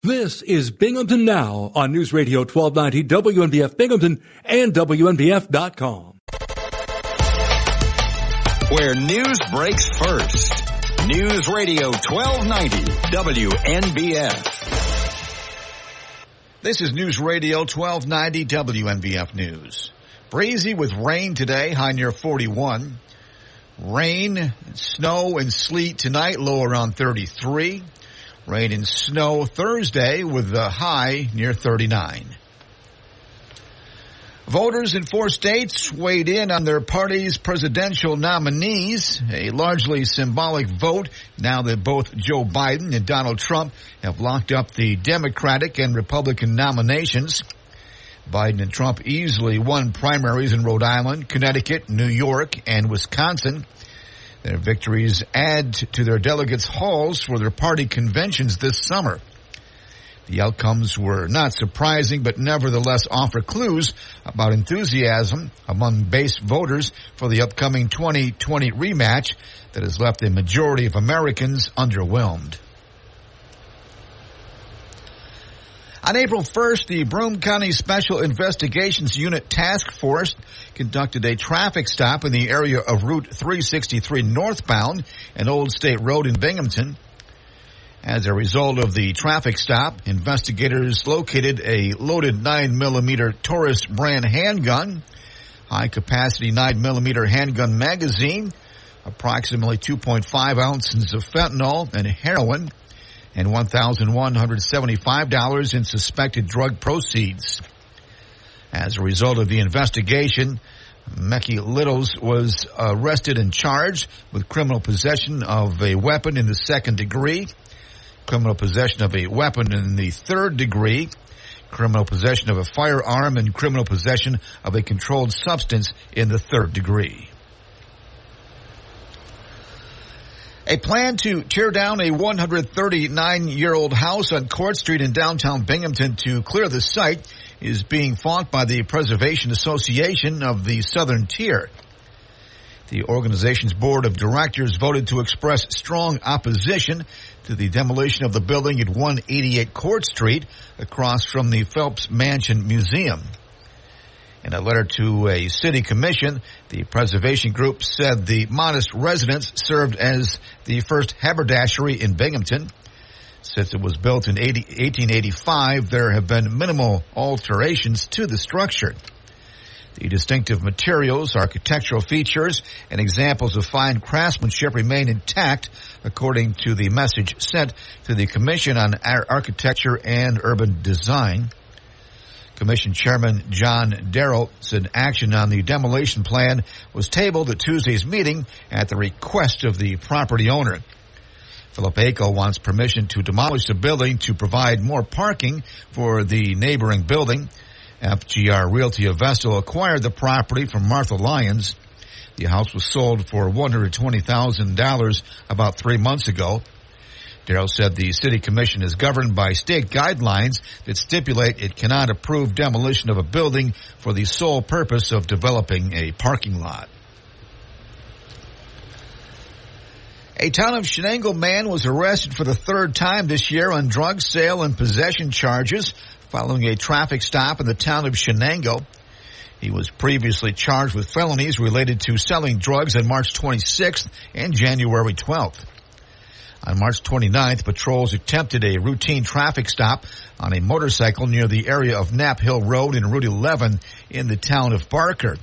This is Binghamton Now on News Radio 1290 WNBF Binghamton and WNBF.com. Where news breaks first. News Radio 1290 WNBF. This is News Radio 1290 WNBF News. Breezy with rain today, high near 41. Rain, snow, and sleet tonight, low around 33. Rain and snow Thursday with a high near 39. Voters in 4 states weighed in on their party's presidential nominees, a largely symbolic vote now that both Joe Biden and Donald Trump have locked up the Democratic and Republican nominations. Biden and Trump easily won primaries in Rhode Island, Connecticut, New York, and Wisconsin. Their victories add to their delegates' hauls for their party conventions this summer. The outcomes were not surprising, but nevertheless offer clues about enthusiasm among base voters for the upcoming 2020 rematch that has left a majority of Americans underwhelmed. On April 1st, the Broome County Special Investigations Unit Task Force conducted a traffic stop in the area of Route 363 northbound and Old State Road in Binghamton. As a result of the traffic stop, investigators located a loaded 9mm Taurus brand handgun, high-capacity 9mm handgun magazine, approximately 2.5 ounces of fentanyl and heroin, and $1,175 in suspected drug proceeds. As a result of the investigation, Mecky Littles was arrested and charged with criminal possession of a weapon in the 2nd degree, criminal possession of a weapon in the 3rd degree, criminal possession of a firearm, and criminal possession of a controlled substance in the 3rd degree. A plan to tear down a 139-year-old house on Court Street in downtown Binghamton to clear the site is being fought by the Preservation Association of the Southern Tier. The organization's board of directors voted to express strong opposition to the demolition of the building at 188 Court Street across from the Phelps Mansion Museum. In a letter to a city commission, the preservation group said the modest residence served as the first haberdashery in Binghamton. Since it was built in 1885, there have been minimal alterations to the structure. The distinctive materials, architectural features, and examples of fine craftsmanship remain intact, according to the message sent to the Commission on Architecture and Urban Design. Commission Chairman John Darrell said action on the demolition plan was tabled at Tuesday's meeting at the request of the property owner. Philip Aco wants permission to demolish the building to provide more parking for the neighboring building. FGR Realty of Vestal acquired the property from Martha Lyons. The house was sold for $120,000 about 3 months ago. Darrell said the city commission is governed by state guidelines that stipulate it cannot approve demolition of a building for the sole purpose of developing a parking lot. A town of Shenango man was arrested for the 3rd time this year on drug sale and possession charges following a traffic stop in the town of Shenango. He was previously charged with felonies related to selling drugs on March 26th and January 12th. On March 29th, patrols attempted a routine traffic stop on a motorcycle near the area of Knapp Hill Road and Route 11 in the town of Barker.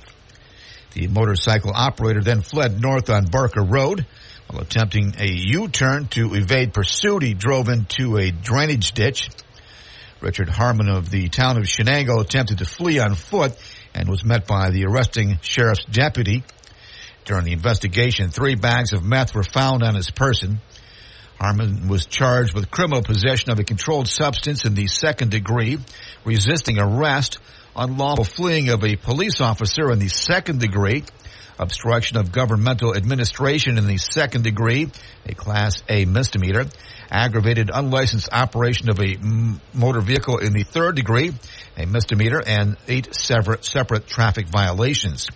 The motorcycle operator then fled north on Barker Road. While attempting a U-turn to evade pursuit, he drove into a drainage ditch. Richard Harmon of the town of Shenango attempted to flee on foot and was met by the arresting sheriff's deputy. During the investigation, 3 bags of meth were found on his person. Harmon was charged with criminal possession of a controlled substance in the 2nd degree, resisting arrest, unlawful fleeing of a police officer in the 2nd degree, obstruction of governmental administration in the 2nd degree, a Class A misdemeanor, aggravated unlicensed operation of a motor vehicle in the 3rd degree, a misdemeanor, and 8 separate traffic violations.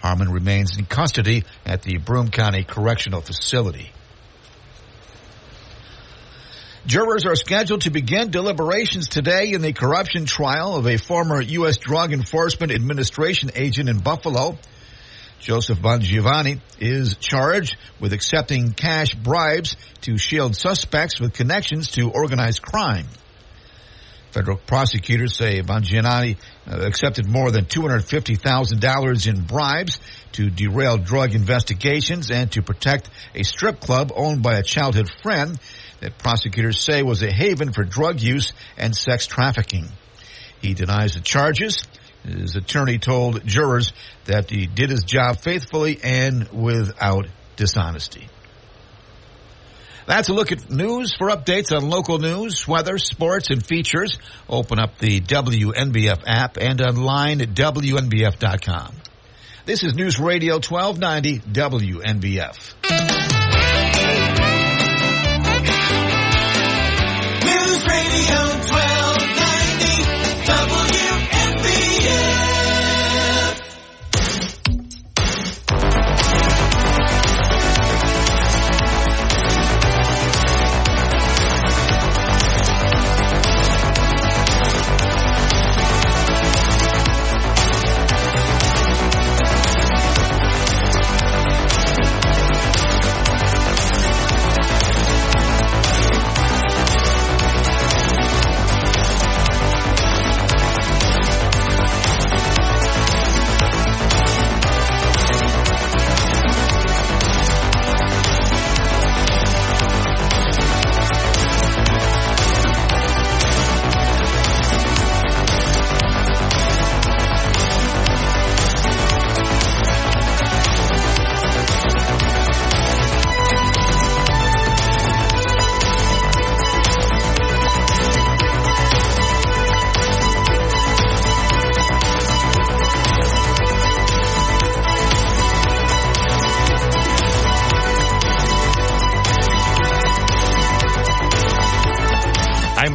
Harmon remains in custody at the Broome County Correctional Facility. Jurors are scheduled to begin deliberations today in the corruption trial of a former U.S. Drug Enforcement Administration agent in Buffalo. Joseph Bongiovanni is charged with accepting cash bribes to shield suspects with connections to organized crime. Federal prosecutors say Bongiovanni accepted more than $250,000 in bribes to derail drug investigations and to protect a strip club owned by a childhood friend that prosecutors say was a haven for drug use and sex trafficking. He denies the charges. His attorney told jurors that he did his job faithfully and without dishonesty. That's a look at news. For updates on local news, weather, sports, and features, open up the WNBF app and online at WNBF.com. This is News Radio 1290 WNBF. News Radio 1290 WNBF.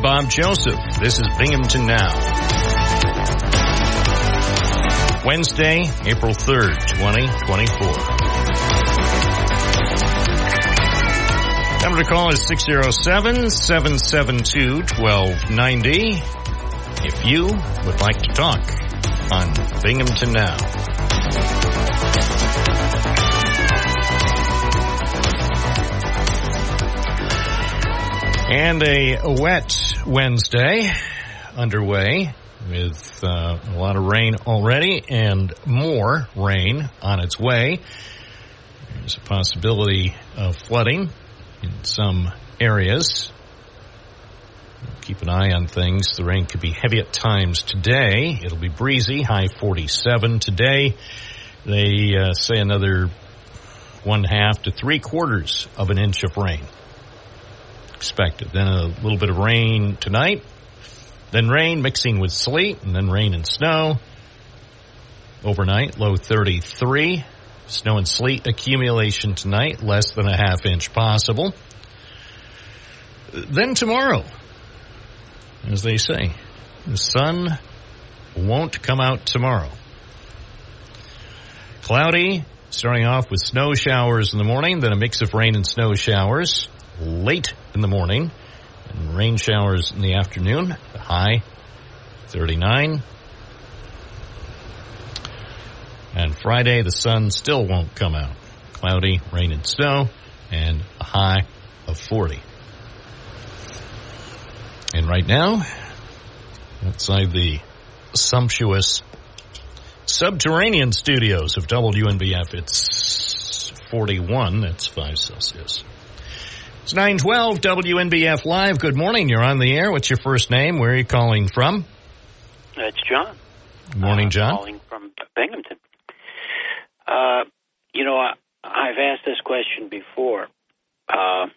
Bob Joseph. This is Binghamton Now. Wednesday, April 3rd, 2024. Number to call is 607-772-1290 if you would like to talk on Binghamton Now. And a wet Wednesday underway with a lot of rain already and more rain on its way. There's a possibility of flooding in some areas. Keep an eye on things. The rain could be heavy at times today. It'll be breezy, high 47 today. They say another 1/2 to 3/4 of an inch of rain expected. Then a little bit of rain tonight, then rain mixing with sleet, and then rain and snow. Overnight, low 33. Snow and sleet accumulation tonight, less than a 1/2 inch possible. Then tomorrow, as they say, the sun won't come out tomorrow. Cloudy, starting off with snow showers in the morning, then a mix of rain and snow showers late in the morning, and rain showers in the afternoon. The high 39. And Friday, the sun still won't come out. Cloudy, rain and snow, and a high of 40. And right now, outside the sumptuous subterranean studios of WNBF, it's 41. That's 5 Celsius. It's 9:12 WNBF Live. Good morning. You're on the air. What's your first name? Where are you calling from? It's John. Good morning, John. Calling from Binghamton. I've asked this question before on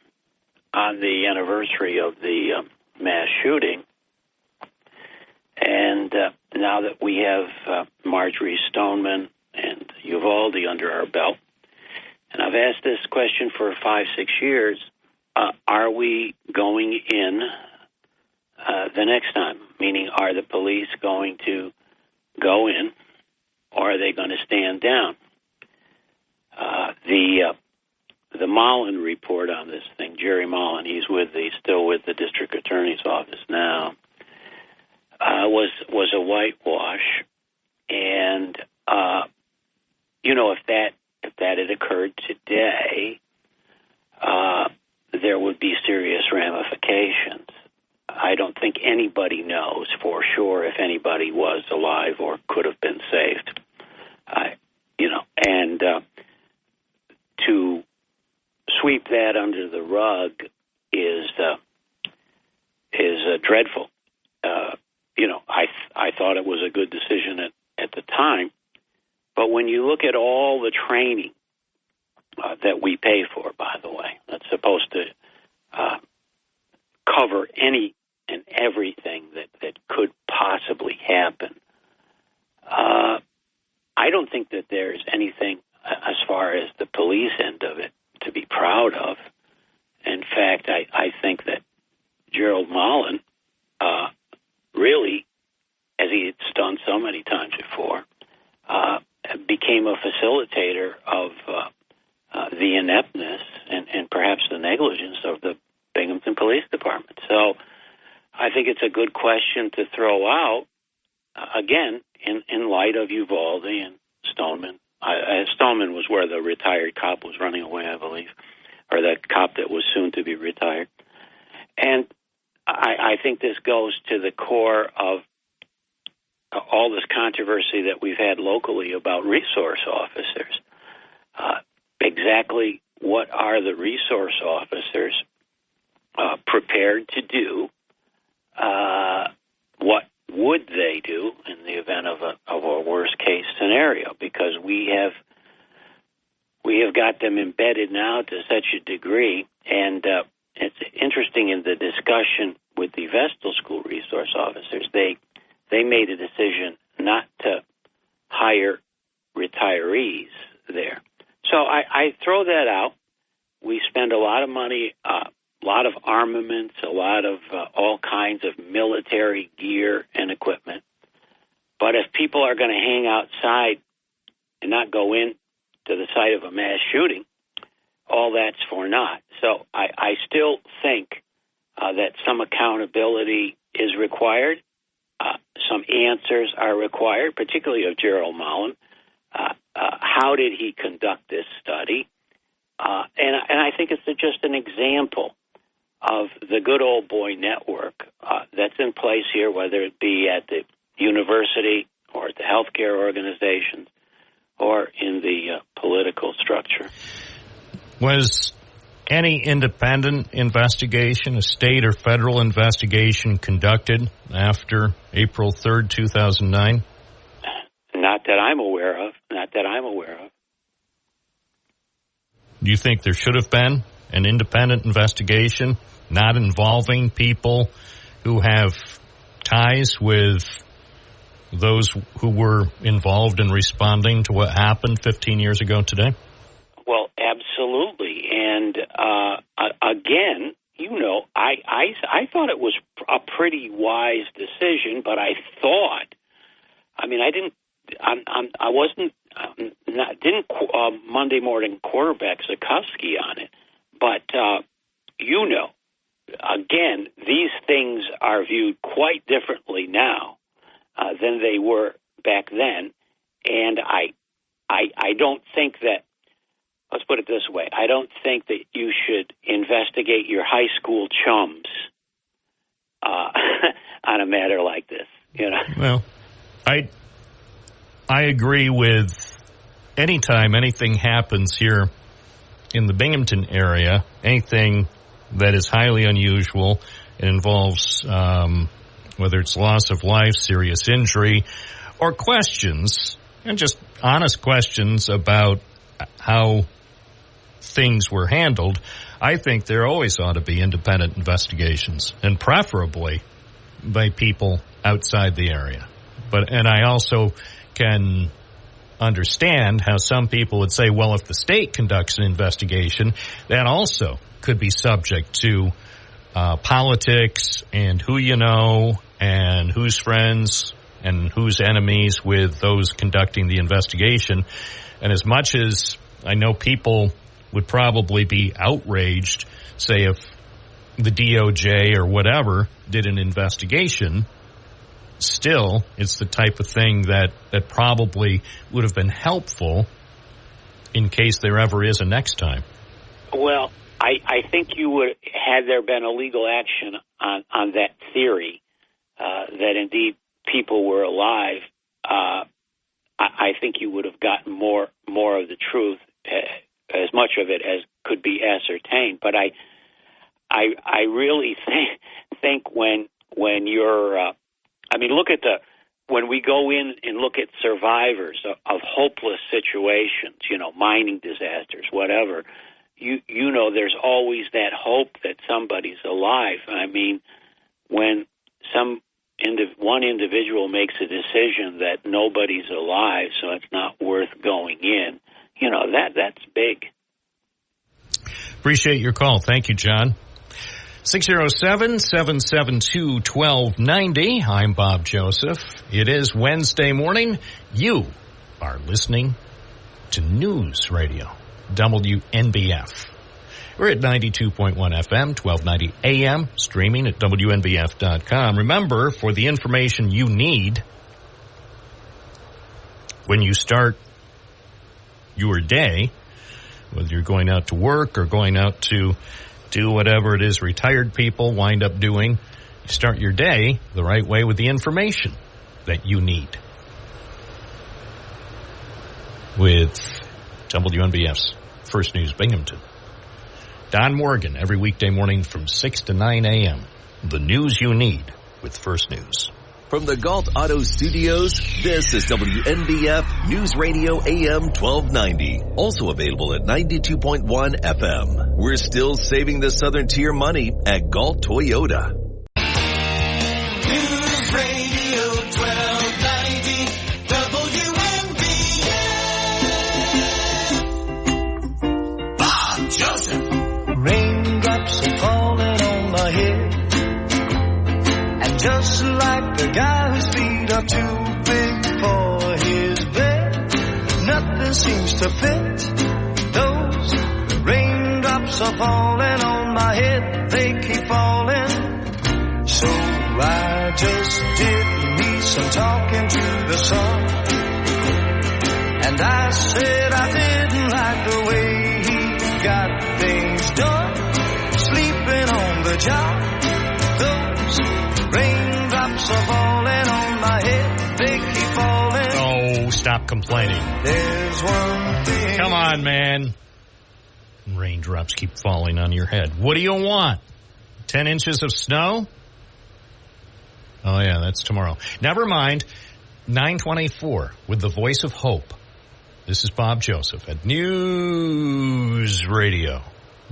the anniversary of the mass shooting. And now that we have Marjorie Stoneman and Uvalde under our belt, and I've asked this question for 5-6 years, are we going in the next time? Meaning, are the police going to go in, or are they going to stand down? the Mullen report on this thing, Jerry Mullen, he's still with the district attorney's office now, was a whitewash. And, if that had occurred today, there would be serious ramifications. I don't think anybody knows for sure if anybody was alive or could have been saved. To sweep that under the rug is dreadful. I thought it was a good decision at the time, but when you look at all the training that we pay for, by the way, that's supposed to cover any and everything that could possibly happen. I don't think that there's anything as far as the police end of it to be proud of. In fact, I think that Gerald Mullen really, as he had done so many times before, became a facilitator of the ineptness and perhaps the negligence of the Binghamton Police Department. So I think it's a good question to throw out, again, in light of Uvalde and Stoneman. Stoneman was where the retired cop was running away, I believe, or the cop that was soon to be retired. And I think this goes to the core of all this controversy that we've had locally about resource officers. Exactly what are the resource officers prepared to do? What would they do in the event of a worst case scenario? Because we have got them embedded now to such a degree, and it's interesting in the discussion with the Vestal School resource officers. They made a decision not to hire retirees there. So I throw that out. We spend a lot of money, a lot of armaments, a lot of all kinds of military gear and equipment. But if people are going to hang outside and not go in to the site of a mass shooting, all that's for naught. So I still think that some accountability is required. Some answers are required, particularly of Gerald Mullen. How did he conduct this study? And I think it's just an example of the good old boy network that's in place here, whether it be at the university or at the healthcare organizations or in the political structure. Was any independent investigation, a state or federal investigation, conducted after April 3rd, 2009? Not that I'm aware of. Do you think there should have been an independent investigation not involving people who have ties with those who were involved in responding to what happened 15 years ago today? Well, absolutely. And again, I thought it was a pretty wise decision, but I didn't Monday morning quarterback Zukoski on it, but again, these things are viewed quite differently now than they were back then, and I don't think that. Let's put it this way: I don't think that you should investigate your high school chums on a matter like this. Well, I agree with anytime anything happens here in the Binghamton area, anything that is highly unusual, it involves whether it's loss of life, serious injury, or questions, and just honest questions about how things were handled. I think there always ought to be independent investigations, and preferably by people outside the area. And I also can understand how some people would say, well, if the state conducts an investigation, that also could be subject to politics and who you know and who's friends and who's enemies with those conducting the investigation. And as much as I know people would probably be outraged, say, if the DOJ or whatever did an investigation. Still, it's the type of thing that probably would have been helpful in case there ever is a next time. Well, I think you would, had there been a legal action on that theory, that indeed people were alive, I think you would have gotten more of the truth, as much of it as could be ascertained. But I really think when you're, look at when we go in and look at survivors of hopeless situations, mining disasters, whatever, you know, there's always that hope that somebody's alive. I mean, when one individual makes a decision that nobody's alive, so it's not worth going in, that's big. Appreciate your call. Thank you, John. 607-772-1290. I'm Bob Joseph. It is Wednesday morning. You are listening to News Radio, WNBF. We're at 92.1 FM, 1290 AM, streaming at WNBF.com. Remember, for the information you need when you start your day, whether you're going out to work or going out to do whatever it is retired people wind up doing, you start your day the right way with the information that you need. With WNBF's First News Binghamton. Don Morgan, every weekday morning from 6 to 9 a.m. The news you need with First News. From the Galt Auto Studios, this is WNBF News Radio AM 1290. Also available at 92.1 FM. We're still saving the Southern Tier money at Galt Toyota. News Radio 1290 WNBF. Bob Joseph. Raindrops are falling on my head, and just like the guy whose feet are too big for his bed, nothing seems to fit. Those raindrops are falling on my head, they keep falling. So I just did me some talking to the sun, and I said I didn't like the way he got things done, sleeping on the job. Those raindrops are falling on my head, they keep falling. Oh, stop complaining. There's one thing. Come on, man. Raindrops keep falling on your head. What do you want? 10 inches of snow? Oh, yeah, that's tomorrow. Never mind. 9:24 with the voice of hope. This is Bob Joseph at News Radio,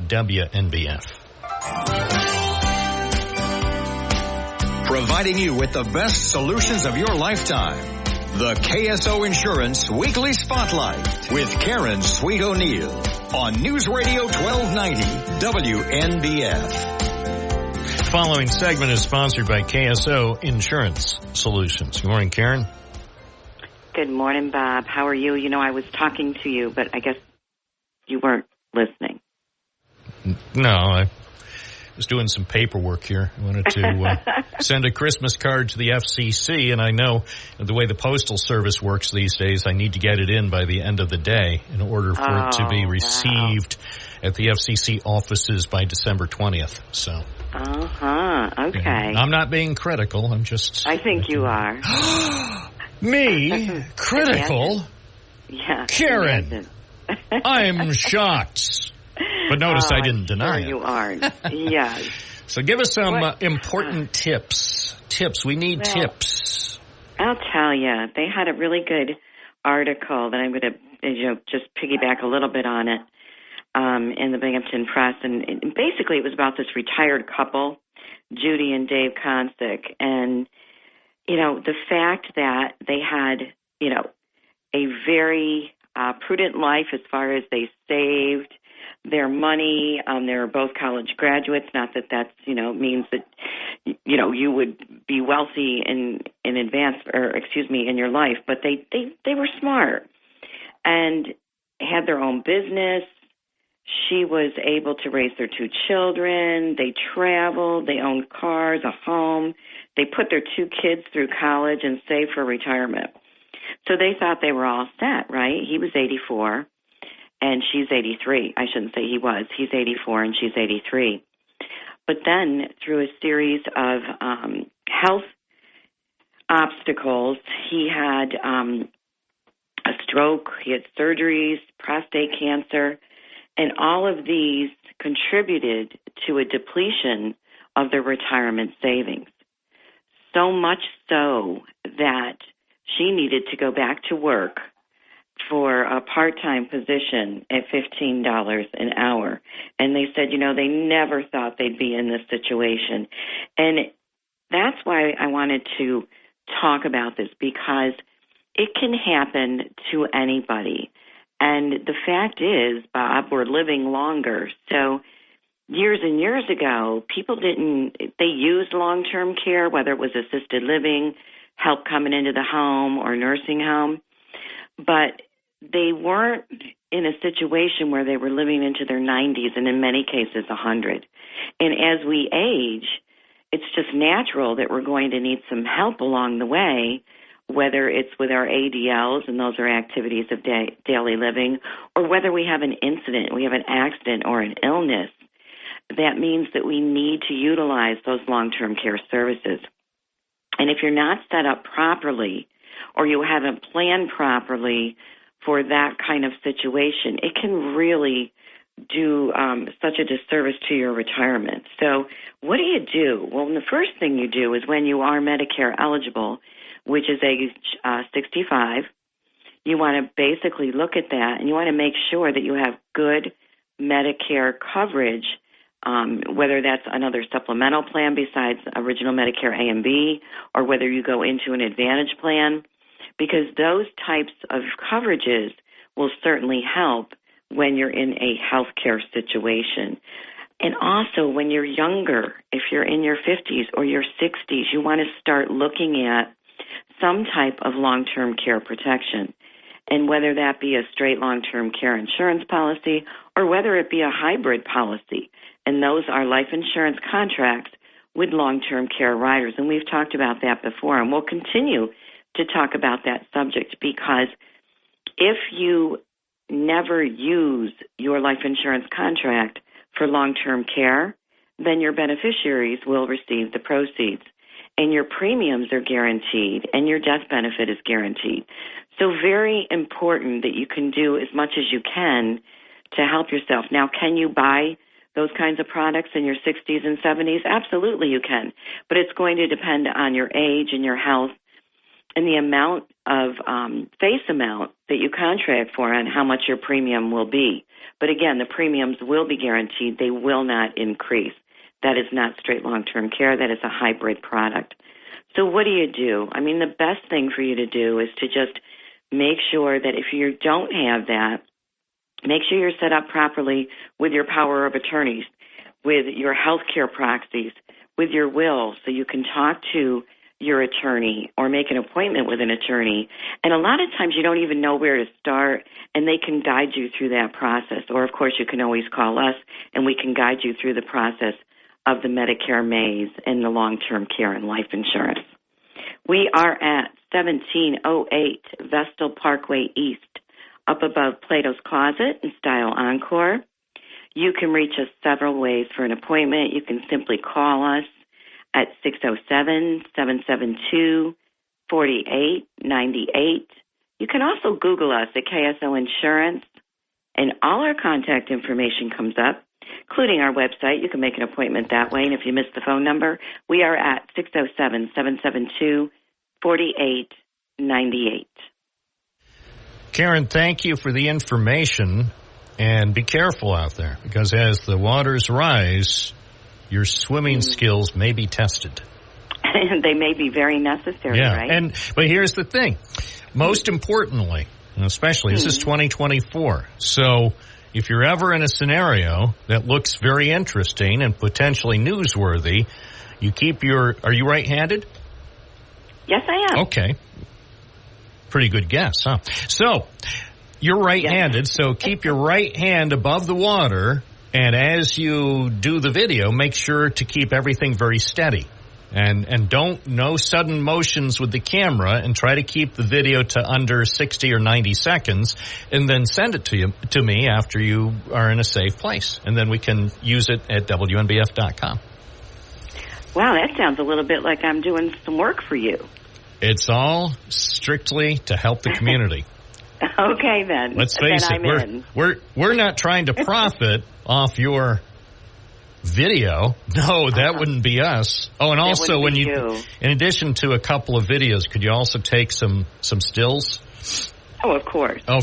WNBF. Providing you with the best solutions of your lifetime. The KSO Insurance Weekly Spotlight with Karen Sweet O'Neill on News Radio 1290 WNBF. Following segment is sponsored by KSO Insurance Solutions. Good morning, Karen. Good morning, Bob. How are you? You know, I was talking to you, but I guess you weren't listening. No, I was doing some paperwork here. I wanted to send a Christmas card to the FCC, and I know the way the Postal Service works these days, I need to get it in by the end of the day in order for it to be received at the FCC offices by December 20th. So. Okay. Yeah. I'm not being critical. I'm just... I think you are. Me? Critical? Yeah. Karen, I'm shocked. But notice I didn't deny it. You aren't. Yes. So give us some important tips. We need tips. I'll tell you, they had a really good article that I'm going to just piggyback a little bit on it in the Binghamton Press. And basically it was about this retired couple, Judy and Dave Consick. And, the fact that they had, a very prudent life as far as they saved their money. They were both college graduates. Not that that's, means that, you would be wealthy in advance, in your life. But they were smart and had their own business. she was able to raise their 2 children. They traveled. They owned cars, a home. They put their 2 kids through college and saved for retirement. So they thought they were all set, right? He was 84, and she's 83. I shouldn't say he was. He's 84, and she's 83. But then, through a series of health obstacles, he had a stroke, he had surgeries, prostate cancer, and all of these contributed to a depletion of their retirement savings. So much so that she needed to go back to work for a part-time position at $15 an hour. And they said, they never thought they'd be in this situation. And that's why I wanted to talk about this, because it can happen to anybody. And the fact is, Bob, we're living longer. So years and years ago, people they used long-term care, whether it was assisted living, help coming into the home, or nursing home. But they weren't in a situation where they were living into their 90s, and in many cases 100. And as we age, it's just natural that we're going to need some help along the way, whether it's with our ADLs, and those are activities of daily living, or whether we have an incident, we have an accident or an illness. That means that we need to utilize those long-term care services. And if you're not set up properly, or you haven't planned properly for that kind of situation, it can really do such a disservice to your retirement. So what do? Well, the first thing you do is when you are Medicare eligible, which is age 65, you want to basically look at that, and you want to make sure that you have good Medicare coverage, whether that's another supplemental plan besides original Medicare A and B, or whether you go into an Advantage plan, because those types of coverages will certainly help when you're in a healthcare situation. And also, when you're younger, if you're in your 50s or your 60s, you want to start looking at some type of long-term care protection. And whether that be a straight long-term care insurance policy or whether it be a hybrid policy. And those are life insurance contracts with long-term care riders. And we've talked about that before, and we'll continue to talk about that subject, because if you never use your life insurance contract for long-term care, then your beneficiaries will receive the proceeds. And your premiums are guaranteed, and your death benefit is guaranteed. So very important that you can do as much as you can to help yourself. Now, can you buy those kinds of products in your 60s and 70s? Absolutely you can. But it's going to depend on your age and your health and the amount of face amount that you contract for and how much your premium will be. But again, the premiums will be guaranteed. They will not increase. That is not straight long-term care. That is a hybrid product. So what do? I mean, the best thing for you to do is to just make sure that if you don't have that, make sure you're set up properly with your power of attorneys, with your health care proxies, with your will, so you can talk to your attorney or make an appointment with an attorney. And a lot of times you don't even know where to start, and they can guide you through that process. Or, of course, you can always call us, and we can guide you through the process of the Medicare maze and the long-term care and life insurance. We are at 1708 Vestal Parkway East, up above Plato's Closet in Style Encore. You can reach us several ways for an appointment. You can simply call us at 607-772-4898. You can also Google us at KSO Insurance, and all our contact information comes up, including our website. You can make an appointment that way, and if you missed the phone number, we are at 607-772-4898. Karen, thank you for the information, and be careful out there, because as the waters rise, your swimming skills may be tested. They may be very necessary, right? But here's the thing. Most importantly, and especially, this is 2024, so if you're ever in a scenario that looks very interesting and potentially newsworthy, you keep are you right-handed? Yes, I am. Okay. Pretty good guess, huh? So, You're right-handed, so keep your right hand above the water, and as you do the video, make sure to keep everything very steady. And no sudden motions with the camera, and try to keep the video to under 60 or 90 seconds, and then send it to me after you are in a safe place. And then we can use it at WNBF.com. Wow, that sounds a little bit like I'm doing some work for you. It's all strictly to help the community. Okay, then. Let's face it, we're not trying to profit off your video. No, that wouldn't be us. Oh, and also when you, in addition to a couple of videos, could you also take some stills? Oh, of course. Oh,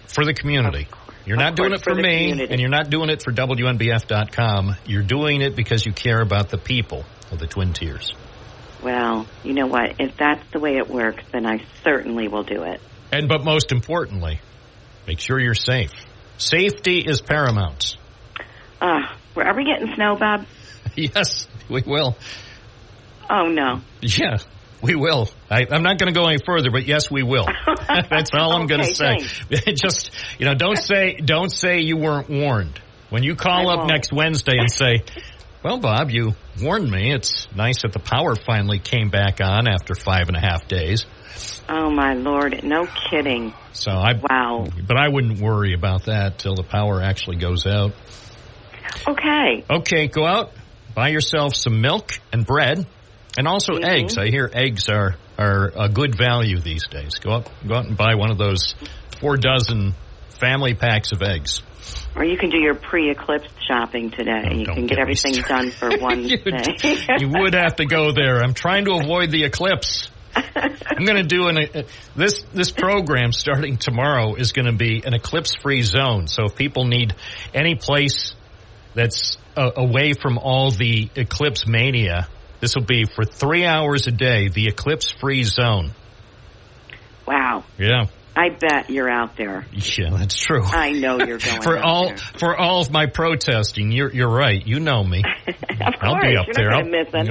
for the community. You're not doing it for me, and you're not doing it for WNBF.com. You're doing it because you care about the people of the Twin Tiers. Well, you know what? If that's the way it works, then I certainly will do it. But most importantly, make sure you're safe. Safety is paramount. Are we getting snow, Bob? Yes, we will. Oh, no. Yeah, we will. I'm not going to go any further, but yes, we will. That's all I'm going to say. Just, don't say you weren't warned. When you call up next Wednesday and say, well, Bob, you warned me. It's nice that the power finally came back on after 5.5 days. Oh, my Lord. No kidding. Wow. But I wouldn't worry about that till the power actually goes out. Okay. Okay, go out, buy yourself some milk and bread, and also eggs. I hear eggs are a good value these days. Go out and buy one of those 4 dozen family packs of eggs. Or you can do your pre-eclipse shopping today. You can get everything done for one day. You would have to go there. I'm trying to avoid the eclipse. I'm going to do this program starting tomorrow is going to be an eclipse-free zone. So if people need any place that's away from all the eclipse mania, this will be for 3 hours a day, the eclipse-free zone. Wow. Yeah. I bet you're out there. Yeah, that's true. I know you're going for all of my protesting. You're right. You know me. I'll be up there. I'll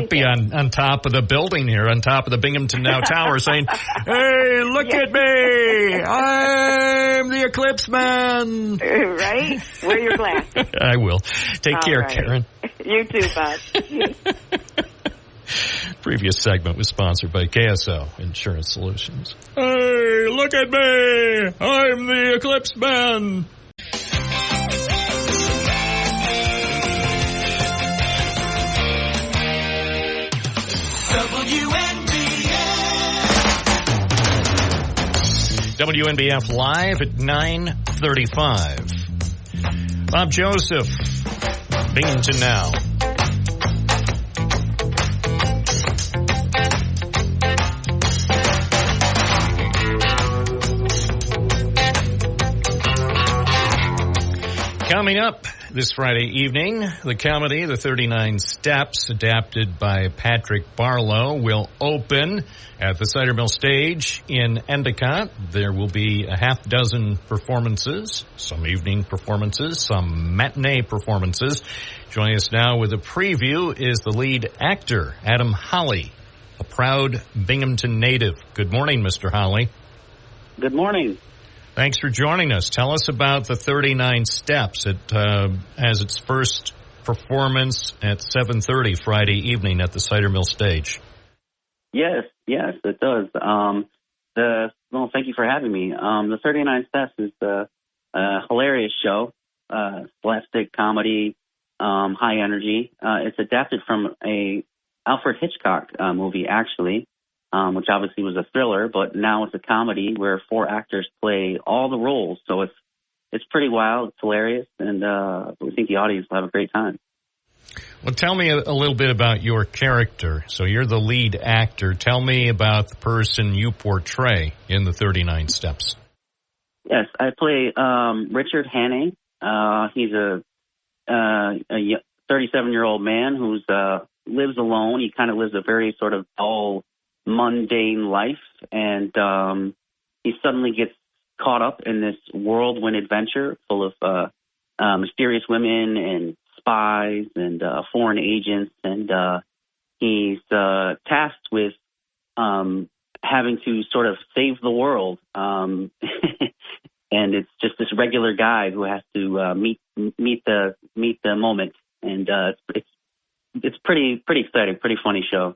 be on top of the building here, on top of the Binghamton Now Tower, saying, "Hey, look at me! I'm the Eclipse Man." Right? Wear your glasses. I will. Take care, right. Karen. You too, Bob. Previous segment was sponsored by KSO Insurance Solutions. Hey, look at me! I'm the Eclipse Man! WNBF Live at 9:35. Bob Joseph, Binghamton Now. Coming up this Friday evening, the comedy, The 39 Steps, adapted by Patrick Barlow, will open at the Cider Mill Stage in Endicott. There will be a half dozen performances, some evening performances, some matinee performances. Joining us now with a preview is the lead actor, Adam Holly, a proud Binghamton native. Good morning, Mr. Holly. Good morning. Thanks for joining us. Tell us about the 39 Steps. It has its first performance at 7:30 Friday evening at the Cider Mill Stage. Yes, it does. Thank you for having me. The 39 Steps is a hilarious show, slapstick comedy, high energy. It's adapted from a Alfred Hitchcock movie, actually. Which obviously was a thriller, but now it's a comedy where 4 actors play all the roles. So it's pretty wild, it's hilarious, and we think the audience will have a great time. Well, tell me a little bit about your character. So you're the lead actor. Tell me about the person you portray in the 39 Steps. Yes, I play Richard Hanning. He's a 37-year-old man who's lives alone. He kind of lives a very sort of dull, mundane life, and he suddenly gets caught up in this whirlwind adventure full of mysterious women and spies and foreign agents, and he's tasked with having to sort of save the world. and it's just this regular guy who has to meet the moment, and it's pretty exciting, pretty funny show.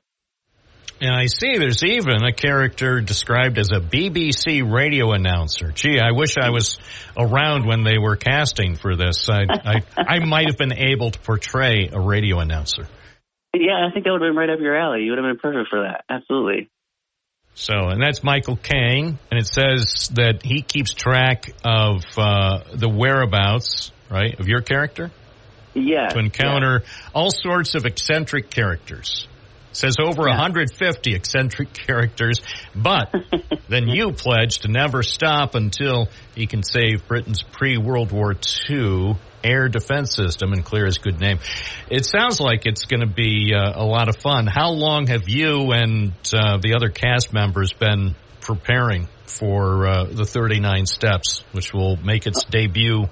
And I see there's even a character described as a BBC radio announcer. Gee, I wish I was around when they were casting for this. I might have been able to portray a radio announcer. Yeah, I think that would have been right up your alley. You would have been perfect for that. Absolutely. So, and that's Michael Kang, and it says that he keeps track of the whereabouts, right, of your character? Yeah. To encounter all sorts of eccentric characters. It says over 150 eccentric characters, but then you pledge to never stop until he can save Britain's pre-World War II air defense system and clear his good name. It sounds like it's going to be a lot of fun. How long have you and the other cast members been preparing for the 39 Steps, which will make its debut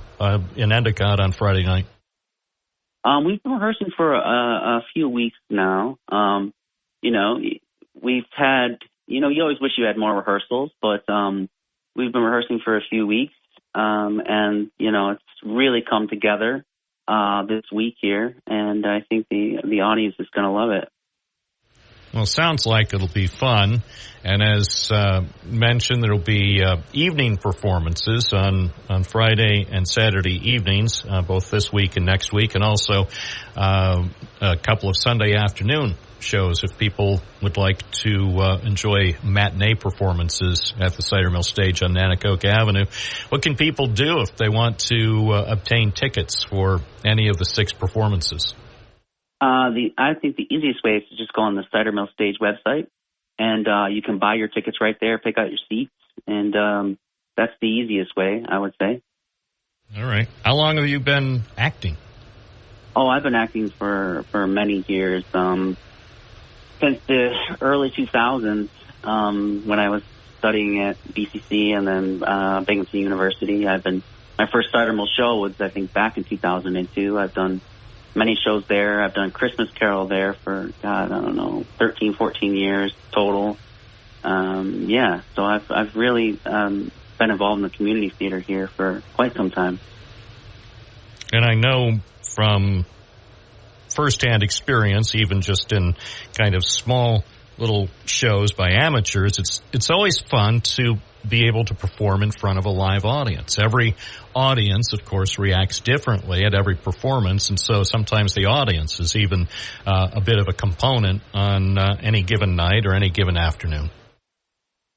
in Endicott on Friday night? We've been rehearsing for a few weeks now. We've had, you always wish you had more rehearsals, but we've been rehearsing for a few weeks, and it's really come together this week here, and I think the audience is going to love it. Well, sounds like it'll be fun. And as mentioned, there'll be evening performances on Friday and Saturday evenings, both this week and next week, and also a couple of Sunday afternoon shows if people would like to enjoy matinee performances at the Cider Mill Stage on Nanticoke Avenue. What can people do if they want to obtain tickets for any of the 6 performances? I think the easiest way is to just go on the Cider Mill Stage website, and you can buy your tickets right there, pick out your seats, and that's the easiest way, I would say. All right. How long have you been acting? Oh, I've been acting for many years. Since the early 2000s, when I was studying at BCC and then Binghamton University, my first Cider Mill show was, I think, back in 2002. I've done many shows there. I've done Christmas Carol there for, 13, 14 years total. So I've really been involved in the community theater here for quite some time. And I know from firsthand experience, even just in kind of small little shows by amateurs, it's always fun to be able to perform in front of a live audience. Every audience, of course, reacts differently at every performance, and so sometimes the audience is even a bit of a component on any given night or any given afternoon.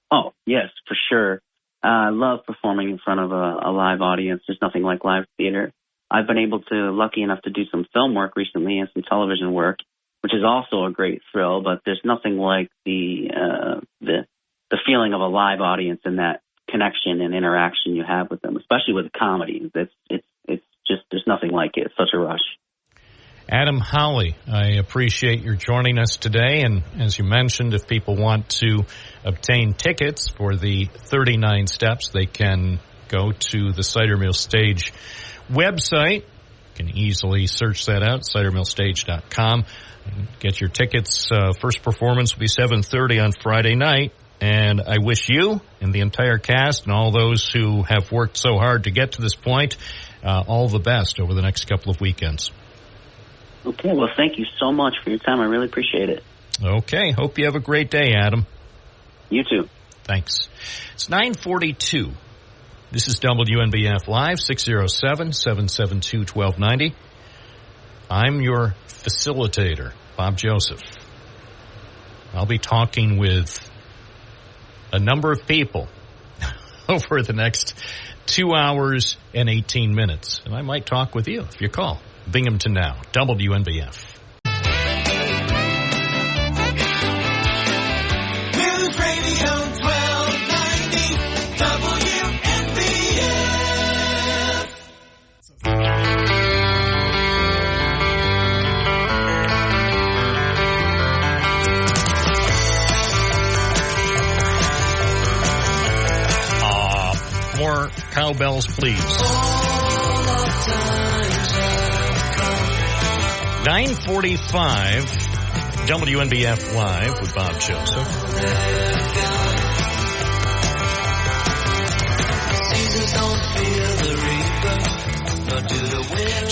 Oh, yes, for sure. I love performing in front of a live audience. There's nothing like live theater. I've been lucky enough to do some film work recently and some television work, which is also a great thrill, but there's nothing like the feeling of a live audience and that connection and interaction you have with them, especially with a comedy. It's just, there's nothing like it. It's such a rush. Adam Howley, I appreciate your joining us today. And as you mentioned, if people want to obtain tickets for the 39 Steps, they can go to the Cider Mill Stage website. You can easily search that out, cidermillstage.com. Get your tickets. First performance will be 7:30 on Friday night. And I wish you and the entire cast and all those who have worked so hard to get to this point all the best over the next couple of weekends. Okay, well, thank you so much for your time. I really appreciate it. Okay, hope you have a great day, Adam. You too. Thanks. It's 9:42. This is WNBF Live, 607-772-1290. I'm your facilitator, Bob Joseph. I'll be talking with a number of people over the next 2 hours and 18 minutes. And I might talk with you if you call. Binghamton Now, WNBF. News Radio 1290 WNBF. More cowbells, please. 9:45, WNBF Live with Bob Joseph.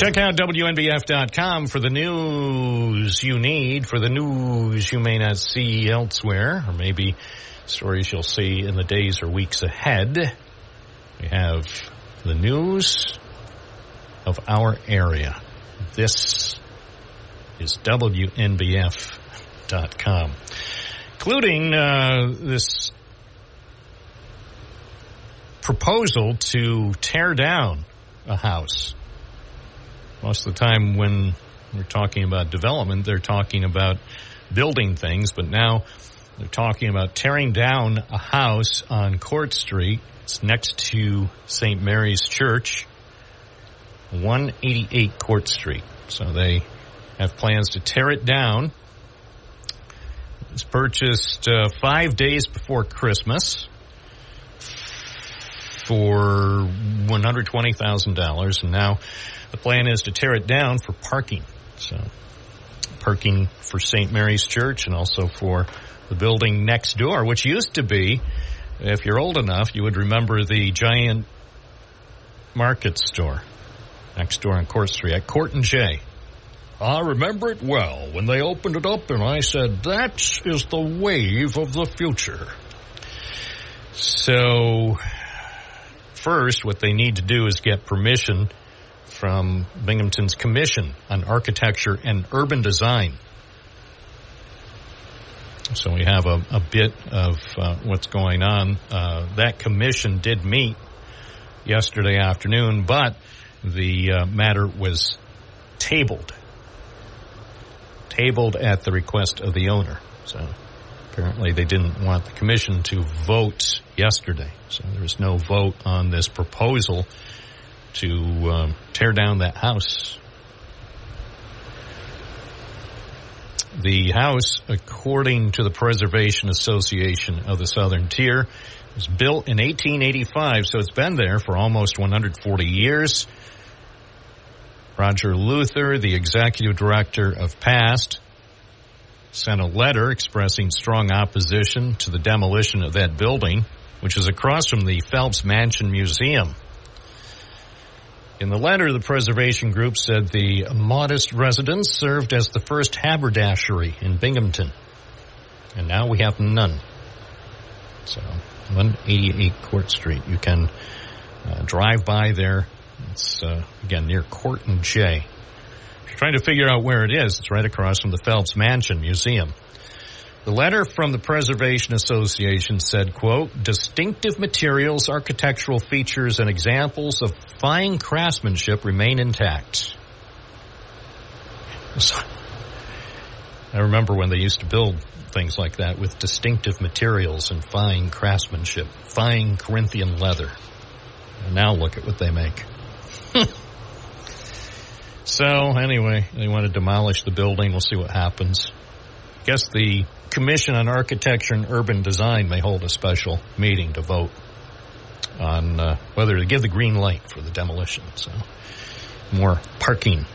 Check out WNBF.com for the news you need, for the news you may not see elsewhere, or maybe stories you'll see in the days or weeks ahead. We have the news of our area. This is WNBF.com, including this proposal to tear down a house. Most of the time when we're talking about development, they're talking about building things, but now they're talking about tearing down a house on Court Street. It's next to St. Mary's Church, 188 Court Street. So they have plans to tear it down. It was purchased 5 days before Christmas for $120,000, and now the plan is to tear it down for parking. So parking for St. Mary's Church and also for the building next door, which used to be, if you're old enough, you would remember the giant market store next door on Court Street at Court and J. I remember it well when they opened it up, and I said, that is the wave of the future. So first, what they need to do is get permission from Binghamton's Commission on Architecture and Urban Design. So we have a bit of what's going on. That commission did meet yesterday afternoon, but the matter was tabled at the request of the owner. So apparently they didn't want the commission to vote yesterday. So there was no vote on this proposal to tear down that house. The house, according to the Preservation Association of the Southern Tier, was built in 1885, so it's been there for almost 140 years. Roger Luther, the executive director of PAST, sent a letter expressing strong opposition to the demolition of that building, which is across from the Phelps Mansion Museum. In the letter, the preservation group said the modest residence served as the first haberdashery in Binghamton, and now we have none. So, 188 Court Street. You can drive by there. It's, again, near Court and J. If you're trying to figure out where it is, it's right across from the Phelps Mansion Museum. The letter from the Preservation Association said, quote, distinctive materials, architectural features, and examples of fine craftsmanship remain intact. So, I remember when they used to build things like that with distinctive materials and fine craftsmanship, fine Corinthian leather. And now look at what they make. So, anyway, they want to demolish the building. We'll see what happens. I guess the Commission on Architecture and Urban Design may hold a special meeting to vote on whether to give the green light for the demolition. So, more parking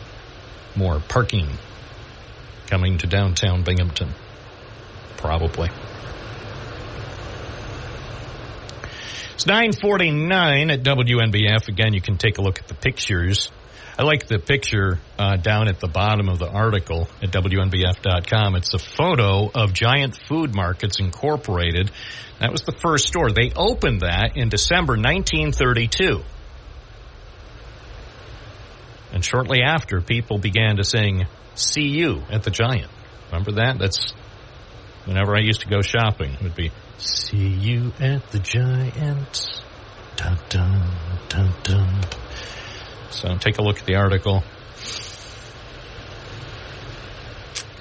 coming to downtown Binghamton, probably. It's 9:49 at WNBF. Again, you can take a look at the pictures. I like the picture down at the bottom of the article at WNBF.com. It's a photo of Giant Food Markets Incorporated. That was the first store. They opened that in December 1932. And shortly after, people began to sing, "See You" at the Giant. Remember that? That's whenever I used to go shopping. It would be, "See you at the Giant." Dun, dun, dun, dun. So take a look at the article.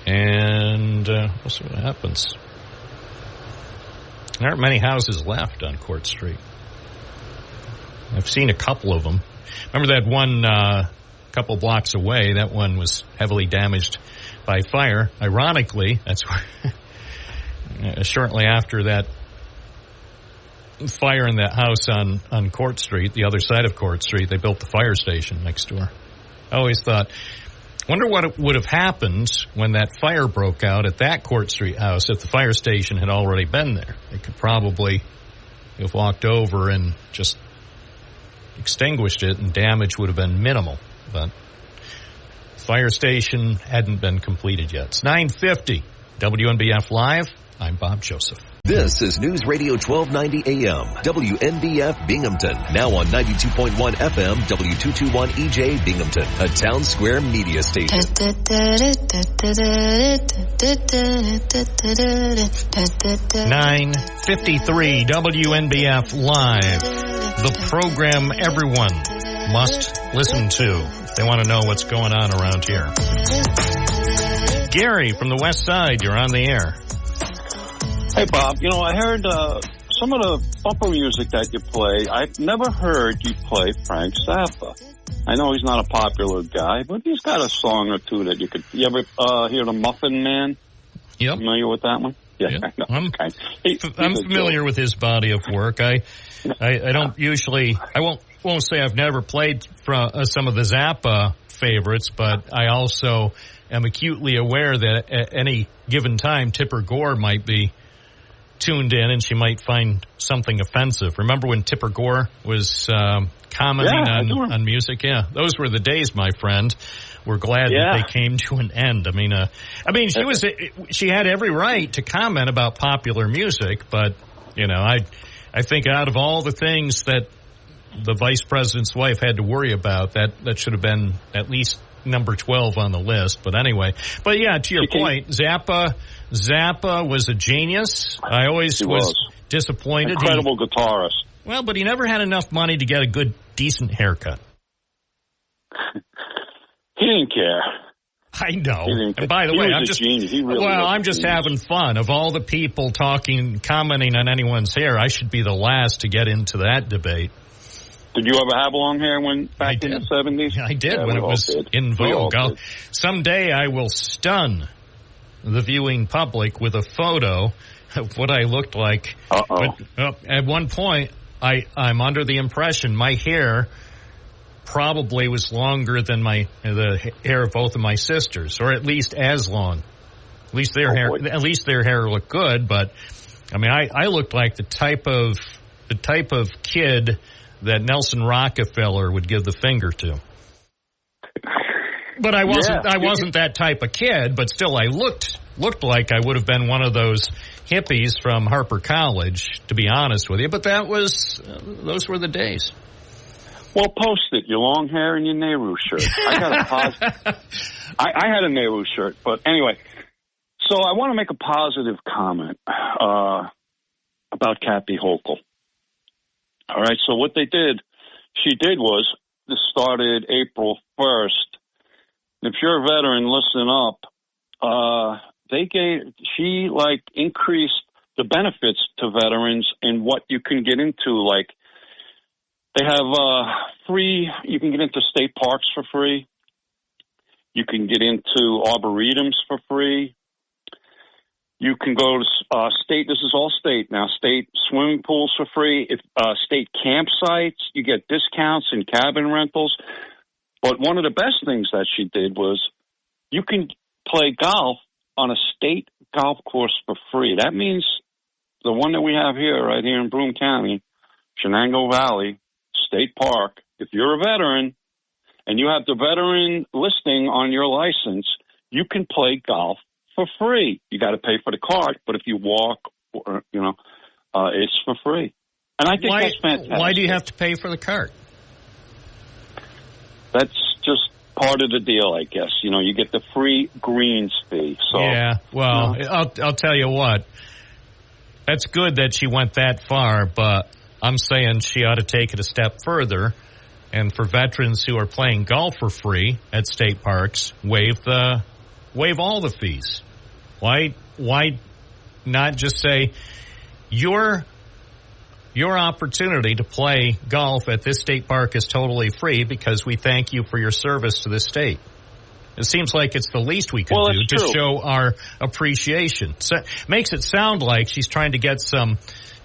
And we'll see what happens. There aren't many houses left on Court Street. I've seen a couple of them. Remember that one couple blocks away? That one was heavily damaged by fire. Ironically, that's where shortly after that fire in that house on Court Street, the other side of Court Street, they built the fire station next door. I always thought, wonder what would have happened when that fire broke out at that Court Street house if the fire station had already been there. They could probably have walked over and just extinguished it, and damage would have been minimal. But fire station hadn't been completed yet. It's 9:50. WNBF Live. I'm Bob Joseph. This is News Radio 1290 AM, WNBF Binghamton. Now on 92.1 FM, W221 EJ Binghamton, a Town Square media station. 9:53 WNBF Live. The program everyone must listen to if they want to know what's going on around here. Gary from the West Side, you're on the air. Hey, Bob. You know, I heard some of the bumper music that you play. I've never heard you play Frank Zappa. I know he's not a popular guy, but he's got a song or two that you could... You ever hear the Muffin Man? Yep. Familiar with that one? Yeah. Yep. No, I'm familiar with his body of work. I don't usually... I won't say I've never played from some of the Zappa favorites, but I also am acutely aware that at any given time, Tipper Gore might be tuned in and she might find something offensive. Remember when Tipper Gore was commenting on music? Yeah, those were the days, my friend. We're glad that they came to an end. I mean, she had every right to comment about popular music, but you know, I think out of all the things that the vice president's wife had to worry about, that should have been at least number 12 on the list. But anyway, but yeah, to your point, Zappa was a genius. I always was disappointed. Incredible guitarist. Well, but he never had enough money to get a good, decent haircut. He didn't care. I know. And by the way, I'm just having fun. Of all the people commenting on anyone's hair, I should be the last to get into that debate. Did you ever have long hair back in the 70s? I did, when it was in vogue. Someday I will stun the viewing public with a photo of what I looked like. But, at one point, I'm under the impression my hair probably was longer than the hair of both of my sisters, or at least as long. At least their hair looked good, but I mean, I looked like the type of kid that Nelson Rockefeller would give the finger to. But I wasn't that type of kid, but still I looked like I would have been one of those hippies from Harper College, to be honest with you. But those were the days. Well, post it, your long hair and your Nehru shirt. I got a I had a Nehru shirt, but anyway. So I want to make a positive comment about Kathy Hochul. All right, so what she did was, this started April 1st. If you're a veteran, listen up. She increased the benefits to veterans and what you can get into. Like, they have you can get into state parks for free. You can get into arboretums for free. You can go to state, this is all state now, state swimming pools for free. State campsites, you get discounts in cabin rentals. But one of the best things that she did was you can play golf on a state golf course for free. That means the one that we have here, right here in Broome County, Shenango Valley State Park, if you're a veteran and you have the veteran listing on your license, you can play golf for free. You got to pay for the cart, but if you walk, it's for free. And I think that's fantastic. Why do you have to pay for the cart? That's just part of the deal, I guess. You know, you get the free greens fee. So, yeah, well, I'll tell you what. That's good that she went that far, but I'm saying she ought to take it a step further. And for veterans who are playing golf for free at state parks, waive all the fees. Why not just say your opportunity to play golf at this state park is totally free because we thank you for your service to this state? It seems like it's the least we can do to show our appreciation. So, makes it sound like she's trying to get some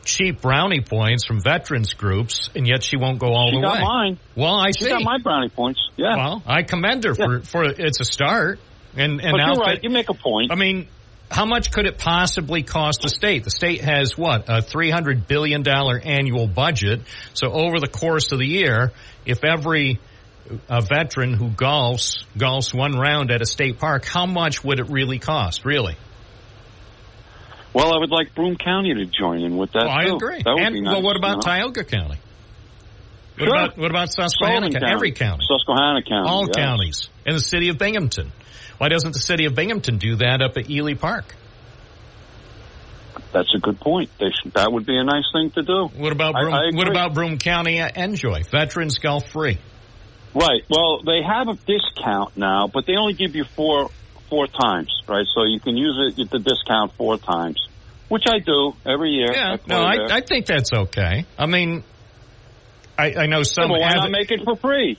cheap brownie points from veterans groups, and yet she won't go all the way. She got mine. Well, She got my brownie points. Yeah. Well, I commend her for it's a start. And but now you're right. You make a point. I mean, how much could it possibly cost the state? The state has, a $300 billion annual budget. So over the course of the year, if every a veteran who golfs one round at a state park, how much would it really cost, really? Well, I would like Broome County to join in with that, I too. agree. That would And be nice, what about you know? Tioga County? Sure. What about Susquehanna Sullivan County? Every county. Susquehanna County. All yes. counties. And the city of Binghamton. Why doesn't the city of Binghamton do that up at Ely Park? That's a good point. That would be a nice thing to do. What about I agree. what about Broome County Enjoy? Veterans golf free. Right. Well, they have a discount now, but they only give you four times, right? So you can use the discount 4 times, which I do every year. Yeah, I think that's okay. I mean, I know some. Yeah, well, why not make it for free?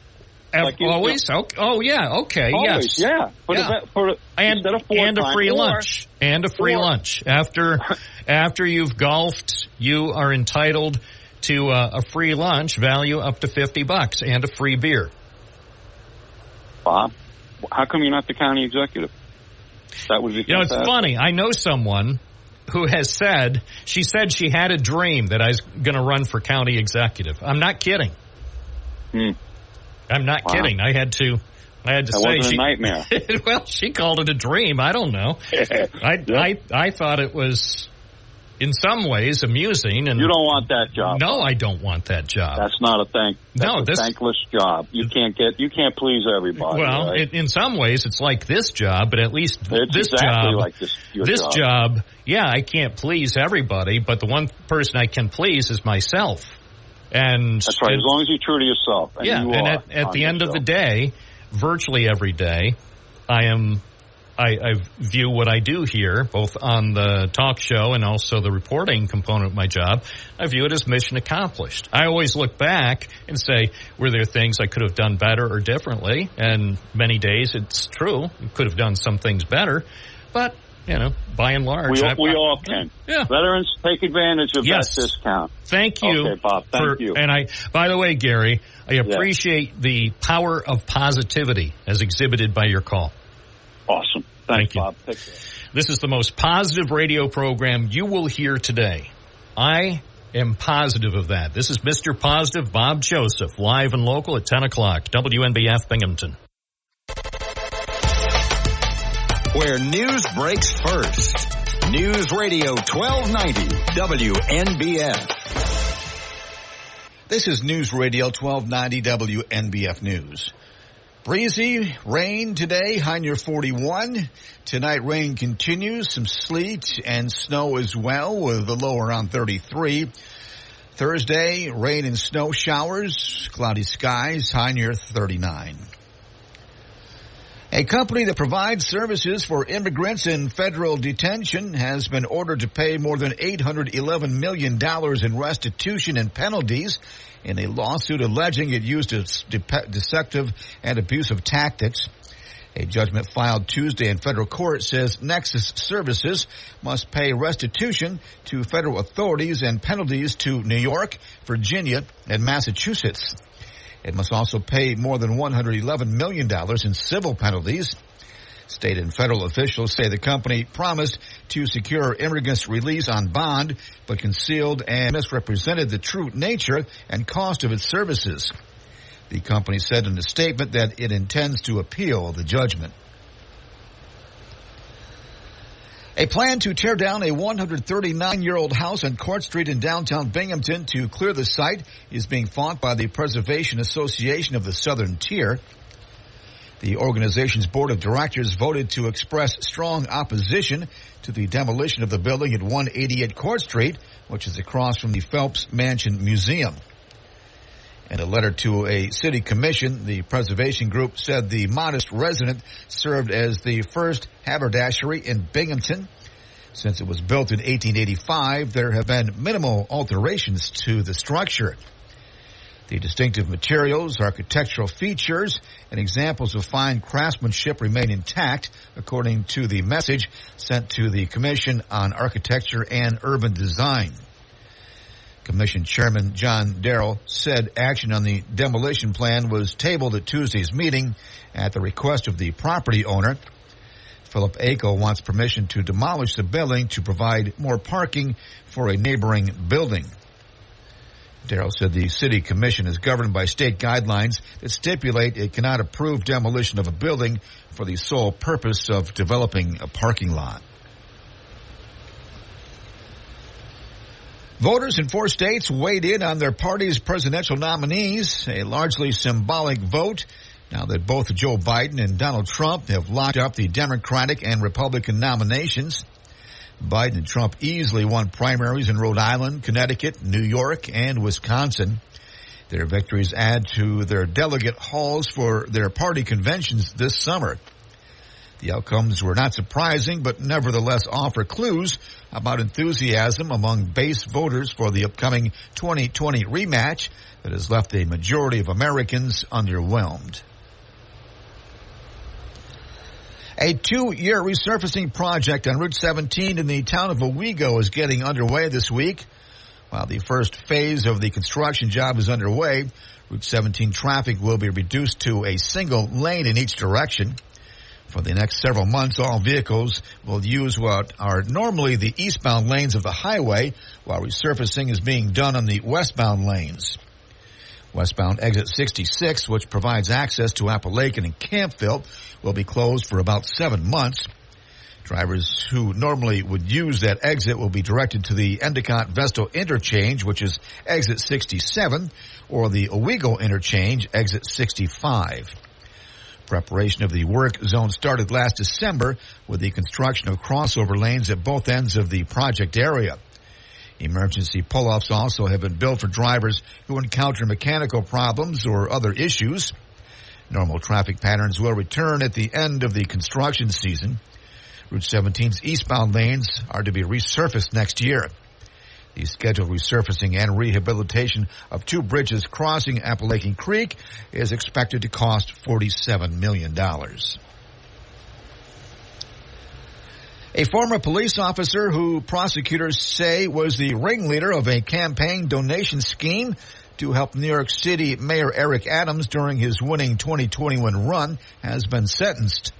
Like always? Oh, yeah, okay, always, yes. Yeah. Instead of 4 and times, a free lunch. And a free lunch. After you've golfed, you are entitled to a free lunch value up to $50 and a free beer. Bob, how come you're not the county executive? That would be fantastic. It's funny. I know someone who has said she had a dream that I was going to run for county executive. I'm not kidding. I'm not kidding. I had to that say wasn't a nightmare. Well, she called it a dream. I don't know. I thought it was in some ways amusing. And you don't want that job. No, I don't want that job. That's not a thankless job. You can't please everybody. Well, right? in some ways, it's like this job, but at least it's this exactly job, like this job, yeah, I can't please everybody, but the one person I can please is myself. And that's right. As long as you're true to yourself. And yeah, you and are at the end of the day, virtually every day, I view what I do here, both on the talk show and also the reporting component of my job, I view it as mission accomplished. I always look back and say, were there things I could have done better or differently? And many days it's true, I could have done some things better, but by and large, we all can. Yeah. Veterans, take advantage of that discount. Thank you. Okay, Bob. Thank you. And by the way, Gary, I appreciate the power of positivity as exhibited by your call. Awesome. Thank you, Bob. Take care. This is the most positive radio program you will hear today. I am positive of that. This is Mr. Positive, Bob Joseph, live and local at 10 o'clock, WNBF Binghamton. Where news breaks first. News Radio 1290 WNBF. This is News Radio 1290 WNBF News. Breezy, rain today, high near 41. Tonight rain continues, some sleet and snow as well with a low around 33. Thursday, rain and snow showers, cloudy skies, high near 39. A company that provides services for immigrants in federal detention has been ordered to pay more than $811 million in restitution and penalties in a lawsuit alleging it used deceptive and abusive tactics. A judgment filed Tuesday in federal court says Nexus Services must pay restitution to federal authorities and penalties to New York, Virginia, and Massachusetts. It must also pay more than $111 million in civil penalties. State and federal officials say the company promised to secure immigrants' release on bond, but concealed and misrepresented the true nature and cost of its services. The company said in a statement that it intends to appeal the judgment. A plan to tear down a 139-year-old house on Court Street in downtown Binghamton to clear the site is being fought by the Preservation Association of the Southern Tier. The organization's board of directors voted to express strong opposition to the demolition of the building at 188 Court Street, which is across from the Phelps Mansion Museum. In a letter to a city commission, the preservation group said the modest resident served as the first haberdashery in Binghamton. Since it was built in 1885, there have been minimal alterations to the structure. The distinctive materials, architectural features, and examples of fine craftsmanship remain intact, according to the message sent to the Commission on Architecture and Urban Design. Commission Chairman John Darrell said action on the demolition plan was tabled at Tuesday's meeting at the request of the property owner. Philip Aco wants permission to demolish the building to provide more parking for a neighboring building. Darrell said the city commission is governed by state guidelines that stipulate it cannot approve demolition of a building for the sole purpose of developing a parking lot. Voters in 4 states weighed in on their party's presidential nominees, a largely symbolic vote now that both Joe Biden and Donald Trump have locked up the Democratic and Republican nominations. Biden and Trump easily won primaries in Rhode Island, Connecticut, New York, and Wisconsin. Their victories add to their delegate hauls for their party conventions this summer. The outcomes were not surprising, but nevertheless offer clues about enthusiasm among base voters for the upcoming 2020 rematch that has left a majority of Americans underwhelmed. A 2-year resurfacing project on Route 17 in the town of Owego is getting underway this week. While the first phase of the construction job is underway, Route 17 traffic will be reduced to a single lane in each direction. For the next several months, all vehicles will use what are normally the eastbound lanes of the highway, while resurfacing is being done on the westbound lanes. Westbound exit 66, which provides access to Appalachian and Campville, will be closed for about 7 months. Drivers who normally would use that exit will be directed to the Endicott-Vestal interchange, which is exit 67, or the Owego interchange, exit 65. Preparation of the work zone started last December with the construction of crossover lanes at both ends of the project area. Emergency pull-offs also have been built for drivers who encounter mechanical problems or other issues. Normal traffic patterns will return at the end of the construction season. Route 17's eastbound lanes are to be resurfaced next year. The scheduled resurfacing and rehabilitation of 2 bridges crossing Appalachian Creek is expected to cost $47 million. A former police officer who prosecutors say was the ringleader of a campaign donation scheme to help New York City Mayor Eric Adams during his winning 2021 run has been sentenced.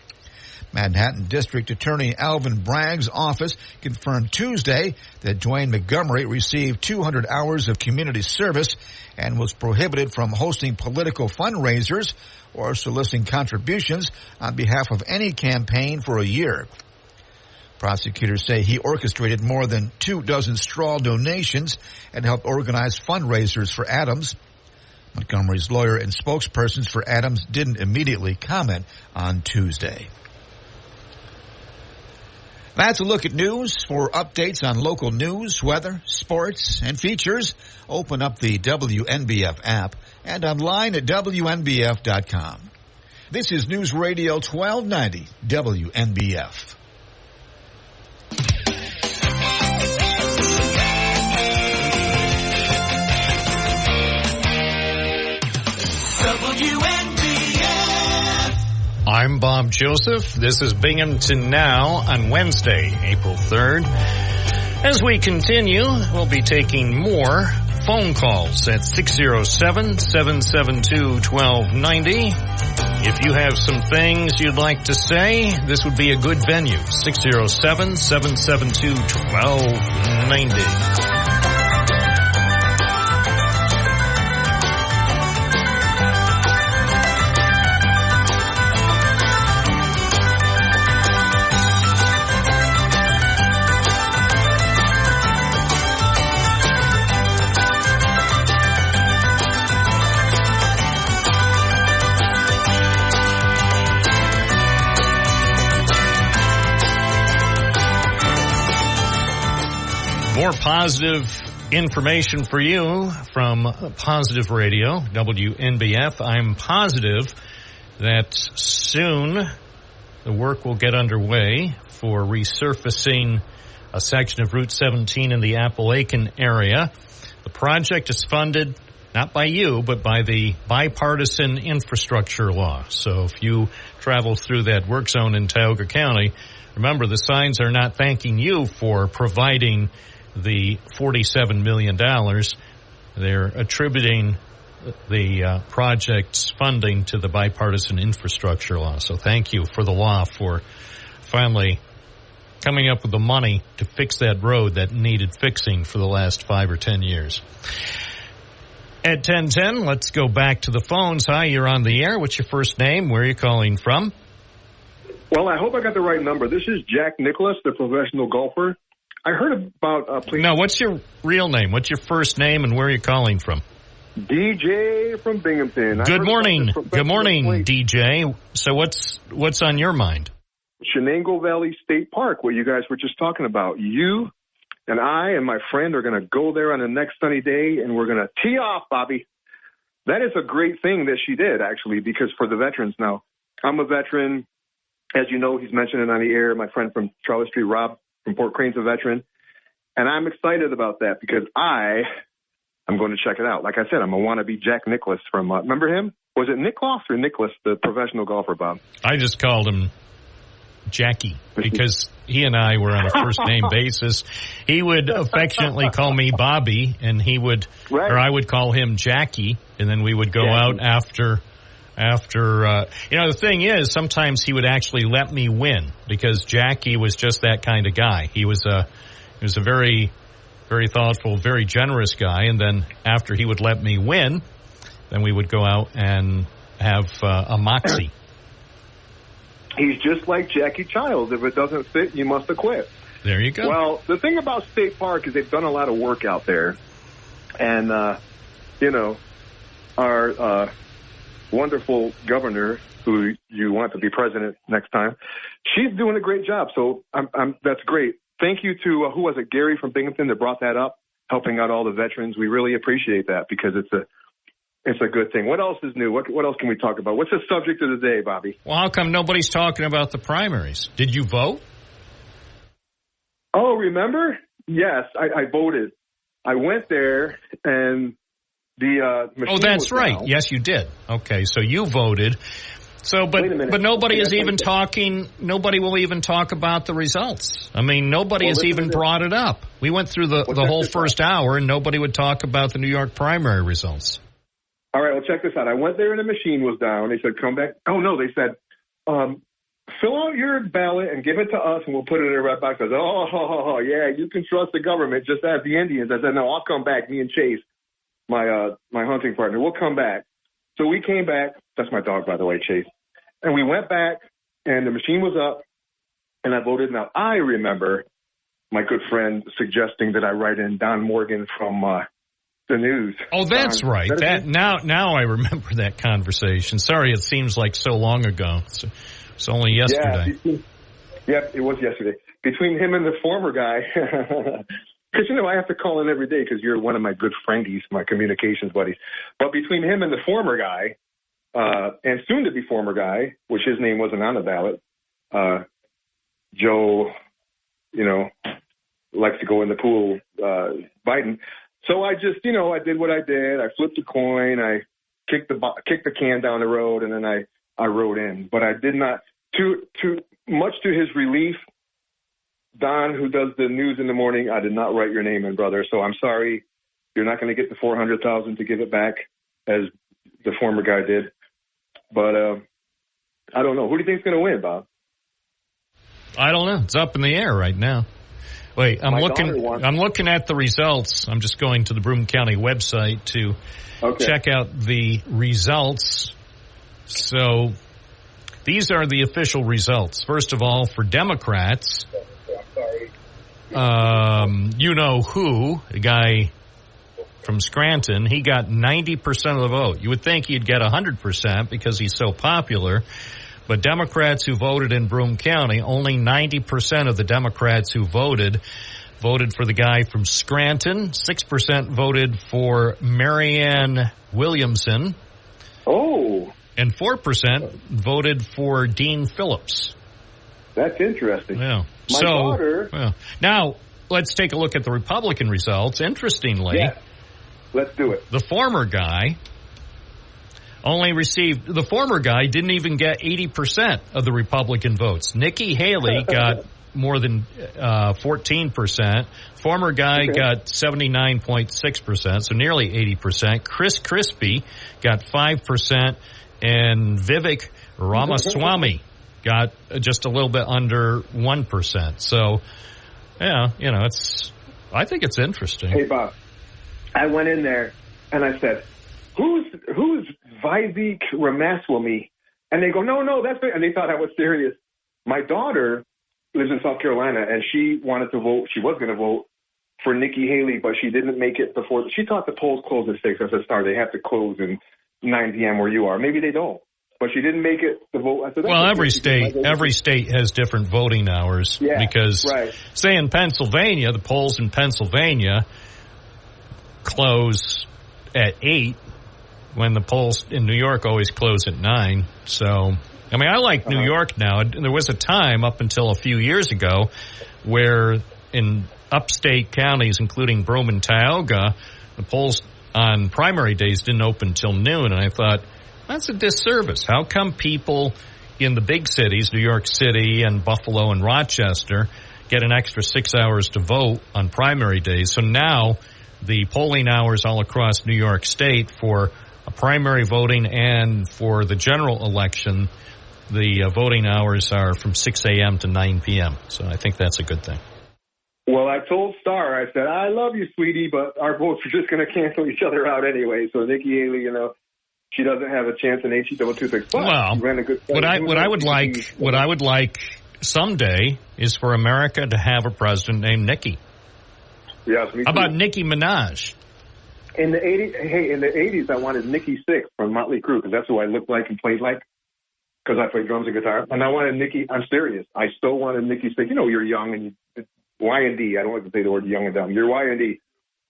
Manhattan District Attorney Alvin Bragg's office confirmed Tuesday that Dwayne Montgomery received 200 hours of community service and was prohibited from hosting political fundraisers or soliciting contributions on behalf of any campaign for a year. Prosecutors say he orchestrated more than 24 straw donations and helped organize fundraisers for Adams. Montgomery's lawyer and spokespersons for Adams didn't immediately comment on Tuesday. That's a look at news. For updates on local news, weather, sports, and features, open up the WNBF app and online at WNBF.com. This is News Radio 1290 WNBF. I'm Bob Joseph. This is Binghamton Now on Wednesday, April 3rd. As we continue, we'll be taking more phone calls at 607-772-1290. If you have some things you'd like to say, this would be a good venue, 607-772-1290. More positive information for you from Positive Radio, WNBF. I'm positive that soon the work will get underway for resurfacing a section of Route 17 in the Appalachian area. The project is funded not by you, but by the bipartisan infrastructure law. So if you travel through that work zone in Tioga County, remember the signs are not thanking you for providing the $47 million. They're attributing the project's funding to the bipartisan infrastructure law. So thank you for the law for finally coming up with the money to fix that road that needed fixing for the last 5 or 10 years. At 10:10, let's go back to the phones. Hi, you're on the air. What's your first name? Where are you calling from? Well, I hope I got the right number. This is Jack Nicklaus, the professional golfer. I heard about... No, what's your real name? What's your first name and where are you calling from? DJ from Binghamton. Good morning. Good morning, DJ. So what's on your mind? Shenango Valley State Park, what you guys were just talking about. You and I and my friend are going to go there on the next sunny day, and we're going to tee off, Bobby. That is a great thing that she did, actually, because for the veterans now, I'm a veteran. As you know, he's mentioned it on the air. My friend from Charlotte Street, Rob from Port Crane's a veteran. And I'm excited about that because I'm going to check it out. Like I said, I'm a wannabe Jack Nicklaus from, remember him? Was it Nicklaus or Nicklaus, the professional golfer, Bob? I just called him Jackie because he and I were on a first name basis. He would affectionately call me Bobby, and or I would call him Jackie, and then we would go out after, the thing is, sometimes he would actually let me win because Jackie was just that kind of guy. He was a very, very thoughtful, very generous guy, and then after he would let me win, then we would go out and have a moxie. He's just like Jackie Childs. If it doesn't fit, you must have quit. There you go. Well, the thing about State Park is they've done a lot of work out there. And, our wonderful governor, who you want to be president next time, she's doing a great job. So that's great. Thank you to, who was it, Gary from Binghamton that brought that up, helping out all the veterans. We really appreciate that because it's a good thing. What else is new? What else can we talk about? What's the subject of the day, Bobby? Well, how come nobody's talking about the primaries? Did you vote? Oh, remember? Yes, I voted. I went there and the machine that's was right. down. Yes, you did. Okay, so you voted. So, but nobody is even talking. Nobody will even talk about the results. I mean, nobody has even brought it up. We went through the whole first hour, and nobody would talk about the New York primary results. All right, well, check this out. I went there and the machine was down. They said, come back. Oh, no, they said, fill out your ballot and give it to us, and we'll put it in a red box. I said, yeah, you can trust the government. Just ask the Indians. I said, no, I'll come back. Me and Chase, my hunting partner, we'll come back. So we came back. That's my dog, by the way, Chase. And we went back, and the machine was up, and I voted. Now, I remember my good friend suggesting that I write in Don Morgan from the news. Oh, that's right. Now I remember that conversation. Sorry, it seems like so long ago. It's only yesterday. Yeah, it was yesterday. Between him and the former guy, because, I have to call in every day because you're one of my good friendies, my communications buddies. But between him and the former guy, and soon-to-be former guy, which his name wasn't on the ballot, Joe, likes to go in the pool, Biden. So I just, I did what I did. I flipped a coin. I kicked the can down the road, and then I wrote in. But I did not, too much to his relief, Don, who does the news in the morning, I did not write your name in, brother. So I'm sorry. You're not going to get the $400,000 to give it back as the former guy did. But I don't know. Who do you think is going to win, Bob? I don't know. It's up in the air right now. Wait, I'm looking at the results. I'm just going to the Broome County website to check out the results. So these are the official results. First of all, for Democrats, who, a guy from Scranton, he got 90% of the vote. You would think he'd get 100% because he's so popular. But Democrats who voted in Broome County, only 90% of the Democrats who voted for the guy from Scranton. 6% voted for Marianne Williamson. Oh. And 4% voted for Dean Phillips. That's interesting. Yeah. My daughter. Well, now, let's take a look at the Republican results. Interestingly. Yeah. Let's do it. The former guy didn't even get 80% of the Republican votes. Nikki Haley got more than 14%. Former guy got 79.6%, so nearly 80%. Chris Christie got 5%, and Vivek Ramaswamy got just a little bit under 1%. So, yeah, I think it's interesting. Hey, Bob, I went in there And I said, who's Vivek Ramaswamy? And they go, no, that's it. And they thought I was serious. My daughter lives in South Carolina, and she wanted to vote. She was going to vote for Nikki Haley, but she didn't make it before. She thought the polls closed at 6. I said, Star, they have to close in 9 p.m. where you are. Maybe they don't. But she didn't make it the vote. I said, well, every state has different voting hours because, say, in Pennsylvania, the polls in Pennsylvania close at 8 when the polls in New York always close at 9. So, I mean, I like New York now. There was a time up until a few years ago where in upstate counties, including Broome and Tioga, the polls on primary days didn't open till noon. And I thought, that's a disservice. How come people in the big cities, New York City and Buffalo and Rochester, get an extra 6 hours to vote on primary days? So now the polling hours all across New York State for primary voting and for the general election, the voting hours are from 6 a.m. to 9 p.m. So I think that's a good thing. Well, I told Star, I said, I love you, sweetie, but our votes are just going to cancel each other out anyway. So Nikki Haley, she doesn't have a chance in HE 226. But well, she ran a good what I would like someday is for America to have a president named Nikki. Yes, me too. How about Nicki Minaj? In the 80s, I wanted Nikki Sixx from Motley Crue because that's who I looked like and played like. Because I play drums and guitar, and I wanted Nikki. I'm serious. I still wanted Nikki Sixx. You're young and Y&D. I don't like to say the word young and dumb. You're Y&D.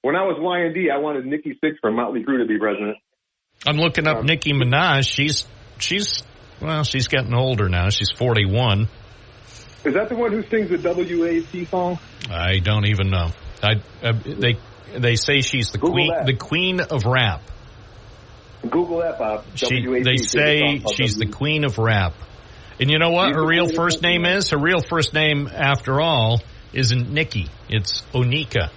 When I was Y&D, I wanted Nikki Sixx from Motley Crue to be president. I'm looking up Nicki Minaj. She's getting older now. She's 41. Is that the one who sings the WAP song? I don't even know. They say she's the queen of rap. Google that, Bob. They say she's the queen of rap. And you know what her real first name is? Her real first name, after all, isn't Nikki. It's Onika.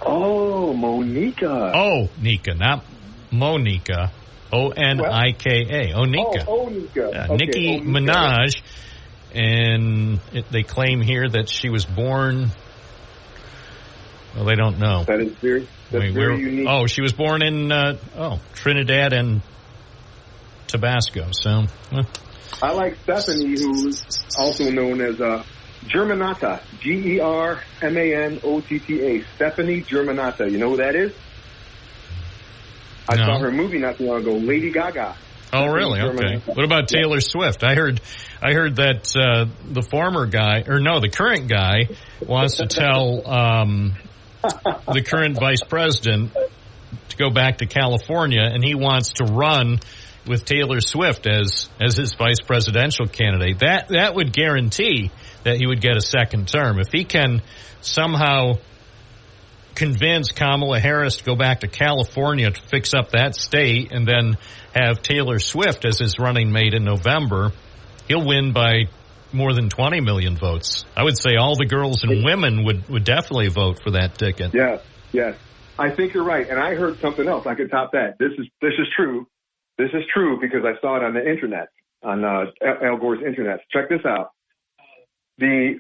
Oh, Monica. Oh, Nika, not Monica. Onika. Onika. Oh, Onika. Okay, Nicki Onika. Minaj. And they claim here that she was born... Well, they don't know. That is very unique. Oh, she was born in Trinidad and Tabasco. So I like Stephanie, who's also known as Germanata, Germanotta. Stephanie Germanata. You know who that is? I saw her movie not too long ago, Lady Gaga. Oh, really? Okay. What about Taylor Swift? I heard that the current guy wants to tell the current vice president to go back to California, and he wants to run with Taylor Swift as his vice presidential candidate. That would guarantee that he would get a second term. If he can somehow convince Kamala Harris to go back to California to fix up that state and then have Taylor Swift as his running mate in November, he'll win by more than 20 million votes. I would say all the girls and women would definitely vote for that ticket. Yes. I think you're right. And I heard something else. I could top that. This is true. This is true because I saw it on the internet, on Al Gore's internet. Check this out. The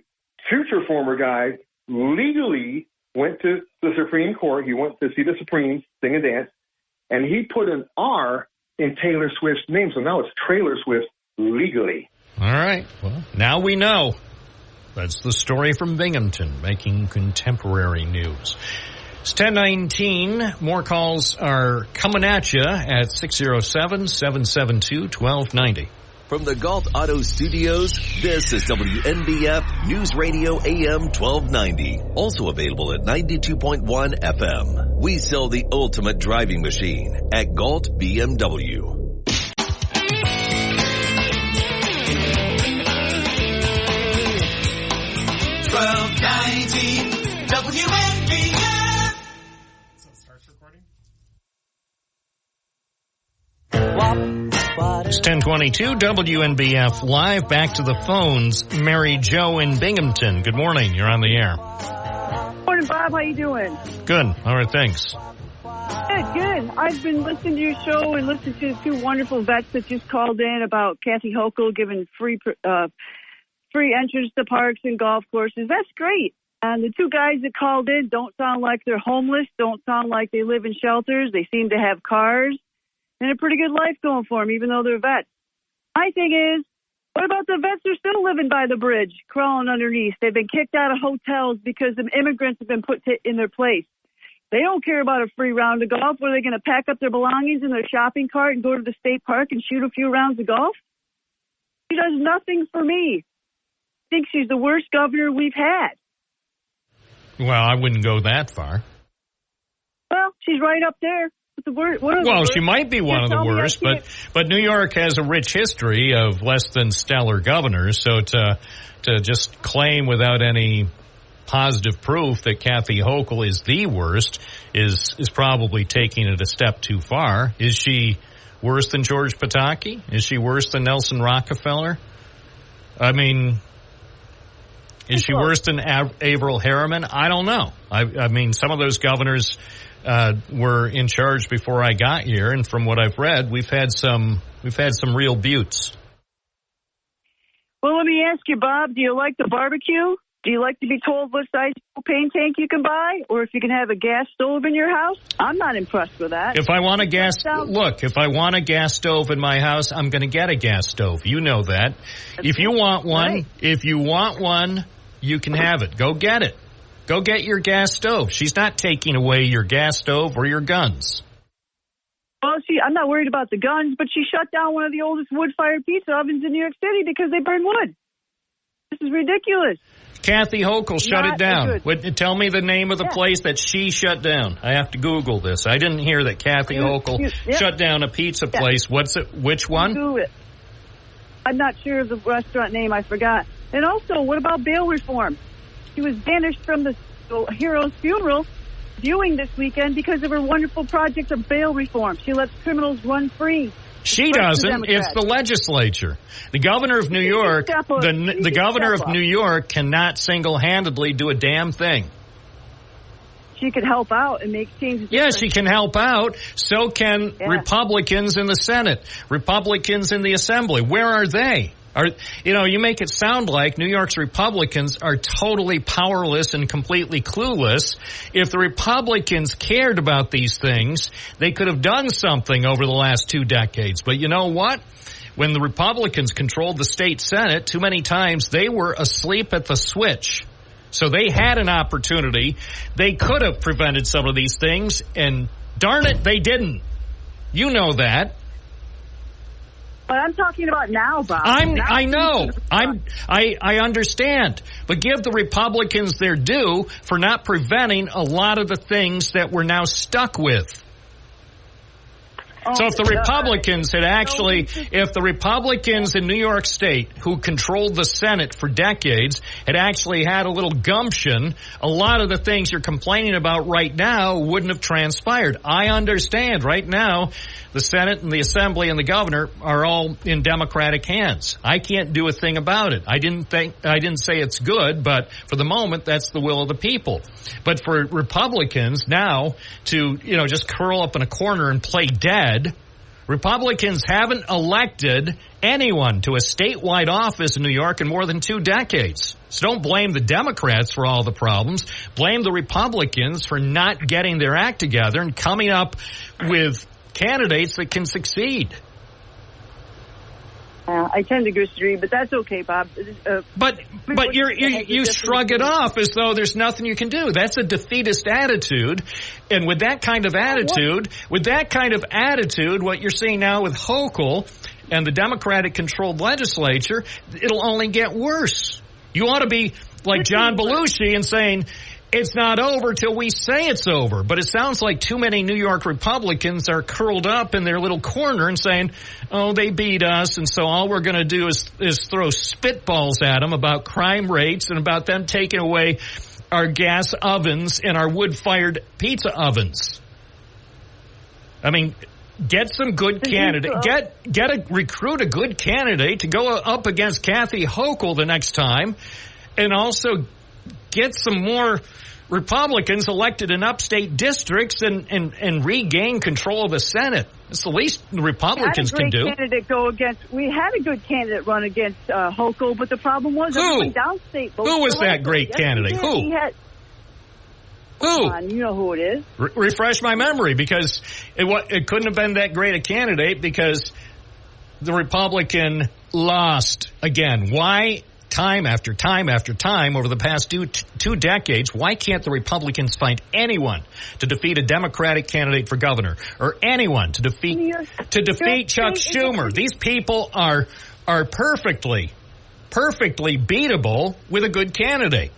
future former guy legally went to the Supreme Court. He went to see the Supremes sing and dance, and he put an R in Taylor Swift's name. So now it's Trailer Swift legally. All right. Well, now we know. That's the story from Binghamton, making contemporary news. It's 10:19. More calls are coming at you at 607-772-1290. From the Galt Auto Studios, this is WNBF News Radio AM 1290. Also available at 92.1 FM. We sell the ultimate driving machine at Galt BMW. 1290 WNBF. So it starts recording? It's 10:22 WNBF Live. Back to the phones. Mary Jo in Binghamton. Good morning. You're on the air. Morning, Bob. How you doing? Good. All right. Thanks. Good. I've been listening to your show and listening to the two wonderful vets that just called in about Kathy Hochul giving free entrance to parks and golf courses. That's great. And the two guys that called in don't sound like they're homeless, don't sound like they live in shelters. They seem to have cars and a pretty good life going for them, even though they're vets. My thing is, what about the vets who are still living by the bridge, crawling underneath? They've been kicked out of hotels because the immigrants have been put in their place. They don't care about a free round of golf. What, are they going to pack up their belongings in their shopping cart and go to the state park and shoot a few rounds of golf? She does nothing for me. I think she's the worst governor we've had. Well, I wouldn't go that far. Well, she's right up there. Well, she might be one of the worst, but New York has a rich history of less than stellar governors. So to just claim without any positive proof that Kathy Hochul is the worst is probably taking it a step too far. Is she worse than George Pataki? Is she worse than Nelson Rockefeller? I mean, is she worse than Averell Harriman? I don't know. I mean, some of those governors were in charge before I got here, and from what I've read, we've had some real buttes. Well, let me ask you, Bob, do you like the barbecue? Do you like to be told what size propane tank you can buy, or if you can have a gas stove in your house? I'm not impressed with that. If I want a gas stove in my house, I'm going to get a gas stove. You know that. If you want one, you can have it. Go get it. Go get your gas stove. She's not taking away your gas stove or your guns. Well, I'm not worried about the guns, but she shut down one of the oldest wood-fired pizza ovens in New York City because they burn wood. This is ridiculous. Kathy Hochul shut it down. Tell me the name of the place that she shut down. I have to Google this. I didn't hear that Kathy Hochul shut down a pizza place. What's it? Which one? I'm not sure of the restaurant name. I forgot. And also, what about bail reform? She was banished from the hero's funeral viewing this weekend because of her wonderful project of bail reform. She lets criminals run free. She doesn't. It's the legislature. The governor of New York, the governor of New York cannot single-handedly do a damn thing. She could help out and make changes. Yes, she can help out. So can Republicans in the Senate, Republicans in the Assembly. Where are they? You make it sound like New York's Republicans are totally powerless and completely clueless. If the Republicans cared about these things, they could have done something over the last 2 decades. But you know what? When the Republicans controlled the state Senate, too many times they were asleep at the switch. So they had an opportunity. They could have prevented some of these things, and darn it, they didn't. You know that. But I'm talking about now, Bob. I know. I understand. But give the Republicans their due for not preventing a lot of the things that we're now stuck with. So if the Republicans if the Republicans in New York State who controlled the Senate for decades had actually had a little gumption, a lot of the things you're complaining about right now wouldn't have transpired. I understand right now the Senate and the Assembly and the governor are all in Democratic hands. I can't do a thing about it. I didn't say it's good, but for the moment that's the will of the people. But for Republicans now to, just curl up in a corner and play dead, Republicans haven't elected anyone to a statewide office in New York in more than 2 decades. So don't blame the Democrats for all the problems. Blame the Republicans for not getting their act together and coming up with candidates that can succeed. I tend to disagree, but that's okay, Bob. But you shrug it off as though there's nothing you can do. That's a defeatist attitude, and with that kind of attitude, what you're seeing now with Hochul and the Democratic-controlled legislature, it'll only get worse. You ought to be like John Belushi and saying, it's not over till we say it's over. But it sounds like too many New York Republicans are curled up in their little corner and saying, oh, they beat us, and so all we're going to do is throw spitballs at them about crime rates and about them taking away our gas ovens and our wood-fired pizza ovens. I mean, get some good candidate. Recruit a good candidate to go up against Kathy Hochul the next time, and also get some more Republicans elected in upstate districts and regain control of the Senate. It's the least the Republicans can do. We had a good candidate run against Hochul, but the problem was everyone downstate. Who was that great candidate? Who? Who? You know who it is. Refresh my memory, because it couldn't have been that great a candidate because the Republican lost again. Why? Time after time after time over the past two decades, why can't the Republicans find anyone to defeat a Democratic candidate for governor, or anyone to defeat Chuck Schumer? These people are perfectly beatable with a good candidate.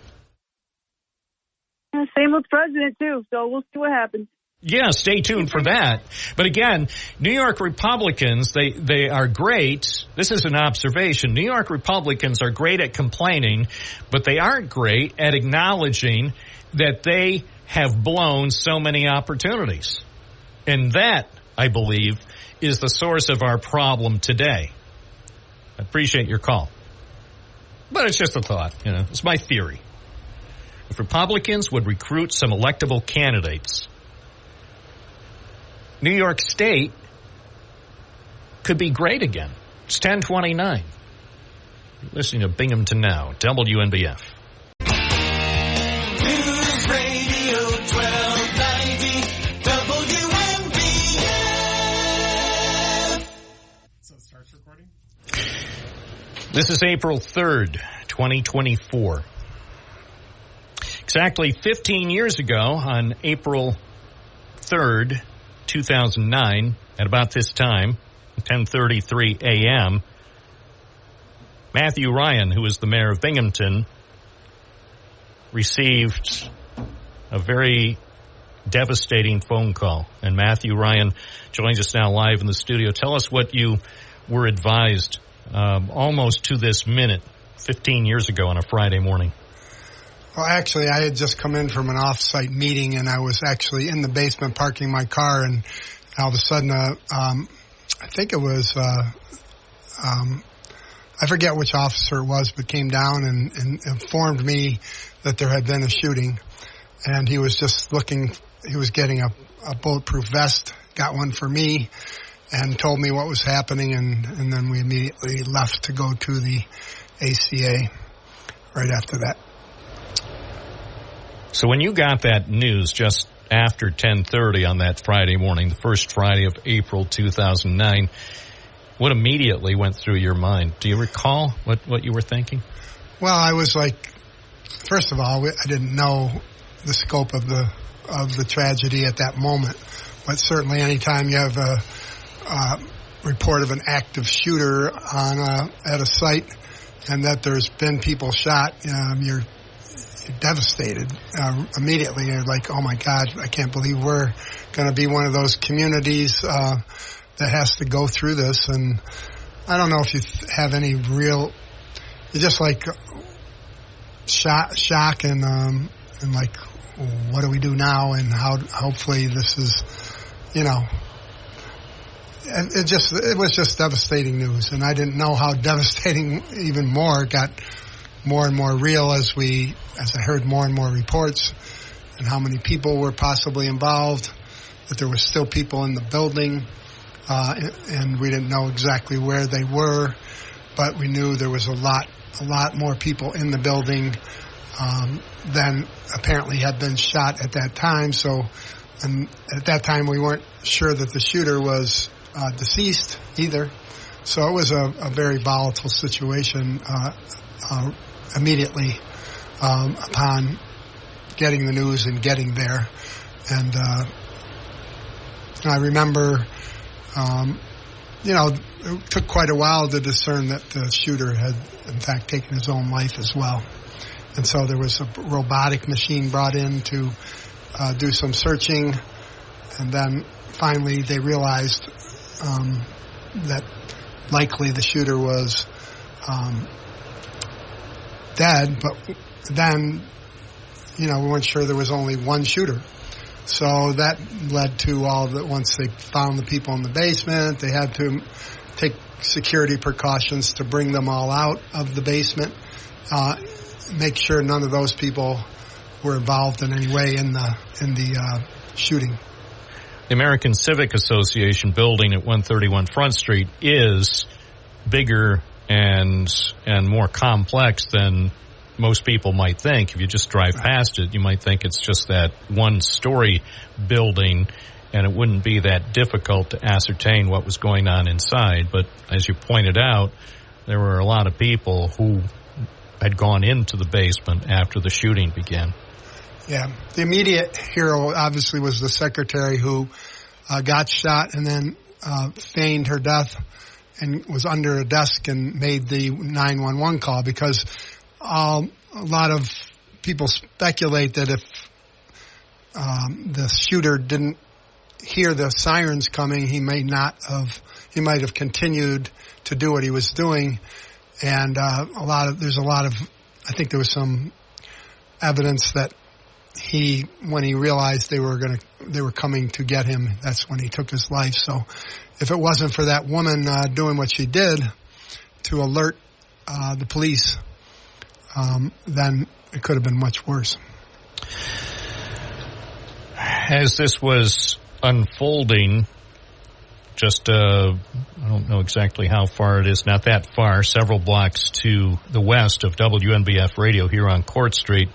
Same with president too. So we'll see what happens. Yeah, stay tuned for that. But again, New York Republicans, they are great. This is an observation. New York Republicans are great at complaining, but they aren't great at acknowledging that they have blown so many opportunities. And that, I believe, is the source of our problem today. I appreciate your call. But it's just a thought, It's my theory. If Republicans would recruit some electable candidates, New York State could be great again. It's 1029. You're listening to Binghamton Now, WNBF. News Radio 1290, WNBF. So it starts recording? This is April 3rd, 2024. Exactly 15 years ago, on April 3rd, 2009, at about this time, 10:33 a.m., Matthew Ryan, who was the mayor of Binghamton, received a very devastating phone call. And Matthew Ryan joins us now live in the studio. Tell us what you were advised almost to this minute, 15 years ago on a Friday morning. Well, actually, I had just come in from an off-site meeting, and I was actually in the basement parking my car, and all of a sudden, I think it was, I forget which officer it was, but came down and informed me that there had been a shooting, and he was just he was getting a bulletproof vest, got one for me, and told me what was happening, and then we immediately left to go to the ACA right after that. So when you got that news just after 10:30 on that Friday morning, the first Friday of April 2009, what immediately went through your mind? Do you recall what you were thinking? Well, I was like, first of all, I didn't know the scope of the tragedy at that moment. But certainly anytime you have a report of an active shooter at a site and that there's been people shot, you're devastated immediately. You're like, oh my God, I can't believe we're going to be one of those communities that has to go through this. And I don't know if you have any real, you're just like shock and like, what do we do now? And hopefully this is, it was just devastating news. And I didn't know how devastating even more. It got more and more real as I heard more and more reports and how many people were possibly involved, that there were still people in the building, and we didn't know exactly where they were, but we knew there was a lot more people in the building than apparently had been shot at that time. So, and at that time we weren't sure that the shooter was deceased either. So it was a very volatile situation immediately upon getting the news and getting there. And I remember, it took quite a while to discern that the shooter had, in fact, taken his own life as well. And so there was a robotic machine brought in to do some searching. And then finally they realized that likely the shooter was dead, but then, we weren't sure there was only one shooter. So that led to once they found the people in the basement, they had to take security precautions to bring them all out of the basement, make sure none of those people were involved in any way in the shooting. The American Civic Association building at 131 Front Street is bigger and more complex than most people might think. If you just drive past it, you might think it's just that one-story building, and it wouldn't be that difficult to ascertain what was going on inside. But as you pointed out, there were a lot of people who had gone into the basement after the shooting began. Yeah. The immediate hero, obviously, was the secretary who got shot and then feigned her death and was under a desk and made the 911 call, because a lot of people speculate that if the shooter didn't hear the sirens coming, he might have continued to do what he was doing. And I think there was some evidence that when he realized they were coming to get him, that's when he took his life. So if it wasn't for that woman doing what she did to alert the police, then it could have been much worse. As this was unfolding, just I don't know exactly how far it is, not that far, several blocks to the west of WNBF Radio here on Court Street,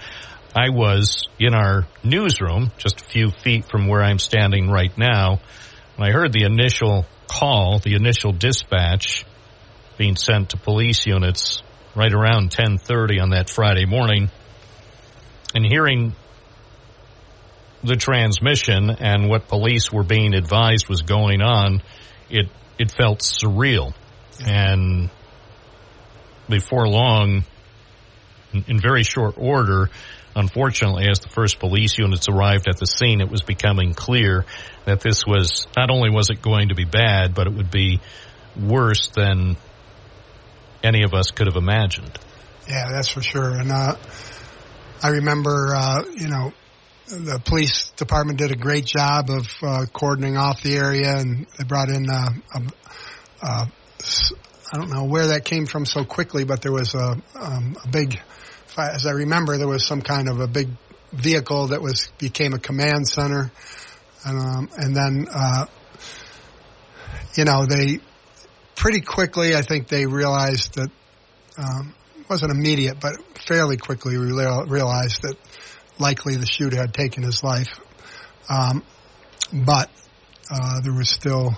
I was in our newsroom, just a few feet from where I'm standing right now, when I heard the initial call, the initial dispatch being sent to police units right around 10:30 on that Friday morning, and hearing the transmission and what police were being advised was going on, it felt surreal. And before long, in very short order, unfortunately, as the first police units arrived at the scene, it was becoming clear that this was, not only was it going to be bad, but it would be worse than any of us could have imagined. Yeah, that's for sure. And I remember, the police department did a great job of cordoning off the area, and they brought in I don't know where that came from so quickly, but there was a big, as I remember, there was some kind of a big vehicle that became a command center, and then they pretty quickly, I think they realized that it wasn't immediate, but fairly quickly we realized that likely the shooter had taken his life. But there was still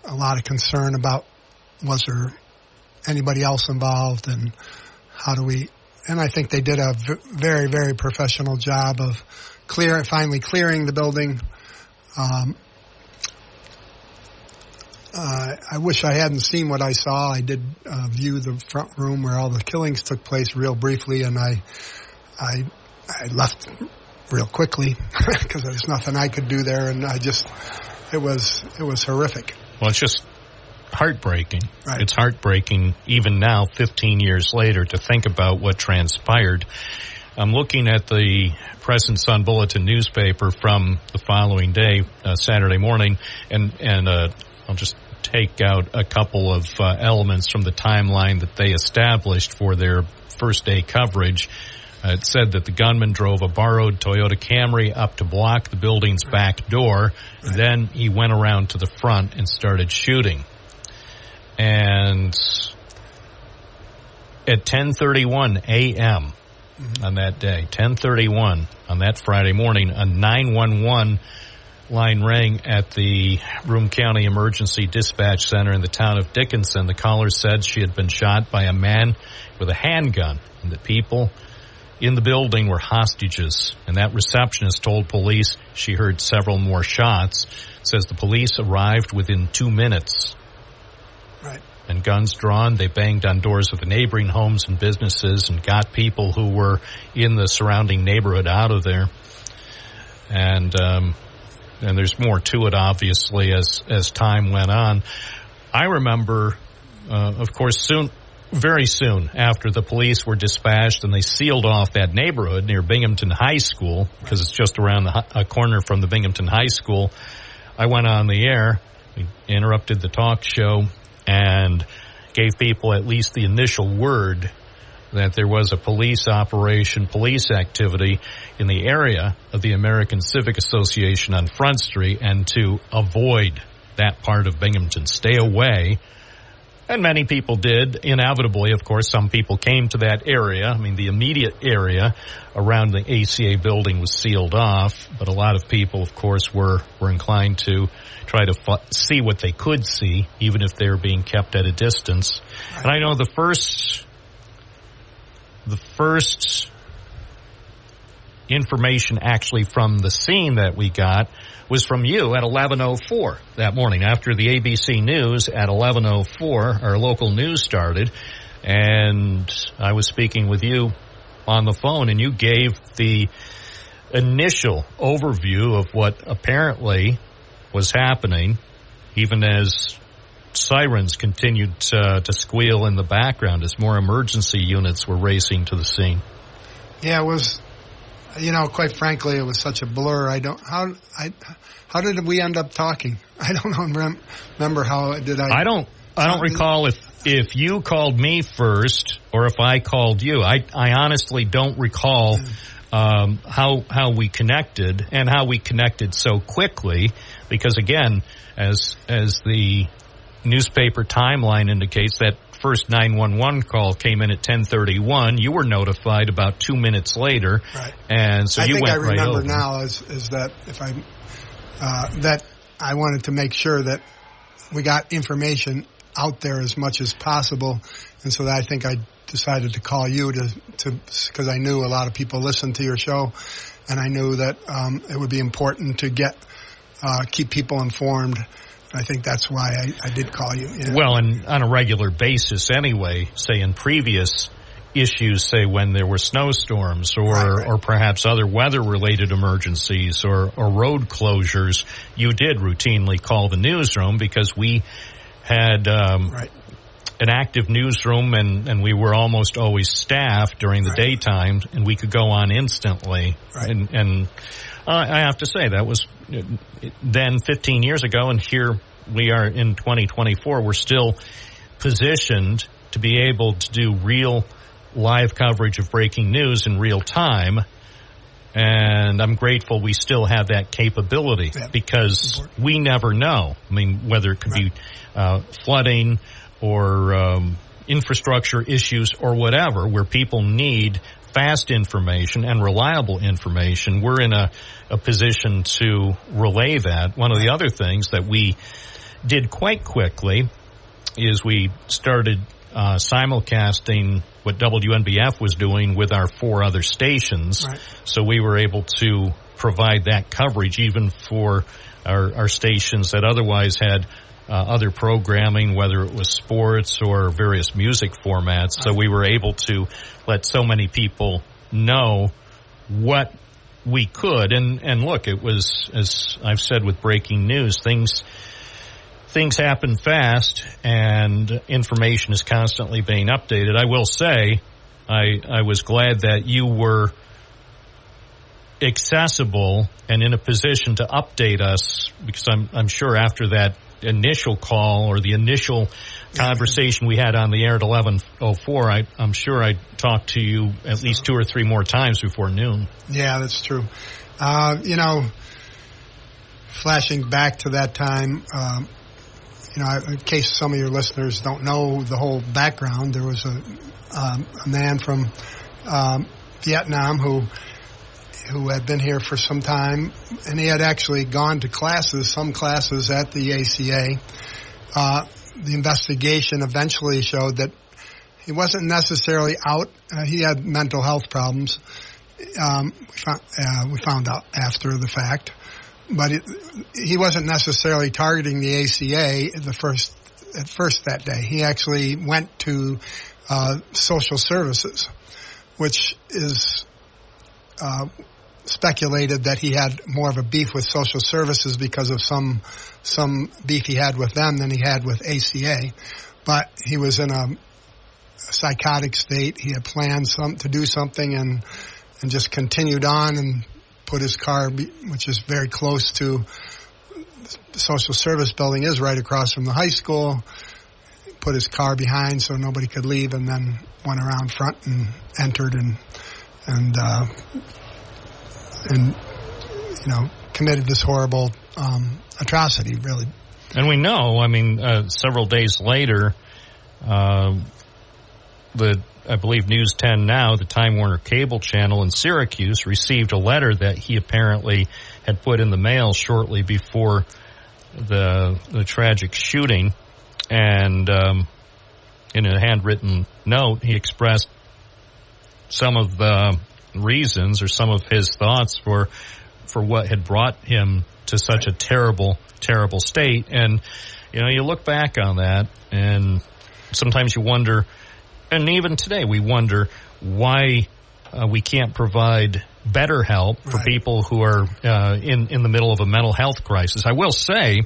a lot of concern about, was there anybody else involved, and and I think they did a very, very professional job of finally clearing the building. I wish I hadn't seen what I saw. I did view the front room where all the killings took place real briefly, and I left real quickly because there was nothing I could do there, and it was horrific. Well, it's just heartbreaking. Right. It's heartbreaking even now, 15 years later, to think about what transpired. I'm looking at the Press and Sun Bulletin newspaper from the following day, Saturday morning, and I'll just take out a couple of elements from the timeline that they established for their first day coverage. It said that the gunman drove a borrowed Toyota Camry up to block the building's back door. Right. Then he went around to the front and started shooting. And at 10:31 a.m. on that day, 10:31 on that Friday morning, a 911 line rang at the Broome County Emergency Dispatch Center in the town of Dickinson. The caller said she had been shot by a man with a handgun, and that people in the building were hostages. And that receptionist told police she heard several more shots. Says the police arrived within 2 minutes. Right. And guns drawn, they banged on doors of the neighboring homes and businesses and got people who were in the surrounding neighborhood out of there. And there's more to it, obviously, as time went on. I remember, of course, very soon after the police were dispatched and they sealed off that neighborhood near Binghamton High School, because it's just around a corner from the Binghamton High School, I went on the air, we interrupted the talk show, and gave people at least the initial word that there was a police operation, police activity in the area of the American Civic Association on Front Street, and to avoid that part of Binghamton, stay away. And many people did. Inevitably, of course, some people came to that area. I mean, the immediate area around the ACA building was sealed off, but a lot of people, of course, were inclined to try to see what they could see, even if they were being kept at a distance. And I know the first information actually from the scene that we got was from you at 11:04 that morning. After the ABC News at 11:04, our local news started, and I was speaking with you on the phone, and you gave the initial overview of what apparently was happening, even as sirens continued to squeal in the background as more emergency units were racing to the scene. Yeah, it was, quite frankly, it was such a blur. How did we end up talking? I don't remember how did I. I don't recall if you called me first or if I called you. I honestly don't recall how we connected and how we connected so quickly, because again, as the newspaper timeline indicates, that first 911 call came in at 10:31. You were notified about 2 minutes later, right? And so you went right over. I think I remember now is that that I wanted to make sure that we got information out there as much as possible, and so that I think I decided to call you to because I knew a lot of people listened to your show, and I knew that it would be important to keep people informed. I think that's why I did call you. Yeah. Well, and on a regular basis anyway, say in previous issues, say when there were snowstorms or perhaps other weather-related emergencies or road closures, you did routinely call the newsroom because we had an active newsroom and we were almost always staffed during the daytime, and we could go on instantly. Right. And I have to say, that was then 15 years ago, and here we are in 2024. We're still positioned to be able to do real live coverage of breaking news in real time, and I'm grateful we still have that capability because we never know. I mean, whether it could be flooding or infrastructure issues or whatever, where people need fast information and reliable information, we're in a position to relay that. One of the other things that we did quite quickly is we started simulcasting what WNBF was doing with our 4 other stations. Right. So we were able to provide that coverage even for our stations that otherwise had other programming, whether it was sports or various music formats. Right. So we were able to let so many people know what we could. And look, it was, as I've said with breaking news, things happen fast, and information is constantly being updated. I will say, I was glad that you were accessible and in a position to update us, because I'm sure after that initial call or the initial conversation we had on the air at 11:04, I'm sure I talked to you at least 2 or 3 more times before noon. Yeah, that's true. Flashing back to that time, in case some of your listeners don't know the whole background, there was a man from Vietnam who had been here for some time, and he had actually gone to some classes at the ACA. The investigation eventually showed that he wasn't necessarily out. He had mental health problems. We found out after the fact. But he wasn't necessarily targeting the ACA at first that day. He actually went to social services, which is speculated that he had more of a beef with social services because of some beef he had with them than he had with ACA. But he was in a psychotic state. He had planned to do something and just continued on and put his car, which is very close to the social service building, is right across from the high school, put his car behind so nobody could leave, and then went around front and entered and committed this horrible atrocity, really. And we know, several days later, I believe News 10 Now, the Time Warner cable channel in Syracuse, received a letter that he apparently had put in the mail shortly before the tragic shooting. And in a handwritten note, he expressed some of the reasons or some of his thoughts for what had brought him to such a terrible state. And, you look back on that, and sometimes you wonder, and even today we wonder, why we can't provide better help for people who are in the middle of a mental health crisis. I will say,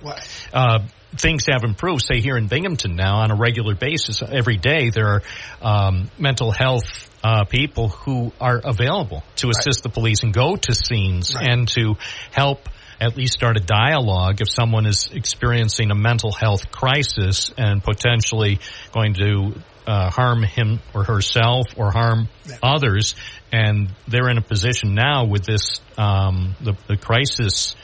things have improved. Say here in Binghamton now, on a regular basis, every day there are mental health people who are available to assist the police and go to scenes and to help at least start a dialogue if someone is experiencing a mental health crisis and potentially going to harm him or herself or harm others. And they're in a position now with this the crisis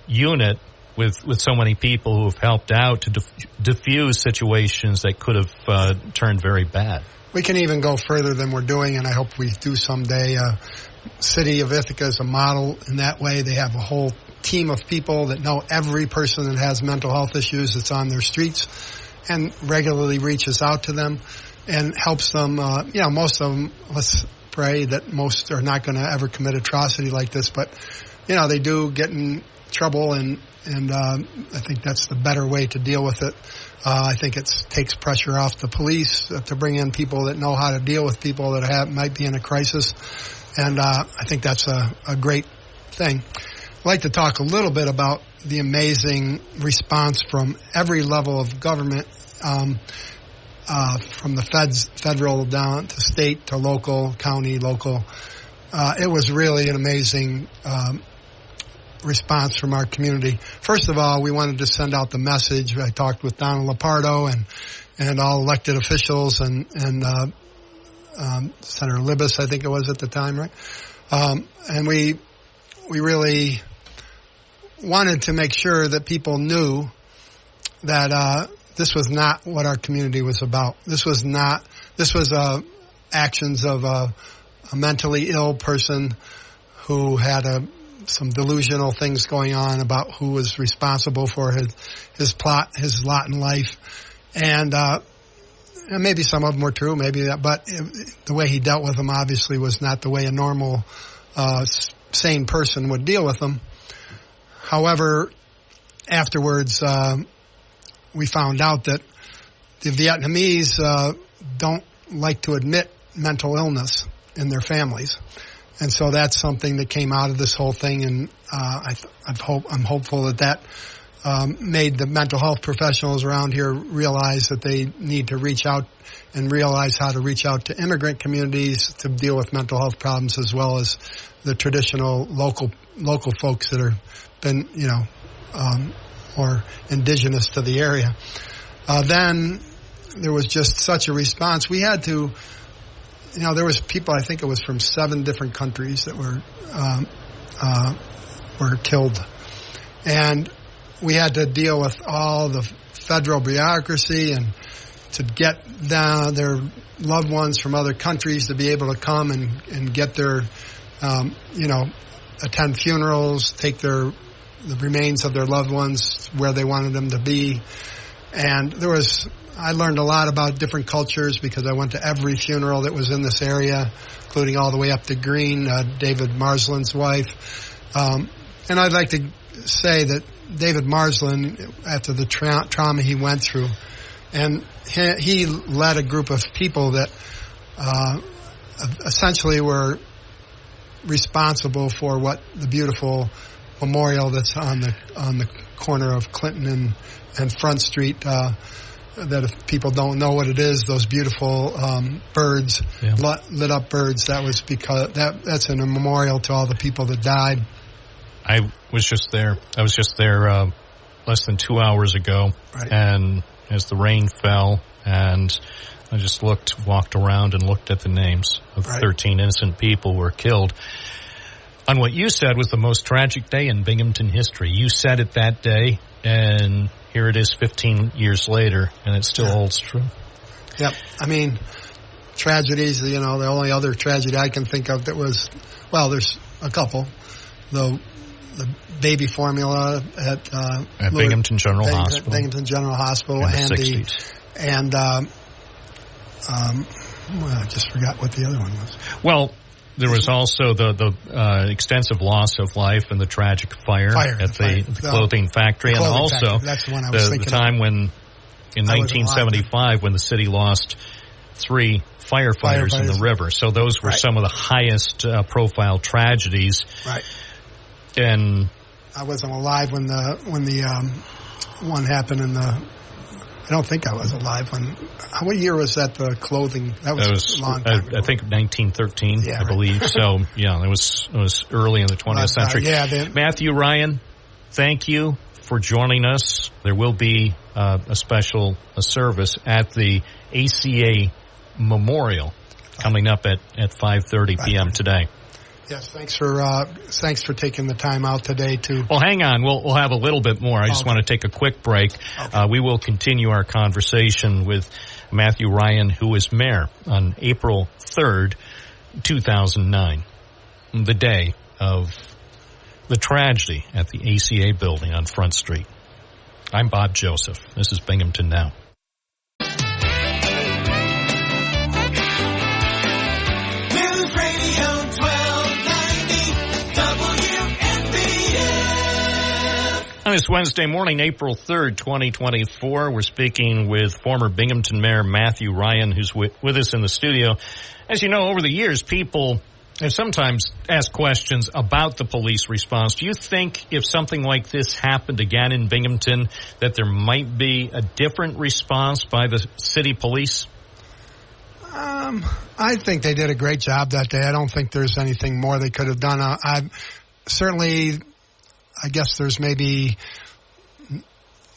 unit with so many people who have helped out to diffuse situations that could have turned very bad. We can even go further than we're doing, and I hope we do someday. City of Ithaca is a model in that way. They have a whole team of people that know every person that has mental health issues that's on their streets and regularly reaches out to them and helps them. Most of them, let's pray that most are not going to ever commit atrocity like this, but, they do get in trouble, and I think that's the better way to deal with it. I think it takes pressure off the police to bring in people that know how to deal with people that might be in a crisis, and I think that's a great thing. I'd like to talk a little bit about the amazing response from every level of government, from the federal down to state to local, county, local. It was really an amazing response from our community. First of all, we wanted to send out the message. I talked with Donald Lepardo and all elected officials and Senator Libous, I think it was at the time, right? And we really wanted to make sure that people knew that this was not what our community was about. This was actions of a mentally ill person who had some delusional things going on about who was responsible for his lot in life, and maybe some of them were true, but the way he dealt with them obviously was not the way a normal, sane person would deal with them. However, afterwards, we found out that the Vietnamese don't like to admit mental illness in their families. And so that's something that came out of this whole thing, and I'm hopeful that made the mental health professionals around here realize that they need to reach out and realize how to reach out to immigrant communities to deal with mental health problems, as well as the traditional local folks that are been, or indigenous to the area. Then there was just such a response. We had to. There was people, I think it was from 7 different countries that were killed. And we had to deal with all the federal bureaucracy and to get their loved ones from other countries to be able to come and get their, attend funerals, take the remains of their loved ones where they wanted them to be. And I learned a lot about different cultures because I went to every funeral that was in this area, including all the way up to Green, David Marsland's wife. And I'd like to say that David Marsland, after the trauma he went through, and he led a group of people that essentially were responsible for what the beautiful memorial that's on the corner of Clinton and Front Street, that if people don't know what it is, those beautiful birds, lit up birds, that was because that's a memorial to all the people that died. I was just there less than 2 hours ago, right. And as the rain fell, and I just walked around and looked at the names of 13 innocent people who were killed on what you said was the most tragic day in Binghamton history. You said it that day, and here it is 15 years later, and it still holds true. Yep. I mean, tragedies, the only other tragedy I can think of that was, well, there's a couple. The baby formula at Binghamton General Hospital. Binghamton General Hospital. In the 60s. I just forgot what the other one was. Well, there was also the extensive loss of life and the tragic fire at the clothing factory, and also that's the one I was thinking the time when, in 1975, when the city lost 3 firefighters in the river. So those were some of the highest profile tragedies. Right. And I wasn't alive when the one happened in the. I don't think I was alive when. What year was that? The clothing that was a long time ago. I think 1913, I believe. So it was early in the 20th century. Matthew Ryan, thank you for joining us. There will be a special service at the ACA Memorial coming up at 5:30 p.m. today. Yes, thanks for taking the time out today to. Well, hang on, we'll have a little bit more. I just want to take a quick break. Okay. We will continue our conversation with Matthew Ryan, who was mayor on April 3rd, 2009, the day of the tragedy at the ACA building on Front Street. I'm Bob Joseph. This is Binghamton Now. On this Wednesday morning, April 3rd, 2024, we're speaking with former Binghamton Mayor Matthew Ryan, who's with us in the studio. As you know, over the years, people have sometimes asked questions about the police response. Do you think if something like this happened again in Binghamton, that there might be a different response by the city police? I think they did a great job that day. I don't think there's anything more they could have done. I guess there's maybe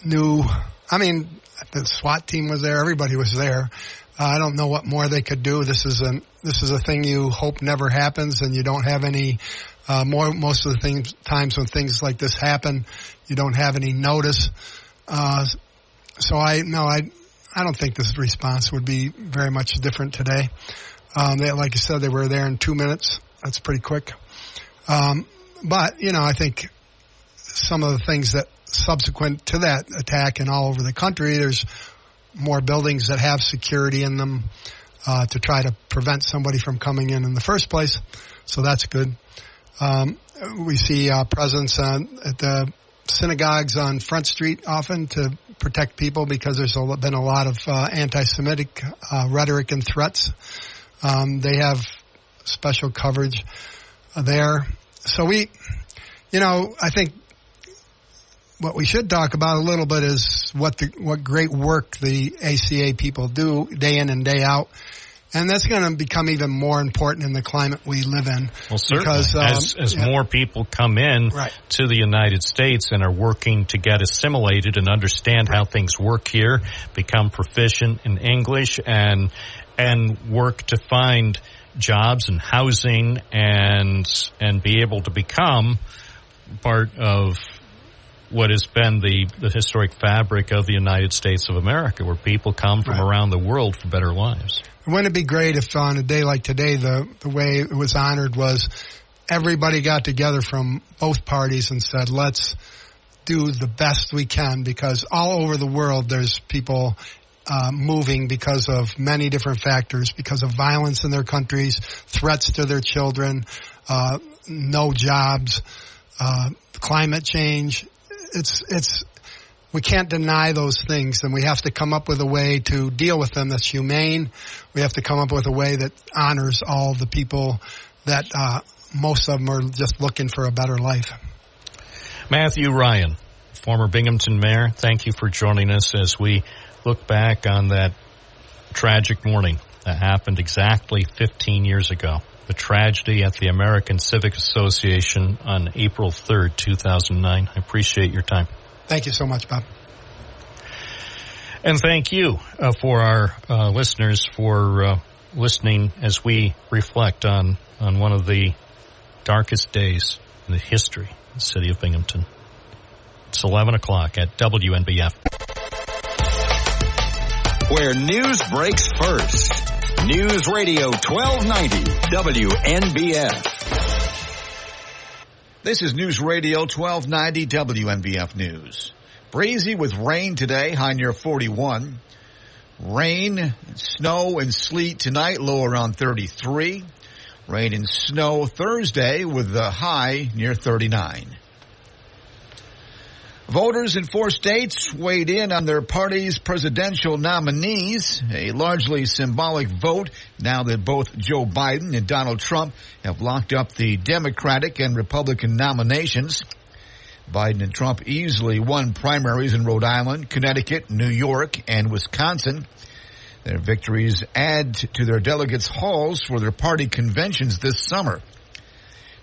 the SWAT team was there. Everybody was there. I don't know what more they could do. This is a thing you hope never happens, and you don't have any most of the times when things like this happen, you don't have any notice. So I don't think this response would be very much different today. Like you said, they were there in 2 minutes. That's pretty quick. But I think some of the things that subsequent to that attack and all over the country, there's more buildings that have security in them to try to prevent somebody from coming in the first place. So that's good. We see presence at the synagogues on Front Street often to protect people because there's been a lot of anti-Semitic rhetoric and threats. They have special coverage there. So I think what we should talk about a little bit is what great work the ACA people do day in and day out. And that's going to become even more important in the climate we live in. Well, certainly. Because, as more people come in to the United States and are working to get assimilated and understand how things work here, become proficient in English, and work to find jobs and housing and be able to become part of what has been the historic fabric of the United States of America, where people come from around the world for better lives. Wouldn't it be great if on a day like today, the way it was honored was everybody got together from both parties and said, let's do the best we can, because all over the world there's people moving because of many different factors, because of violence in their countries, threats to their children, no jobs, climate change. We can't deny those things, and we have to come up with a way to deal with them that's humane. We have to come up with a way that honors all the people that most of them are just looking for a better life. Matthew Ryan, former Binghamton mayor, thank you for joining us as we look back on that tragic morning that happened exactly 15 years ago. The tragedy at the American Civic Association on April 3rd, 2009. I appreciate your time. Thank you so much, Bob. And thank you for our listeners for listening as we reflect on one of the darkest days in the history of the city of Binghamton. It's 11 o'clock at WNBF. Where news breaks first. News Radio 1290 WNBF. This is News Radio 1290 WNBF News. Breezy with rain today, high near 41. Rain, snow, and sleet tonight, low around 33. Rain and snow Thursday with the high near 39. Voters in 4 states weighed in on their party's presidential nominees, a largely symbolic vote now that both Joe Biden and Donald Trump have locked up the Democratic and Republican nominations. Biden and Trump easily won primaries in Rhode Island, Connecticut, New York, and Wisconsin. Their victories add to their delegates' hauls for their party conventions this summer.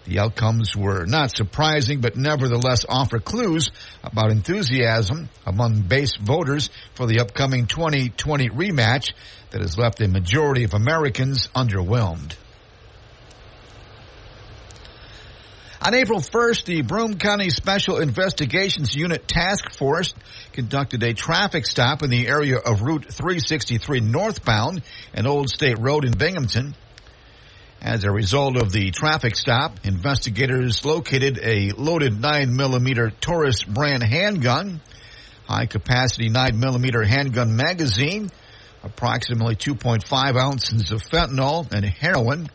The outcomes were not surprising, but nevertheless offer clues about enthusiasm among base voters for the upcoming 2020 rematch that has left a majority of Americans underwhelmed. On April 1st, the Broome County Special Investigations Unit Task Force conducted a traffic stop in the area of Route 363 northbound and Old State Road in Binghamton. As a result of the traffic stop, investigators located a loaded 9mm Taurus brand handgun, high-capacity 9mm handgun magazine, approximately 2.5 ounces of fentanyl and heroin,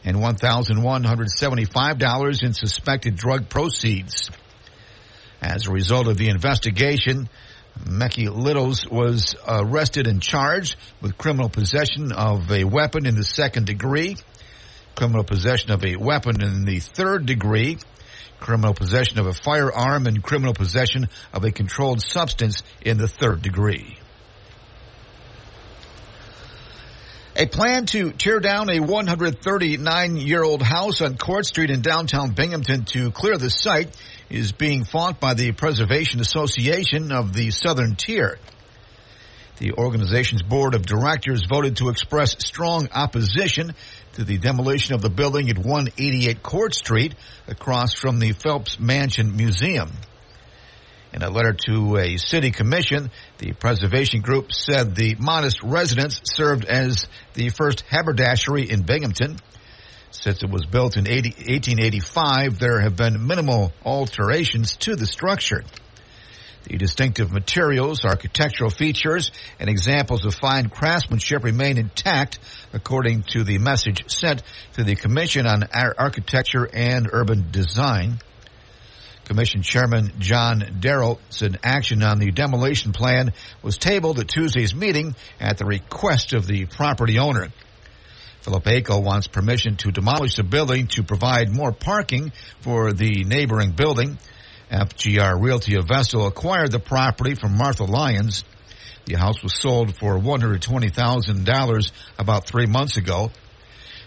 and $1,175 in suspected drug proceeds. As a result of the investigation, Mecky Littles was arrested and charged with criminal possession of a weapon in the 2nd degree, criminal possession of a weapon in the 3rd degree, criminal possession of a firearm, and criminal possession of a controlled substance in the 3rd degree. A plan to tear down a 139-year-old house on Court Street in downtown Binghamton to clear the site is being fought by the Preservation Association of the Southern Tier. The organization's board of directors voted to express strong opposition to the demolition of the building at 188 Court Street across from the Phelps Mansion Museum. In a letter to a city commission, the preservation group said the modest residence served as the first haberdashery in Binghamton. Since it was built in 1885, there have been minimal alterations to the structure. The distinctive materials, architectural features, and examples of fine craftsmanship remain intact, according to the message sent to the Commission on Architecture and Urban Design. Commission Chairman John Darrell said action on the demolition plan was tabled at Tuesday's meeting at the request of the property owner. Philip Aco wants permission to demolish the building to provide more parking for the neighboring building. FGR Realty of Vestal acquired the property from Martha Lyons. The house was sold for $120,000 about 3 months ago.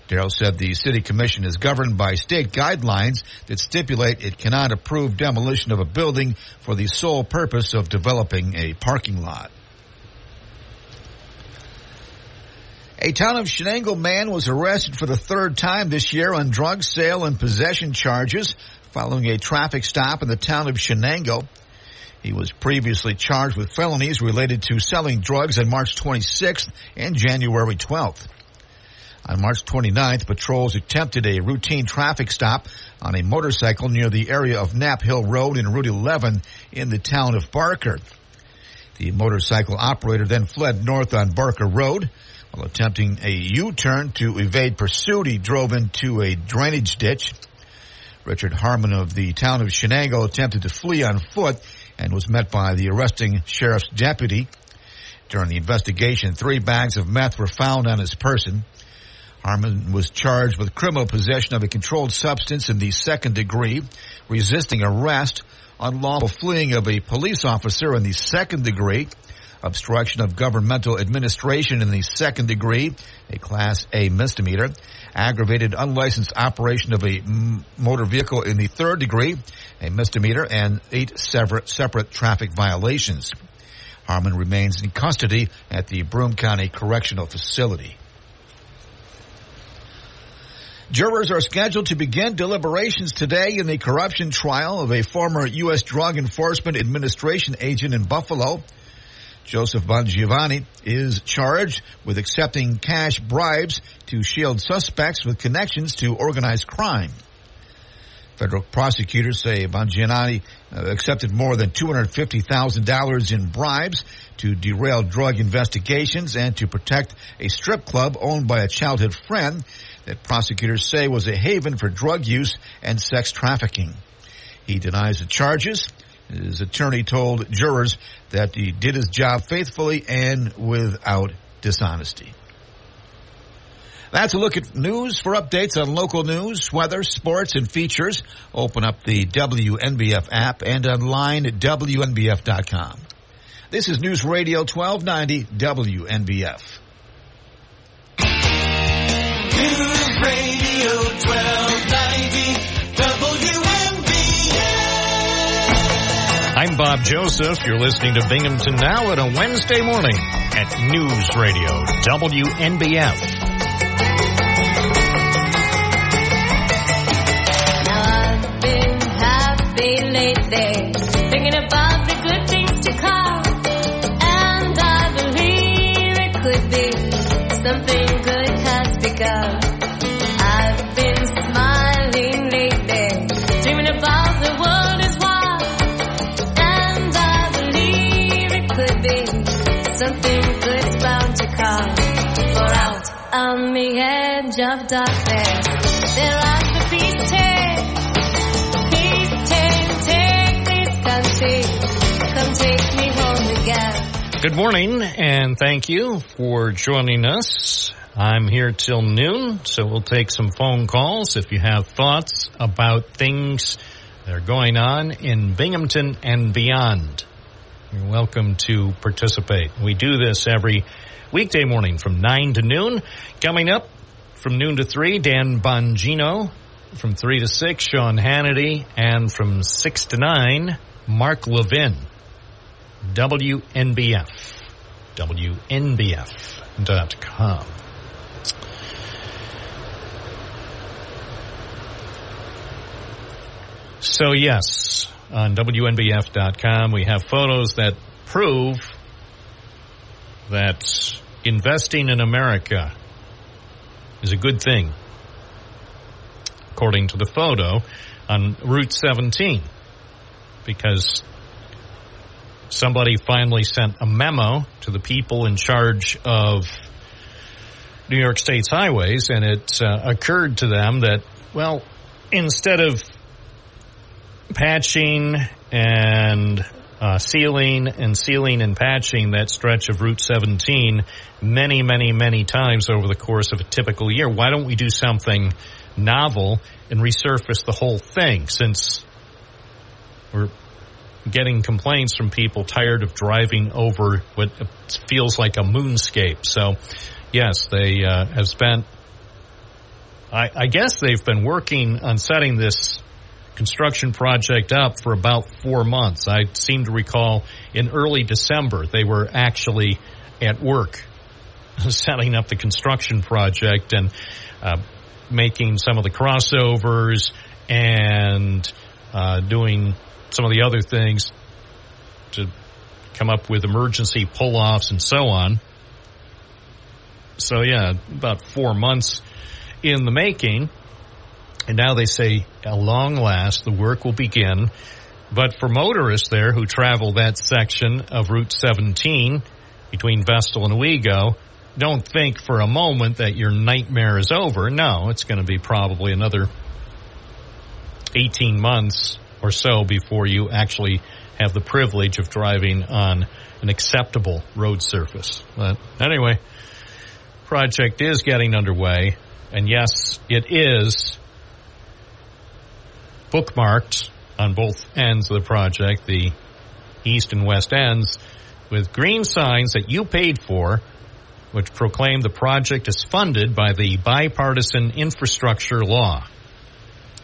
Darrell said the city commission is governed by state guidelines that stipulate it cannot approve demolition of a building for the sole purpose of developing a parking lot. A Town of Shenango man was arrested for the 3rd time this year on drug sale and possession charges following a traffic stop in the town of Shenango. He was previously charged with felonies related to selling drugs on March 26th and January 12th. On March 29th, patrols attempted a routine traffic stop on a motorcycle near the area of Knapp Hill Road and Route 11 in the town of Barker. The motorcycle operator then fled north on Barker Road. While attempting a U-turn to evade pursuit, he drove into a drainage ditch. Richard Harmon of the town of Shenango attempted to flee on foot and was met by the arresting sheriff's deputy. During the investigation, 3 bags of meth were found on his person. Harmon was charged with criminal possession of a controlled substance in the 2nd degree, resisting arrest, unlawful fleeing of a police officer in the 2nd degree, obstruction of governmental administration in the 2nd degree, a Class A misdemeanor, aggravated unlicensed operation of a motor vehicle in the 3rd degree, a misdemeanor, and 8 separate traffic violations. Harmon remains in custody at the Broome County Correctional Facility. Jurors are scheduled to begin deliberations today in the corruption trial of a former U.S. Drug Enforcement Administration agent in Buffalo. Joseph Bongiovanni is charged with accepting cash bribes to shield suspects with connections to organized crime. Federal prosecutors say Bongiovanni accepted more than $250,000 in bribes to derail drug investigations and to protect a strip club owned by a childhood friend that prosecutors say was a haven for drug use and sex trafficking. He denies the charges. His attorney told jurors that he did his job faithfully and without dishonesty. That's a look at news. For updates on local news, weather, sports, and features, open up the WNBF app and online at WNBF.com. This is News Radio 1290 WNBF. News Radio 1290 WNBF. I'm Bob Joseph. You're listening to Binghamton Now at a Wednesday morning at News Radio WNBF. Lately, thinking about the good things to come, and I believe it could be something good has begun. I've been smiling lately, dreaming about the world is wide, and I believe it could be something good's bound to come. For out on the edge of darkness, there are the peace tales. Come take me home again. Good morning, and thank you for joining us. I'm here till noon, so we'll take some phone calls if you have thoughts about things that are going on in Binghamton and beyond. You're welcome to participate. We do this every weekday morning from 9 to noon. Coming up from noon to 3, Dan Bongino. From 3 to 6, Sean Hannity. And from 6 to 9, Mark Levin. WNBF. WNBF.com. So, yes, on WNBF.com, we have photos that prove that investing in America is a good thing, according to the photo on Route 17, because somebody finally sent a memo to the people in charge of New York State's highways, and it occurred to them that, well, instead of patching and sealing and patching that stretch of Route 17 many, many, many times over the course of a typical year, why don't we do something novel and resurface the whole thing, since we're getting complaints from people tired of driving over what feels like a moonscape. So, yes, they have spent, I guess they've been working on setting this construction project up for about 4 months. I seem to recall in early December they were actually at work setting up the construction project and making some of the crossovers and doing some of the other things to come up with emergency pull-offs and so on. So, yeah, about 4 months in the making. And now they say, at long last, the work will begin. But for motorists there who travel that section of Route 17 between Vestal and Owego, don't think for a moment that your nightmare is over. No, it's going to be probably another 18 months or so before you actually have the privilege of driving on an acceptable road surface. But anyway, project is getting underway. And yes, it is bookmarked on both ends of the project, the east and west ends, with green signs that you paid for, which proclaim the project is funded by the bipartisan infrastructure law.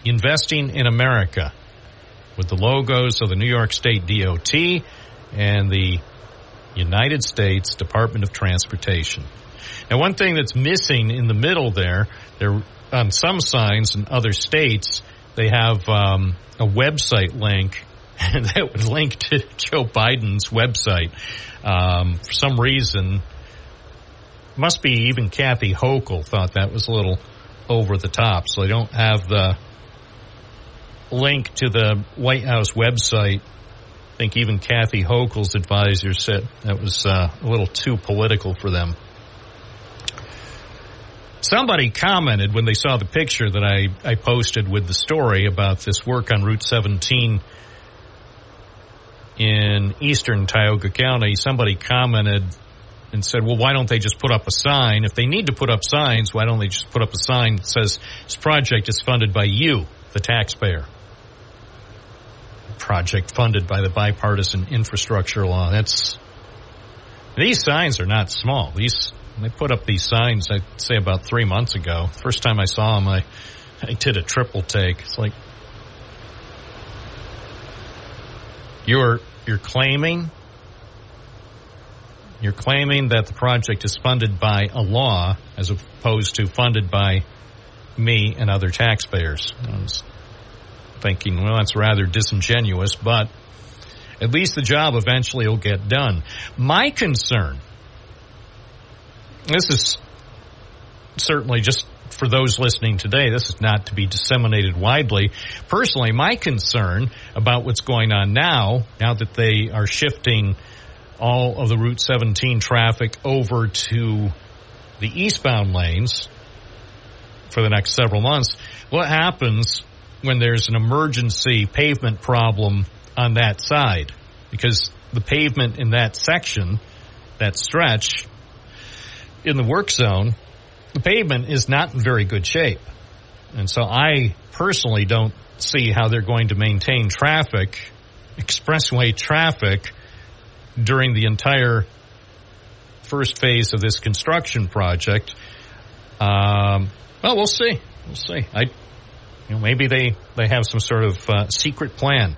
Investing in America, with the logos of the New York State DOT and the United States Department of Transportation. Now, one thing that's missing in the middle there on some signs in other states, they have a website link that would link to Joe Biden's website. For some reason, must be even Kathy Hochul thought that was a little over the top, so they don't have the link to the White House website. I think even Kathy Hochul's advisor said that was a little too political for them. Somebody commented when they saw the picture that I posted with the story about this work on Route 17 in eastern Tioga County. Somebody commented and said, well, why don't they just put up a sign? If they need to put up signs, why don't they just put up a sign that says this project is funded by you, the taxpayer? Project funded by the bipartisan infrastructure law. These signs are not small. They put up these signs, I'd say, about 3 months ago. First time I saw them, I did a triple take. It's like, you're claiming that the project is funded by a law as opposed to funded by me and other taxpayers. I was thinking, well, that's rather disingenuous, but at least the job eventually will get done. My concern, this is certainly just for those listening today, this is not to be disseminated widely. Personally, my concern about what's going on now that they are shifting all of the Route 17 traffic over to the eastbound lanes for the next several months, what happens when there's an emergency pavement problem on that side? Because the pavement in that section, that stretch in the work zone, the pavement is not in very good shape. And so I personally don't see how they're going to maintain traffic, expressway traffic, during the entire first phase of this construction project. Well, we'll see. We'll see. Maybe they have some sort of secret plan.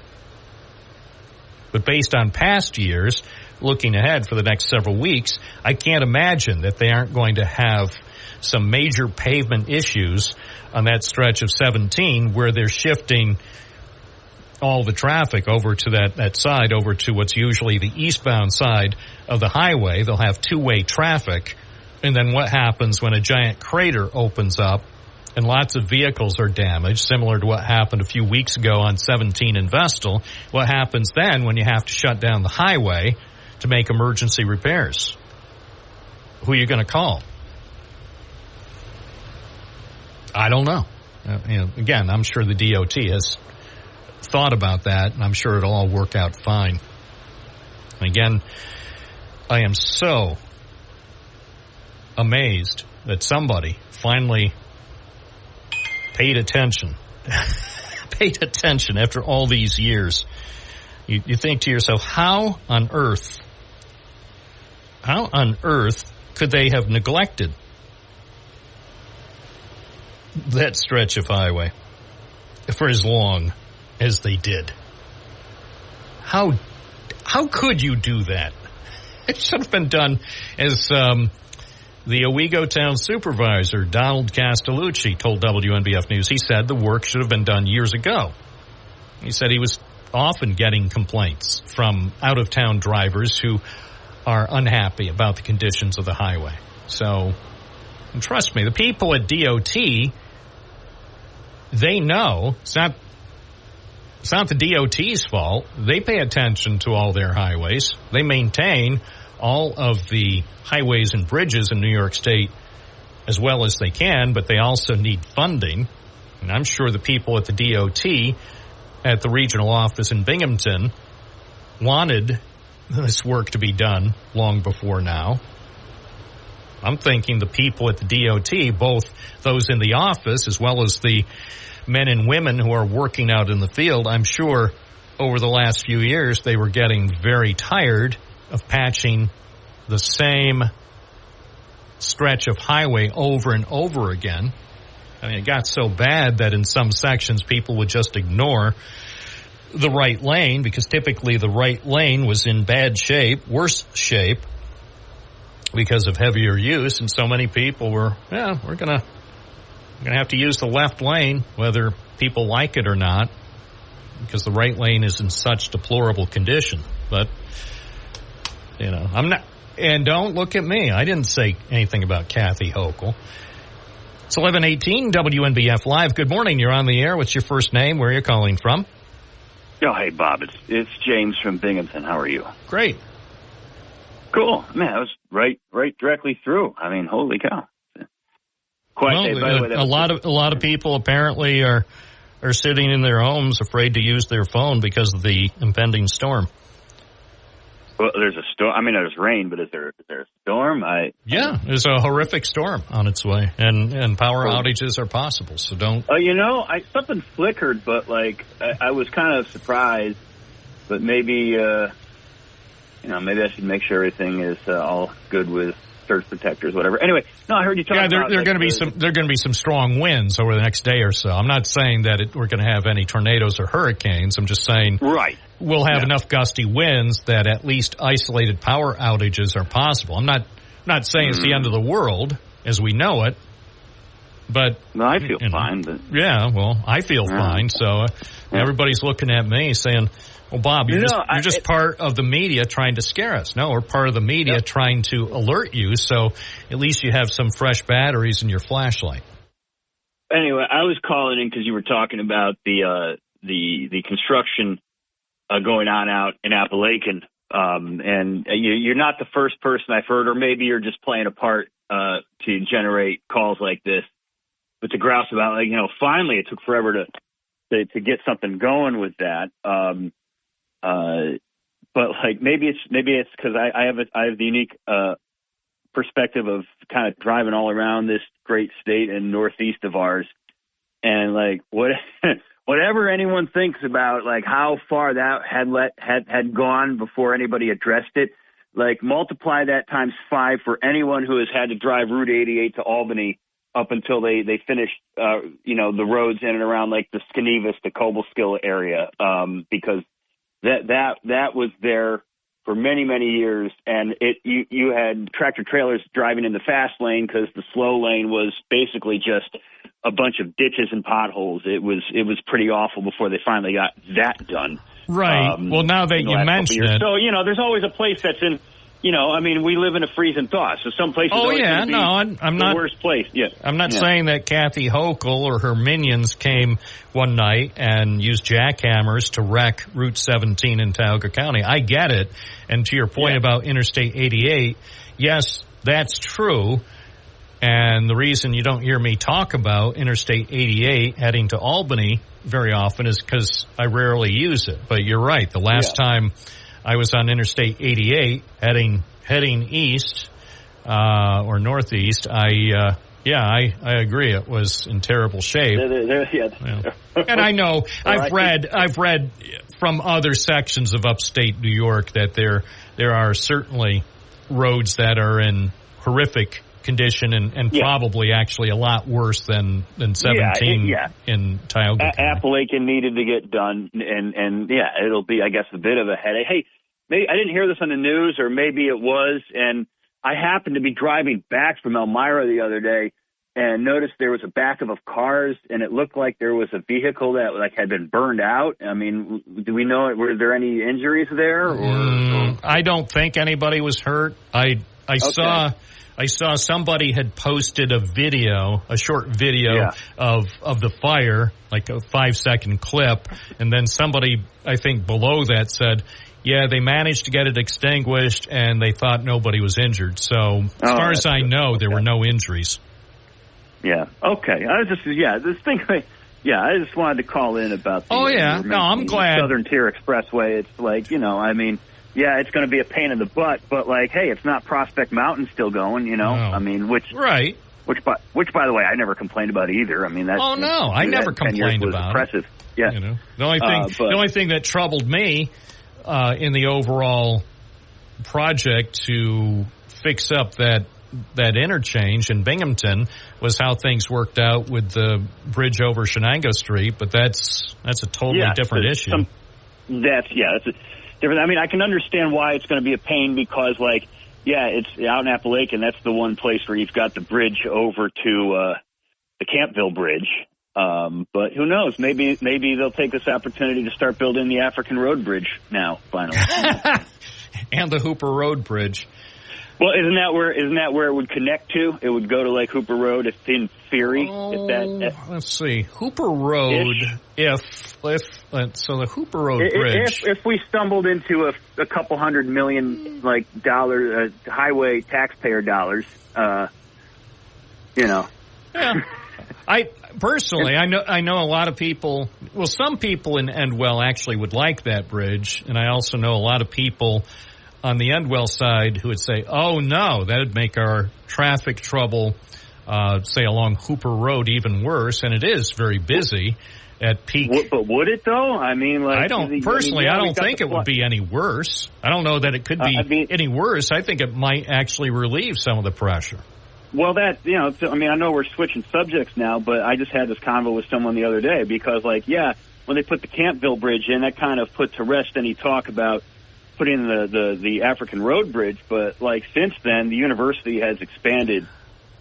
But based on past years, looking ahead for the next several weeks, I can't imagine that they aren't going to have some major pavement issues on that stretch of 17 where they're shifting all the traffic over to that side, over to what's usually the eastbound side of the highway. They'll have two-way traffic. And then what happens when a giant crater opens up and lots of vehicles are damaged, similar to what happened a few weeks ago on 17 in Vestal? What happens then when you have to shut down the highway to make emergency repairs? Who are you going to call? I don't know. Again, I'm sure the DOT has thought about that, and I'm sure it'll all work out fine. Again, I am so amazed that somebody finally paid attention. Paid attention after all these years. You think to yourself, how on earth could they have neglected that stretch of highway for as long as they did? How could you do that? It should have been done, as the Owego Town Supervisor, Donald Castellucci, told WNBF News. He said the work should have been done years ago. He said he was often getting complaints from out-of-town drivers who are unhappy about the conditions of the highway. So, and trust me, the people at DOT, they know it's not the DOT's fault. They pay attention to all their highways. They maintain all of the highways and bridges in New York State as well as they can, but they also need funding. And I'm sure the people at the DOT at the regional office in Binghamton wanted this work to be done long before now. I'm thinking the people at the DOT, both those in the office as well as the men and women who are working out in the field, I'm sure over the last few years they were getting very tired of patching the same stretch of highway over and over again. I mean, it got so bad that in some sections people would just ignore the right lane, because typically the right lane was in bad shape, worse shape, because of heavier use, and so many people were, we're gonna have to use the left lane, whether people like it or not, because the right lane is in such deplorable condition. But, I'm not, and don't look at me. I didn't say anything about Kathy Hochul. It's 11:18, WNBF Live. Good morning. You're on the air. What's your first name? Where are you calling from? Oh, hey, Bob. It's James from Binghamton. How are you? Great. Cool. Man, I was right directly through. I mean, holy cow. By the way, a lot of people apparently are sitting in their homes afraid to use their phone because of the impending storm. Well, there's a storm. I mean, there's rain, but is there a storm? There's a horrific storm on its way, and power outages are possible. So don't. Something flickered, but I was kind of surprised. But maybe maybe I should make sure everything is all good with surge protectors, whatever. Anyway, no, I heard you talk about. Yeah, there are going to be some strong winds over the next day or so. I'm not saying that we're going to have any tornadoes or hurricanes. I'm just saying we'll have enough gusty winds that at least isolated power outages are possible. I'm not saying it's the end of the world as we know it, but no, I feel fine. But I feel fine. So everybody's looking at me saying, well, Bob, you're just part of the media trying to scare us. No, we're part of the media trying to alert you, so at least you have some fresh batteries in your flashlight. Anyway, I was calling in because you were talking about the construction going on out in Appalachian, and you're not the first person I've heard, or maybe you're just playing a part to generate calls like this, but to grouse about, finally it took forever to get something going with that. But maybe it's because I have the unique perspective of kind of driving all around this great state and northeast of ours, and whatever anyone thinks about how far that had gone before anybody addressed it, multiply that times 5 for anyone who has had to drive Route 88 to Albany up until they finished the roads in and around the Skenevis to Cobleskill area, because that was there for many, many years, and you had tractor trailers driving in the fast lane because the slow lane was basically just a bunch of ditches and potholes. It was pretty awful before they finally got that done. Right. Well, now that you mention it, so there's always a place that's in. We live in a freezing thaw, so some places. I'm not the worst place. Yeah, I'm not saying that Kathy Hochul or her minions came one night and used jackhammers to wreck Route 17 in Tioga County. I get it, and to your point about Interstate 88, yes, that's true. And the reason you don't hear me talk about Interstate 88 heading to Albany very often is because I rarely use it. But you're right. The last time I was on Interstate 88 heading east or northeast, I agree. It was in terrible shape. And I know I've read from other sections of upstate New York that there are certainly roads that are in horrific condition and probably actually a lot worse than 17 in Tioga. Appalachian needed to get done, and it'll be, I guess, a bit of a headache. Hey, maybe I didn't hear this on the news, or maybe it was, and I happened to be driving back from Elmira the other day and noticed there was a backup of cars, and it looked like there was a vehicle that had been burned out. I mean, do we know, were there any injuries there? Or? I don't think anybody was hurt. I saw somebody had posted a short video of the fire, like a 5-second clip, and then somebody, I think below that said, they managed to get it extinguished and they thought nobody was injured. So as far as I know, there were no injuries. Yeah. Okay. I just wanted to call in about the I'm glad. Southern Tier Expressway. It's it's going to be a pain in the butt, but hey, it's not Prospect Mountain still going, No. I mean, which by the way, I never complained about either. I mean, that's I never complained about impressive. it. Yeah. The only thing that troubled me in the overall project to fix up that interchange in Binghamton was how things worked out with the bridge over Shenango Street, but that's a totally different issue. That's different. I mean, I can understand why it's going to be a pain because, like, yeah, it's out in Appalachian. That's the one place where you've got the bridge over to the Campville Bridge. But who knows? Maybe they'll take this opportunity to start building the African Road Bridge now, finally. And the Hooper Road Bridge. Well, isn't that where it would connect to? It would go to like Hooper Road, if in theory. Let's see, Hooper Road. If so, the Hooper Road Bridge. If we stumbled into a couple $100 million dollar highway taxpayer dollars, Yeah. I personally, I know a lot of people. Well, some people in Endwell actually would like that bridge, and I also know a lot of people on the Endwell side who would say, "Oh no, that would make our traffic trouble, say along Hooper Road, even worse." And it is very busy at peak. But would it though? I mean, like, I don't think it would be any worse. I don't know that it could be any worse. I think it might actually relieve some of the pressure. Well, I know we're switching subjects now, but I just had this convo with someone the other day because, like, yeah, when they put the Campville Bridge in, that kind of put to rest any talk about putting the African Road Bridge. But, like, since then, the university has expanded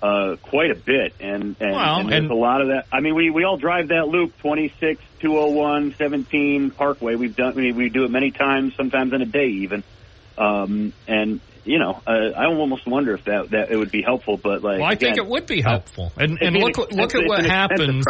quite a bit, and there's a lot of that. I mean, we all drive that loop, 26, 201, 17 Parkway. We do it many times, sometimes in a day even, and. I almost wonder if that it would be helpful, but I think it would be helpful. And look at what happened.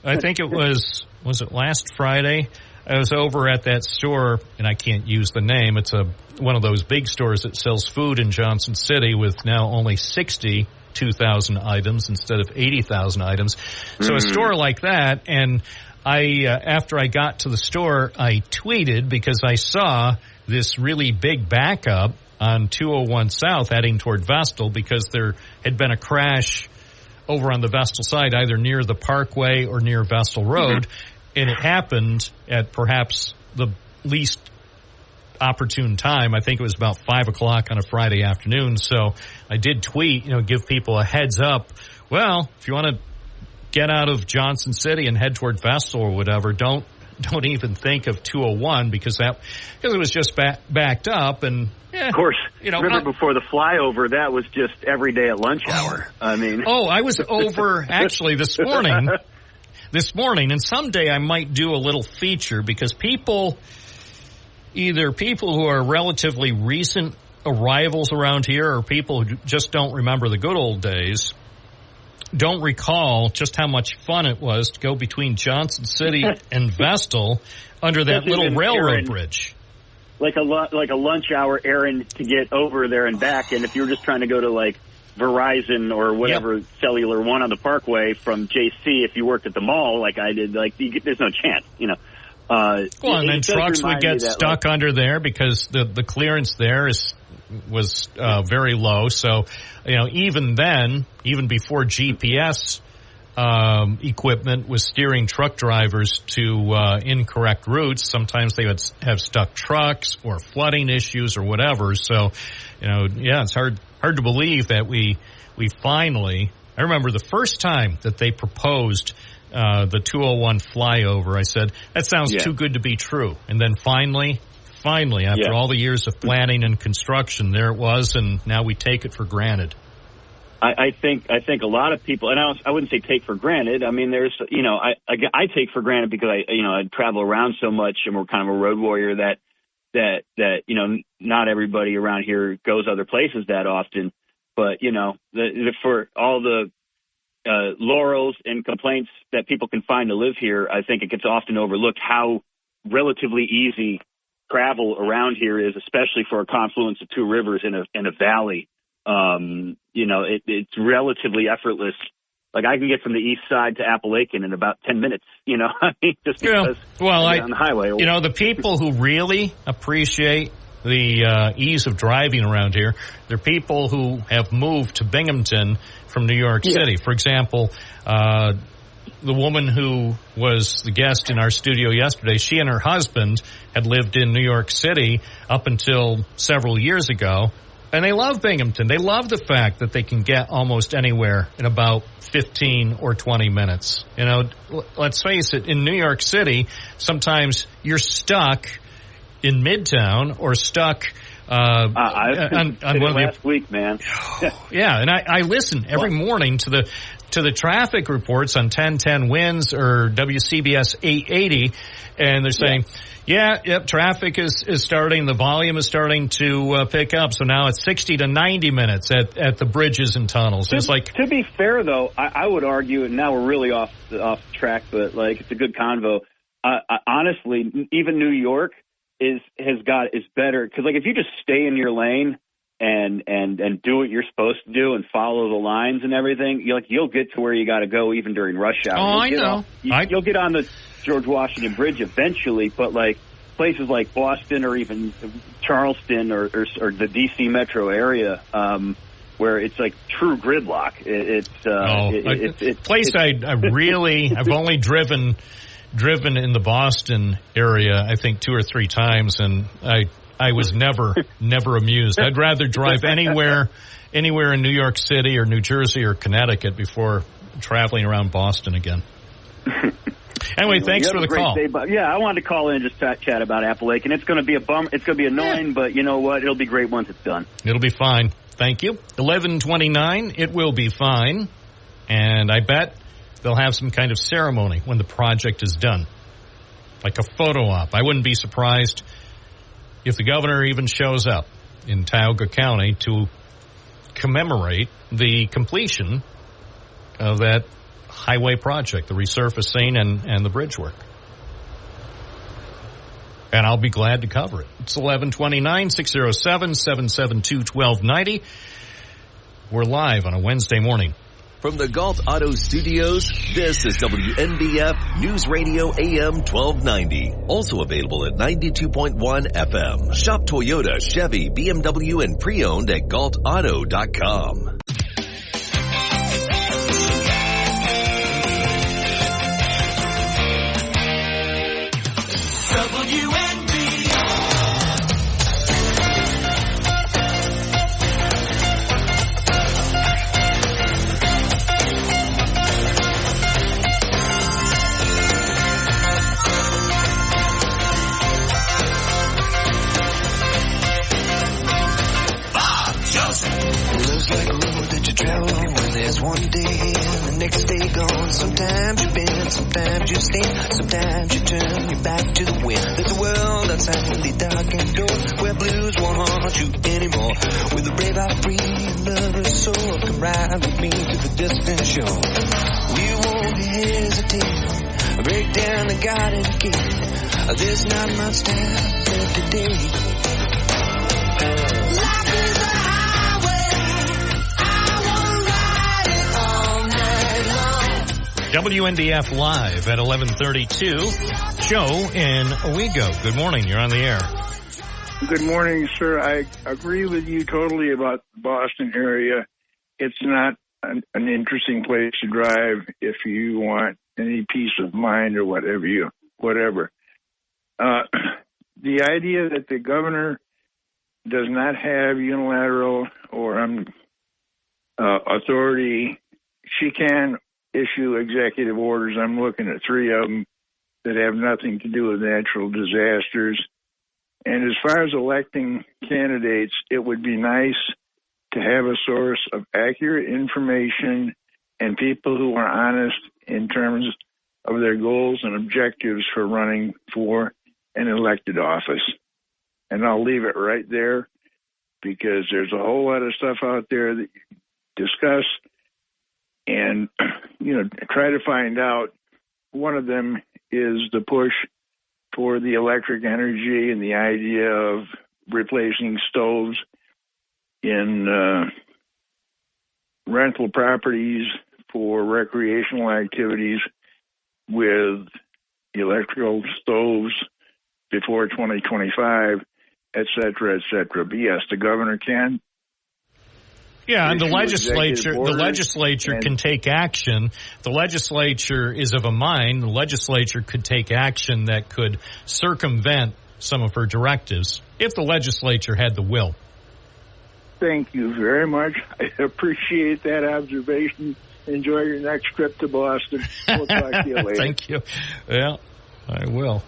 I think it was it last Friday? I was over at that store, and I can't use the name. It's one of those big stores that sells food in Johnson City with now only 62,000 items instead of 80,000 items. So a store like that, and after I got to the store, I tweeted because I saw this really big backup on 201 South heading toward Vestal because there had been a crash over on the Vestal side, either near the Parkway or near Vestal Road, and it happened at perhaps the least opportune time. I think it was about 5 o'clock on a Friday afternoon, so I did tweet, give people a heads up. Well, if you want to get out of Johnson City and head toward Vestal or whatever, don't even think of 201 because it was just backed up. And of course, remember before the flyover, that was just every day at lunch hour. I mean, I was over actually this morning, and someday I might do a little feature because either people who are relatively recent arrivals around here or people who just don't remember the good old days don't recall just how much fun it was to go between Johnson City and Vestal under that little railroad bridge. Like a lunch hour errand to get over there and back. And if you're just trying to go to like Verizon or whatever cellular one on the Parkway from JC, if you worked at the mall like I did, there's no chance, and then trucks would get stuck under there because the clearance there was very low. So, even then, even before GPS equipment was steering truck drivers to incorrect routes, sometimes they would have stuck trucks or flooding issues or whatever. So, it's hard to believe that we finally. I remember the first time that they proposed the 201 flyover. I said that sounds too good to be true, and then finally, after all the years of planning and construction, there it was, and now we take it for granted. I think a lot of people, and I wouldn't say take for granted. I mean, there's, I take for granted because I travel around so much, and we're kind of a road warrior that not everybody around here goes other places that often. But for all the laurels and complaints that people can find to live here, I think it gets often overlooked how relatively easy travel around here is, especially for a confluence of two rivers in a valley. It's relatively effortless. Like I can get from the east side to Appalachian in about 10 minutes, just because on the highway. The people who really appreciate the ease of driving around here, they're people who have moved to Binghamton from New York City. For example, the woman who was the guest in our studio yesterday, she and her husband had lived in New York City up until several years ago. And they love Binghamton. They love the fact that they can get almost anywhere in about 15 or 20 minutes. You know, let's face it, in New York City, sometimes you're stuck in Midtown or stuck on one of last week, man. Yeah, and I listen every morning to the traffic reports on 1010 Winds or WCBS 880, and they're saying, traffic is starting, the volume is starting to pick up, so now it's 60 to 90 minutes at the bridges and tunnels. It's like, to be fair, though, I would argue, and now we're really off track, but like it's a good convo. Honestly, even New York is better, because like if you just stay in your lane and do what you're supposed to do and follow the lines and everything, you'll get to where you got to go even during rush hour. Oh, I know. You'll get on the George Washington Bridge eventually, but like places like Boston or even Charleston or the D.C. metro area, where it's like true gridlock. I've only driven in the Boston area, I think 2 or 3 times, and I was never amused. I'd rather drive anywhere in New York City or New Jersey or Connecticut before traveling around Boston again. Anyway, thanks for the call. Day, I wanted to call in and just chat about Apple Lake, and it's going to be a bum. It's going to be annoying, but you know what? It'll be great once it's done. It'll be fine. Thank you. 11:29. It will be fine, and I bet they'll have some kind of ceremony when the project is done, like a photo op. I wouldn't be surprised if the governor even shows up in Tioga County to commemorate the completion of that highway project, the resurfacing and the bridge work. And I'll be glad to cover it. It's 11:29, 607-772-1290. We're live on a Wednesday morning. From the Galt Auto Studios, this is WNBF News Radio AM 1290. Also available at 92.1 FM. Shop Toyota, Chevy, BMW, and pre-owned at galtauto.com. Travel on when there's one day and the next day gone. Sometimes you bend, sometimes you stand, sometimes you turn your back to the wind. There's a world outside the darkened door where blues won't haunt you anymore. With a brave heart free and lover's soul, come ride with me to the distant shore. We won't hesitate, break down the garden gate. There's not much time left today. Life is a WNBF Live at 11:32. Joe in Owego. Good morning. You're on the air. Good morning, sir. I agree with you totally about the Boston area. It's not an interesting place to drive if you want any peace of mind or whatever. The idea that the governor does not have unilateral or authority, she can issue executive orders. I'm looking at 3 of them that have nothing to do with natural disasters. And as far as electing candidates, it would be nice to have a source of accurate information and people who are honest in terms of their goals and objectives for running for an elected office. And I'll leave it right there because there's a whole lot of stuff out there that you can discuss and, try to find out. One of them is the push for the electric energy and the idea of replacing stoves in rental properties for recreational activities with electrical stoves before 2025, et cetera, et cetera. But yes, the governor can. Yeah, and the legislature can take action. The legislature is of a mind. The legislature could take action that could circumvent some of her directives if the legislature had the will. Thank you very much. I appreciate that observation. Enjoy your next trip to Boston. We'll talk to you later. Thank you. Well, I will.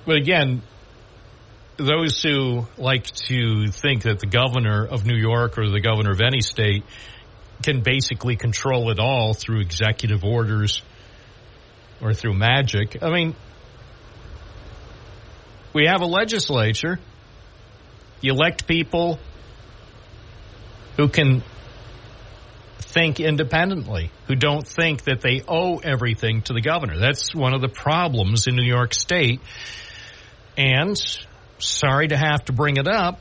But again, those who like to think that the governor of New York or the governor of any state can basically control it all through executive orders or through magic. I mean, we have a legislature. You elect people who can think independently, who don't think that they owe everything to the governor. That's one of the problems in New York State. And sorry to have to bring it up,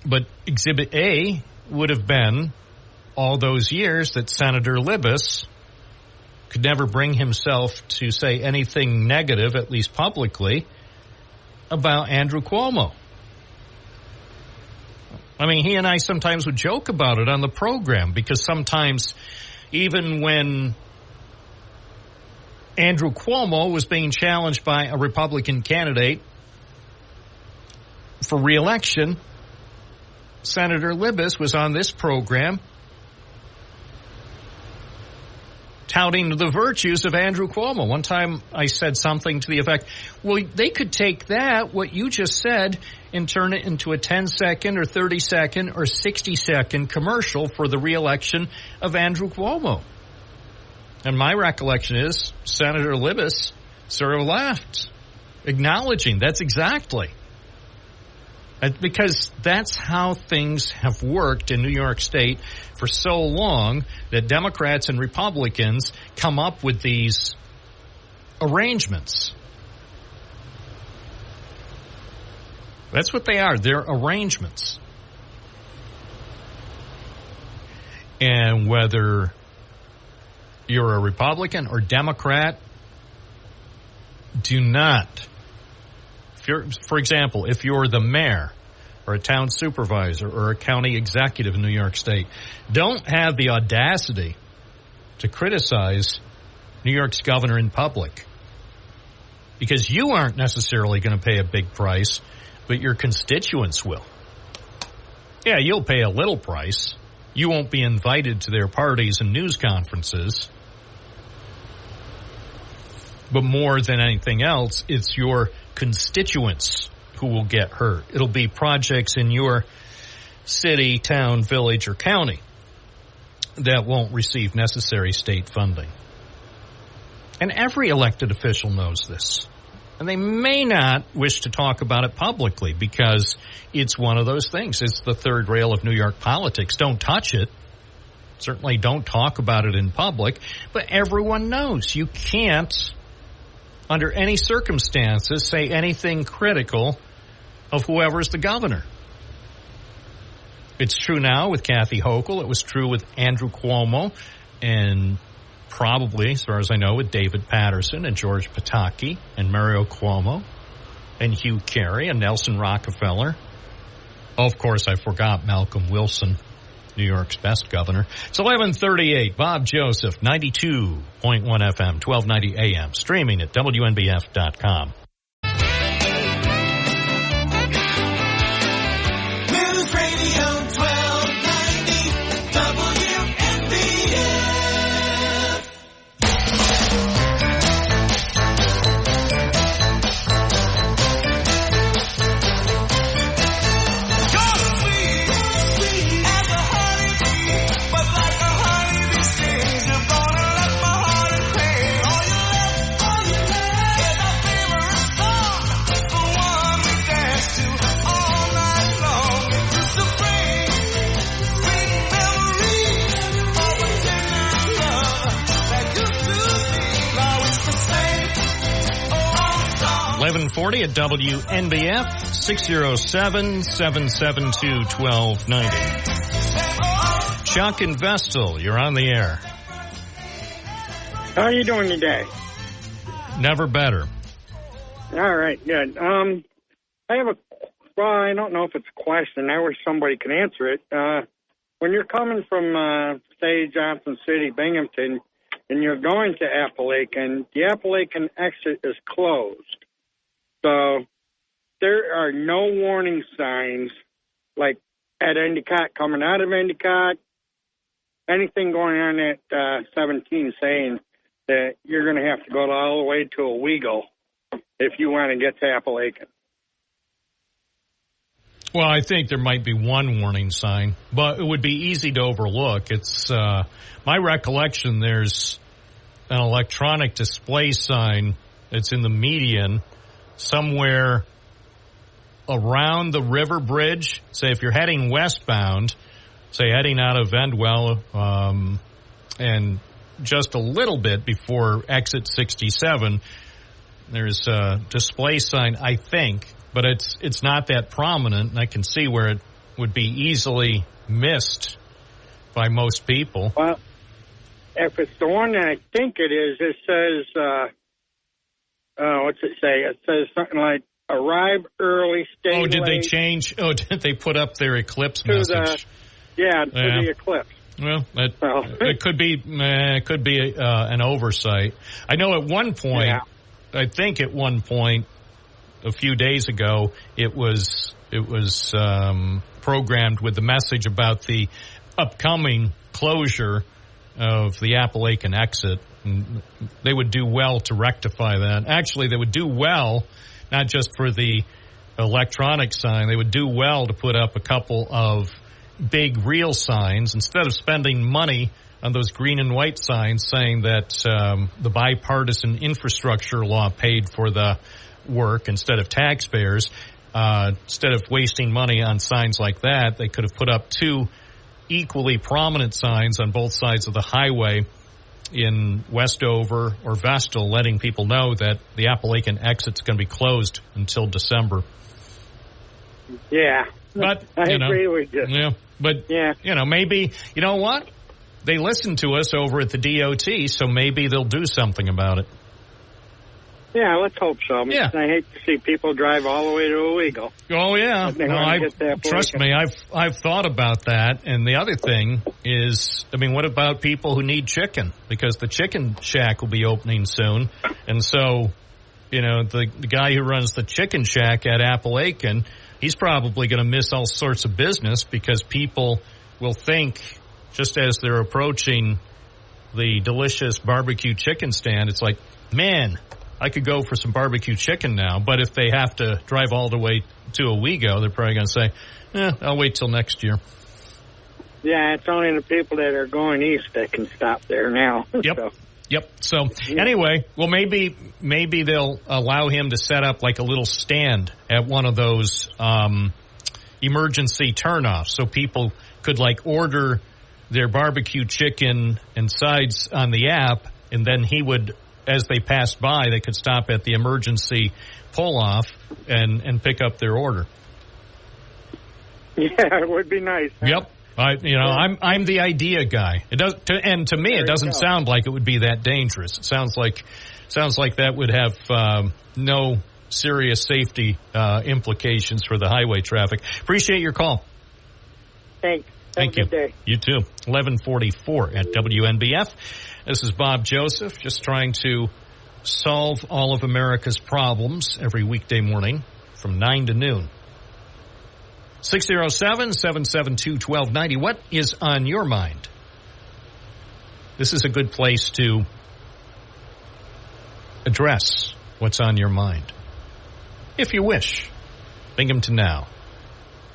but Exhibit A would have been all those years that Senator Libous could never bring himself to say anything negative, at least publicly, about Andrew Cuomo. I mean, he and I sometimes would joke about it on the program because sometimes even when Andrew Cuomo was being challenged by a Republican candidate for re-election, Senator Libous was on this program touting the virtues of Andrew Cuomo. One time I said something to the effect, well, they could take that, what you just said, and turn it into a 10-second or 30-second or 60-second commercial for the re-election of Andrew Cuomo. And my recollection is Senator Libous sort of laughed, acknowledging that's exactly. Because that's how things have worked in New York State for so long that Democrats and Republicans come up with these arrangements. That's what they are. They're arrangements. And whether you're a Republican or Democrat, do not. For example, if you're the mayor or a town supervisor or a county executive in New York State, don't have the audacity to criticize New York's governor in public. Because you aren't necessarily going to pay a big price, but your constituents will. Yeah, you'll pay a little price. You won't be invited to their parties and news conferences. But more than anything else, it's your constituents who will get hurt. It'll be projects in your city, town, village, or county that won't receive necessary state funding. And every elected official knows this. And they may not wish to talk about it publicly because it's one of those things. It's the third rail of New York politics. Don't touch it. Certainly don't talk about it in public. But everyone knows you can't, under any circumstances, say anything critical of whoever's the governor. It's true now with Kathy Hochul. It was true with Andrew Cuomo, and probably, as far as I know, with David Patterson and George Pataki and Mario Cuomo and Hugh Carey and Nelson Rockefeller. Oh, of course, I forgot Malcolm Wilson, New York's best governor. It's 11:38. Bob Joseph, 92.1 FM, 1290 AM, streaming at WNBF.com. News Radio 1290 WNBF. .40 at WNBF, 607-772-1290. Chuck and Vestal, you're on the air. How are you doing today? Never better. All right, good. I have I don't know if it's a question. I wish somebody could answer it. When you're coming from, say, Johnson City, Binghamton, and you're going to Appalachian, the Appalachian exit is closed. So there are no warning signs, like at Endicott, coming out of Endicott, anything going on at 17 saying that you're going to have to go all the way to Owego if you want to get to Appalachian. Well, I think there might be one warning sign, but it would be easy to overlook. It's my recollection, there's an electronic display sign that's in the median somewhere around the river bridge. Say if you're heading westbound, say heading out of Endwell, and just a little bit before exit 67, there's a display sign, I think, but it's not that prominent, and I can see where it would be easily missed by most people. Well, if it's the one that I think it is, it says, what's it say? It says something like, arrive early, stay late. Oh, did they change? Oh, did they put up their eclipse message? To the eclipse. Well, it could be an oversight. I know at one point, I think at one point a few days ago, it was programmed with the message about the upcoming closure of the Appalachian exit. And they would do well to rectify that. Actually, they would do well, not just for the electronic sign, they would do well to put up a couple of big real signs instead of spending money on those green and white signs saying that the bipartisan infrastructure law paid for the work instead of taxpayers. Instead of wasting money on signs like that, they could have put up two equally prominent signs on both sides of the highway in Westover or Vestal, letting people know that the Appalachian exit's going to be closed until December. Yeah. But I agree with you. Yeah. But, maybe, you know what? They listen to us over at the DOT, so maybe they'll do something about it. Yeah, let's hope so. Yeah. I hate to see people drive all the way to Owego. Oh, yeah. Trust me, I've thought about that. And the other thing is, what about people who need chicken? Because the chicken shack will be opening soon. And so, the guy who runs the chicken shack at Appalachian, he's probably going to miss all sorts of business because people will think, just as they're approaching the delicious barbecue chicken stand, it's like, man, I could go for some barbecue chicken now. But if they have to drive all the way to Owego, they're probably going to say, I'll wait till next year. Yeah, it's only the people that are going east that can stop there now. Yep. Yep. So anyway, well, maybe they'll allow him to set up like a little stand at one of those emergency turnoffs so people could like order their barbecue chicken and sides on the app, and then he would, as they passed by, they could stop at the emergency pull-off and pick up their order. Yeah, it would be nice. Huh? Yep. I'm the idea guy. To me, it doesn't sound like it would be that dangerous. It sounds like that would have no serious safety implications for the highway traffic. Appreciate your call. Thanks. Thank you. Good day. You too. 11:44 at WNBF. This is Bob Joseph, just trying to solve all of America's problems every weekday morning from 9 to noon. 607-772-1290. What is on your mind? This is a good place to address what's on your mind, if you wish. Binghamton Now.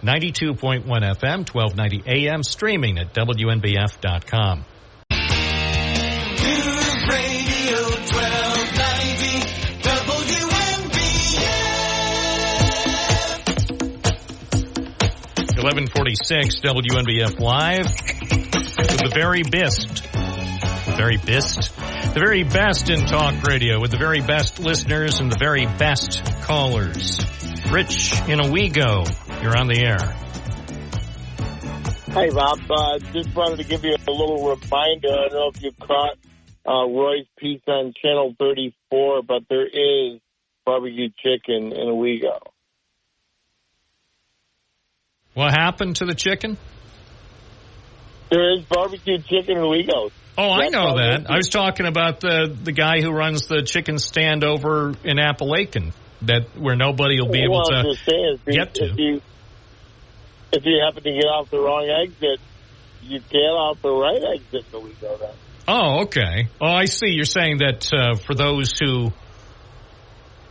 92.1 FM, 1290 AM, streaming at WNBF.com. News Radio 1290 WNBF. 1146 WNBF Live. With the very best in talk radio, with the very best listeners and the very best callers. Rich in Owego, you're on the air. Hey, Rob. Just wanted to give you a little reminder. I don't know if you caught Roy's piece on Channel 34, but there is barbecue chicken in Owego. What happened to the chicken? There is barbecue chicken in Owego. Oh, I know that. I was talking about the guy who runs the chicken stand over in Appalachian. that where nobody will be able I'm to just saying, get to. If you happen to get off the wrong exit, you get off the right exit until we go down. Oh, okay. Oh, I see. You're saying that for those who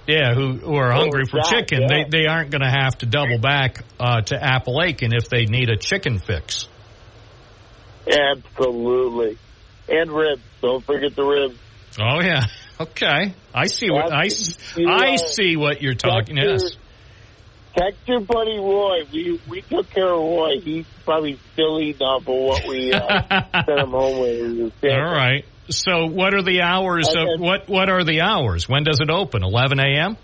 are hungry for chicken, they aren't going to have to double back to Appalachian if they need a chicken fix. Absolutely. And ribs. Don't forget the ribs. Oh, yeah. Okay. I see what I see what you're talking. Yes. Text your buddy Roy. We took care of Roy. He's probably still eating off of what we sent him home with. All right. So what are the hours of what are the hours? When does it open? 11 a.m.?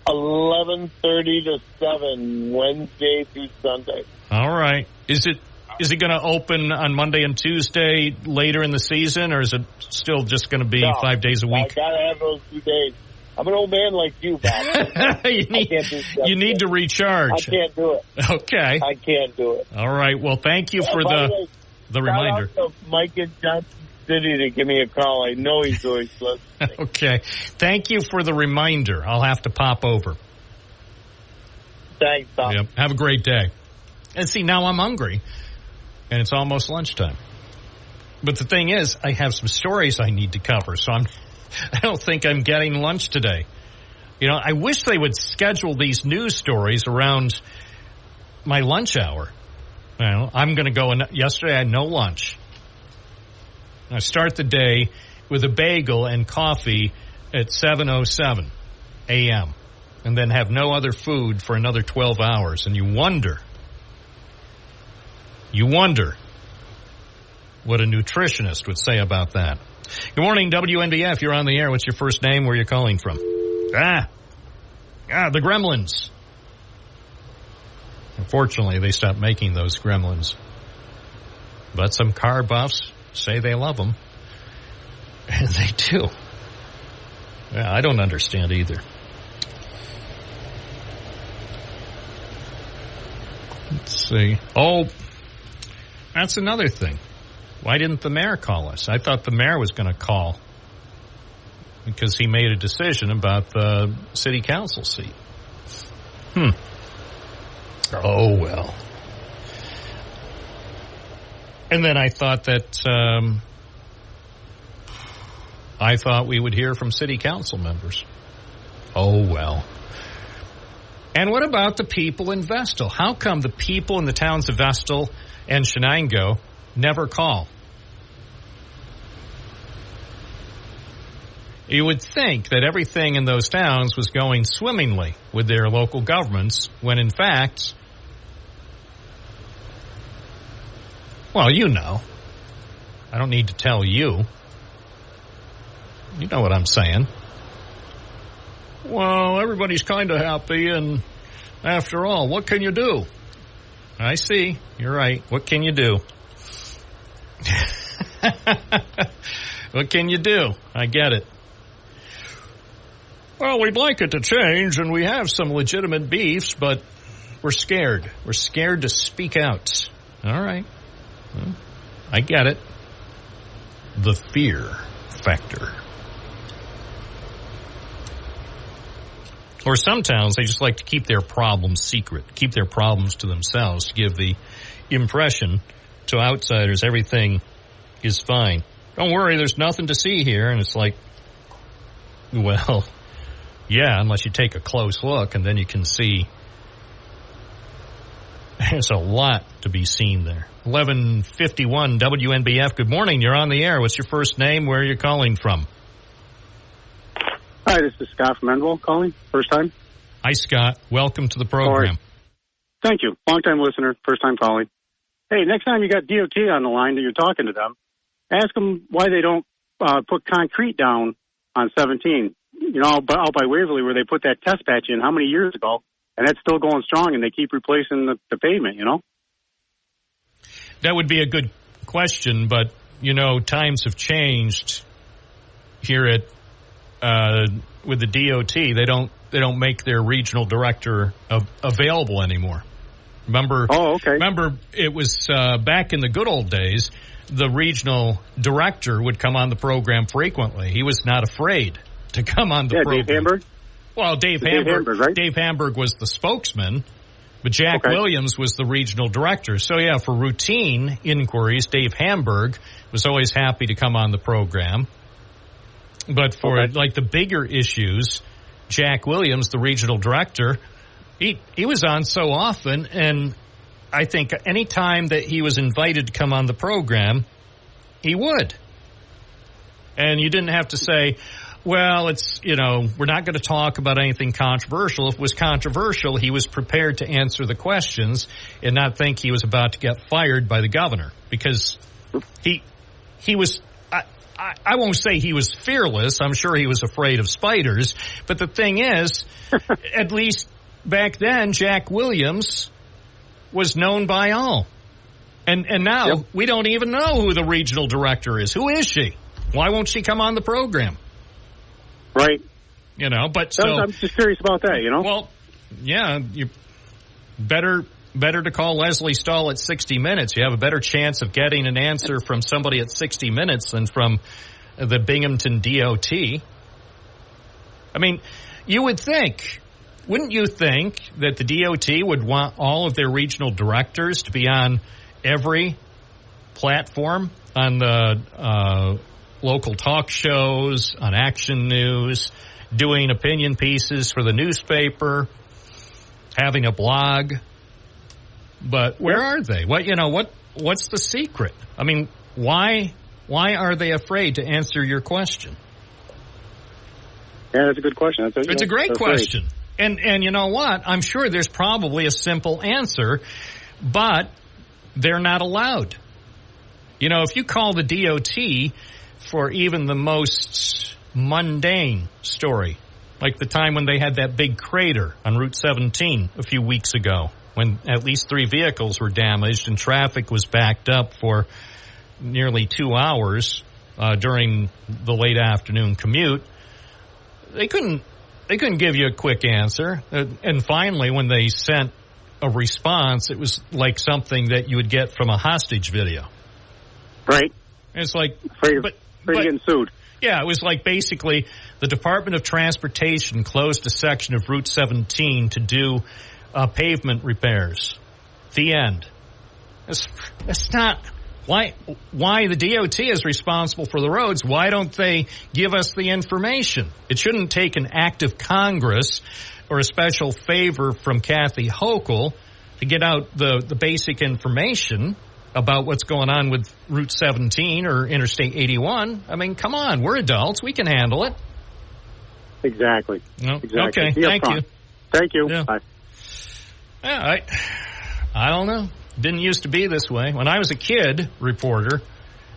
11:30 to 7, Wednesday through Sunday. All right. Is it going to open on Monday and Tuesday later in the season, or is it still just going to be 5 days a week? I got to have those 2 days. I'm an old man like you, Bob. you need to recharge. I can't do it. Okay. I can't do it. All right. Well, thank you for the reminder. Shout out to Mike in Johnson City to give me a call. I know he's always listening. Okay. Thank you for the reminder. I'll have to pop over. Thanks, Tom. Yep. Have a great day. And see, now I'm hungry, and it's almost lunchtime. But the thing is, I have some stories I need to cover, so I don't think I'm getting lunch today. You know, I wish they would schedule these news stories around my lunch hour. You know, I'm going to go. Yesterday I had no lunch. I start the day with a bagel and coffee at 7:07 a.m. and then have no other food for another 12 hours. And you wonder what a nutritionist would say about that. Good morning, WNBF. You're on the air. What's your first name? Where are you calling from? The Gremlins. Unfortunately, they stopped making those Gremlins. But some car buffs say they love them. And they do. Yeah, I don't understand either. Let's see. Oh, that's another thing. Why didn't the mayor call us? I thought the mayor was going to call because he made a decision about the city council seat. Oh, well. And then I thought that we would hear from city council members. Oh, well. And what about the people in Vestal? How come the people in the towns of Vestal and Shenango never call? You would think that everything in those towns was going swimmingly with their local governments, when in fact, well, you know. I don't need to tell you. You know what I'm saying. Well, everybody's kind of happy, and after all, what can you do? I see. You're right. What can you do? What can you do? I get it. Well, we'd like it to change, and we have some legitimate beefs, but we're scared. We're scared to speak out. All right. Well, I get it. The fear factor. Or some towns, they just like to keep their problems secret, keep their problems to themselves, to give the impression to outsiders everything is fine. Don't worry, there's nothing to see here. And it's like, well, yeah, unless you take a close look, and then you can see there's a lot to be seen there. 11:51 WNBF. Good morning. You're on the air. What's your first name? Where are you calling from? Hi, this is Scott from Enville calling. First time. Hi, Scott. Welcome to the program. Thank you. Long-time listener, first-time calling. Hey, next time you got DOT on the line that you're talking to them, ask them why they don't put concrete down on 17. You know, out by Waverly where they put that test patch in how many years ago, and that's still going strong, and they keep replacing the pavement, you know? That would be a good question, but, you know, times have changed here at with the DOT. They don't make their regional director available anymore. Remember? Oh, okay. Remember, it was back in the good old days. The regional director would come on the program frequently. He was not afraid to come on the program. Dave Hamburg? Well, Dave Hamburg, right? Dave Hamburg was the spokesman, but Jack Williams was the regional director. So, yeah, for routine inquiries, Dave Hamburg was always happy to come on the program. But for, like, the bigger issues, Jack Williams, the regional director, he was on so often, and I think any time that he was invited to come on the program, he would. And you didn't have to say, well, it's, we're not going to talk about anything controversial. If it was controversial, he was prepared to answer the questions and not think he was about to get fired by the governor, because he was, I won't say he was fearless. I'm sure he was afraid of spiders. But the thing is, at least back then, Jack Williams was known by all. And now we don't even know who the regional director is. Who is she? Why won't she come on the program? Right. But so I'm just curious about that, Well, yeah, you better to call Leslie Stahl at 60 Minutes. You have a better chance of getting an answer from somebody at 60 Minutes than from the Binghamton DOT. I mean, you would think, wouldn't you think that the DOT would want all of their regional directors to be on every platform, on the local talk shows, on Action News, doing opinion pieces for the newspaper, having a blog? But where are they? What's the secret? I mean, why are they afraid to answer your question? Yeah, that's a good question. It's a great question. And you know what? I'm sure there's probably a simple answer, but they're not allowed. If you call the DOT for even the most mundane story, like the time when they had that big crater on Route 17 a few weeks ago, when at least 3 vehicles were damaged and traffic was backed up for nearly 2 hours during the late afternoon commute, they couldn't give you a quick answer. And finally, when they sent a response, it was like something that you would get from a hostage video. Right. And it's like, afraid of getting sued. Yeah, it was like basically the Department of Transportation closed a section of Route 17 to do pavement repairs. The end. It's not why the DOT is responsible for the roads. Why don't they give us the information? It shouldn't take an act of Congress or a special favor from Kathy Hochul to get out the basic information about what's going on with Route 17 or Interstate 81. I mean, come on, we're adults. We can handle it. Exactly. No? Exactly. Okay, thank you. Thank you. Yeah. Bye. Yeah, I don't know. Didn't used to be this way. When I was a kid reporter,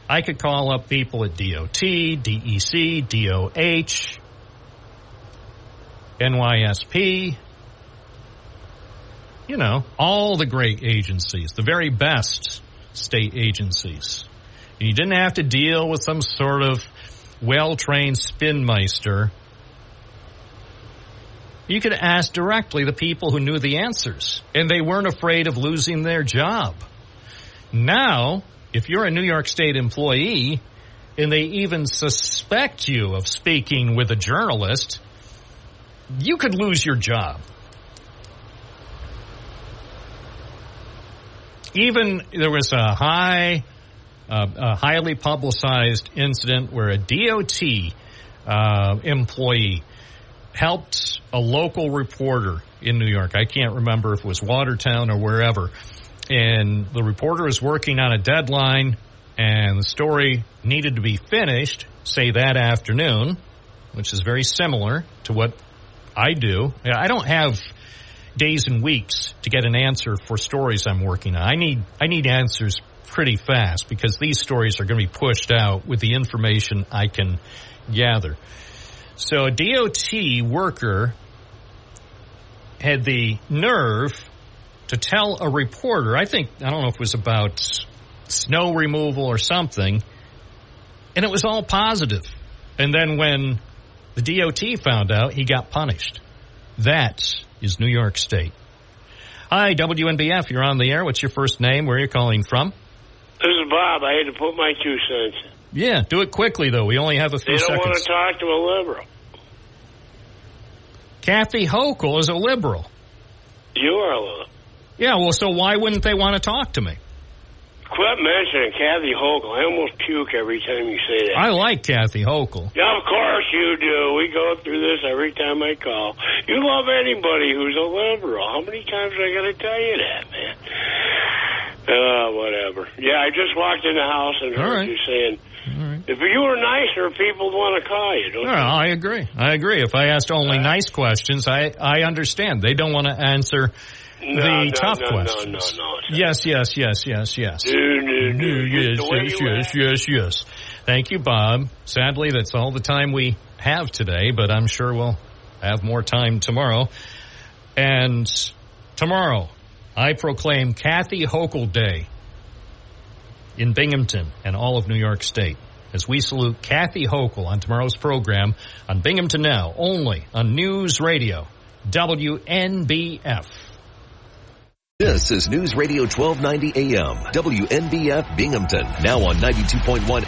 I could call up people at DOT, DEC, DOH, NYSP, all the great agencies, the very best state agencies. And you didn't have to deal with some sort of well-trained spinmeister. You could ask directly the people who knew the answers, and they weren't afraid of losing their job. Now, if you're a New York State employee and they even suspect you of speaking with a journalist, you could lose your job. Even there was a highly publicized incident where a DOT employee helped a local reporter in New York. I can't remember if it was Watertown or wherever. And the reporter was working on a deadline, and the story needed to be finished, say that afternoon, which is very similar to what I do. I don't have days and weeks to get an answer for stories I'm working on. I need answers pretty fast because these stories are going to be pushed out with the information I can gather. So a DOT worker had the nerve to tell a reporter, I don't know if it was about snow removal or something, and it was all positive. And then when the DOT found out, he got punished. That is New York State. Hi, WNBF, you're on the air. What's your first name? Where are you calling from? This is Bob. I had to put my 2 cents. Yeah, do it quickly, though. We only have a few seconds. They don't want to talk to a liberal. Kathy Hochul is a liberal. You are a little. Yeah, well, so why wouldn't they want to talk to me? Quit mentioning Kathy Hochul. I almost puke every time you say that. I like Kathy Hochul. Yeah, of course you do. We go through this every time I call. You love anybody who's a liberal. How many times I got to tell you that, man? Whatever. Yeah, I just walked in the house and heard you saying, if you were nicer, people would want to call you, don't you? I agree. I agree. If I asked only nice questions, I understand. They don't want to answer the tough questions. No. Yes. Yes. Thank you, Bob. Sadly, that's all the time we have today, but I'm sure we'll have more time tomorrow. And tomorrow, I proclaim Kathy Hochul Day in Binghamton and all of New York State as we salute Kathy Hochul on tomorrow's program on Binghamton Now, only on News Radio WNBF. This is News Radio 1290 AM, WNBF Binghamton, now on 92.1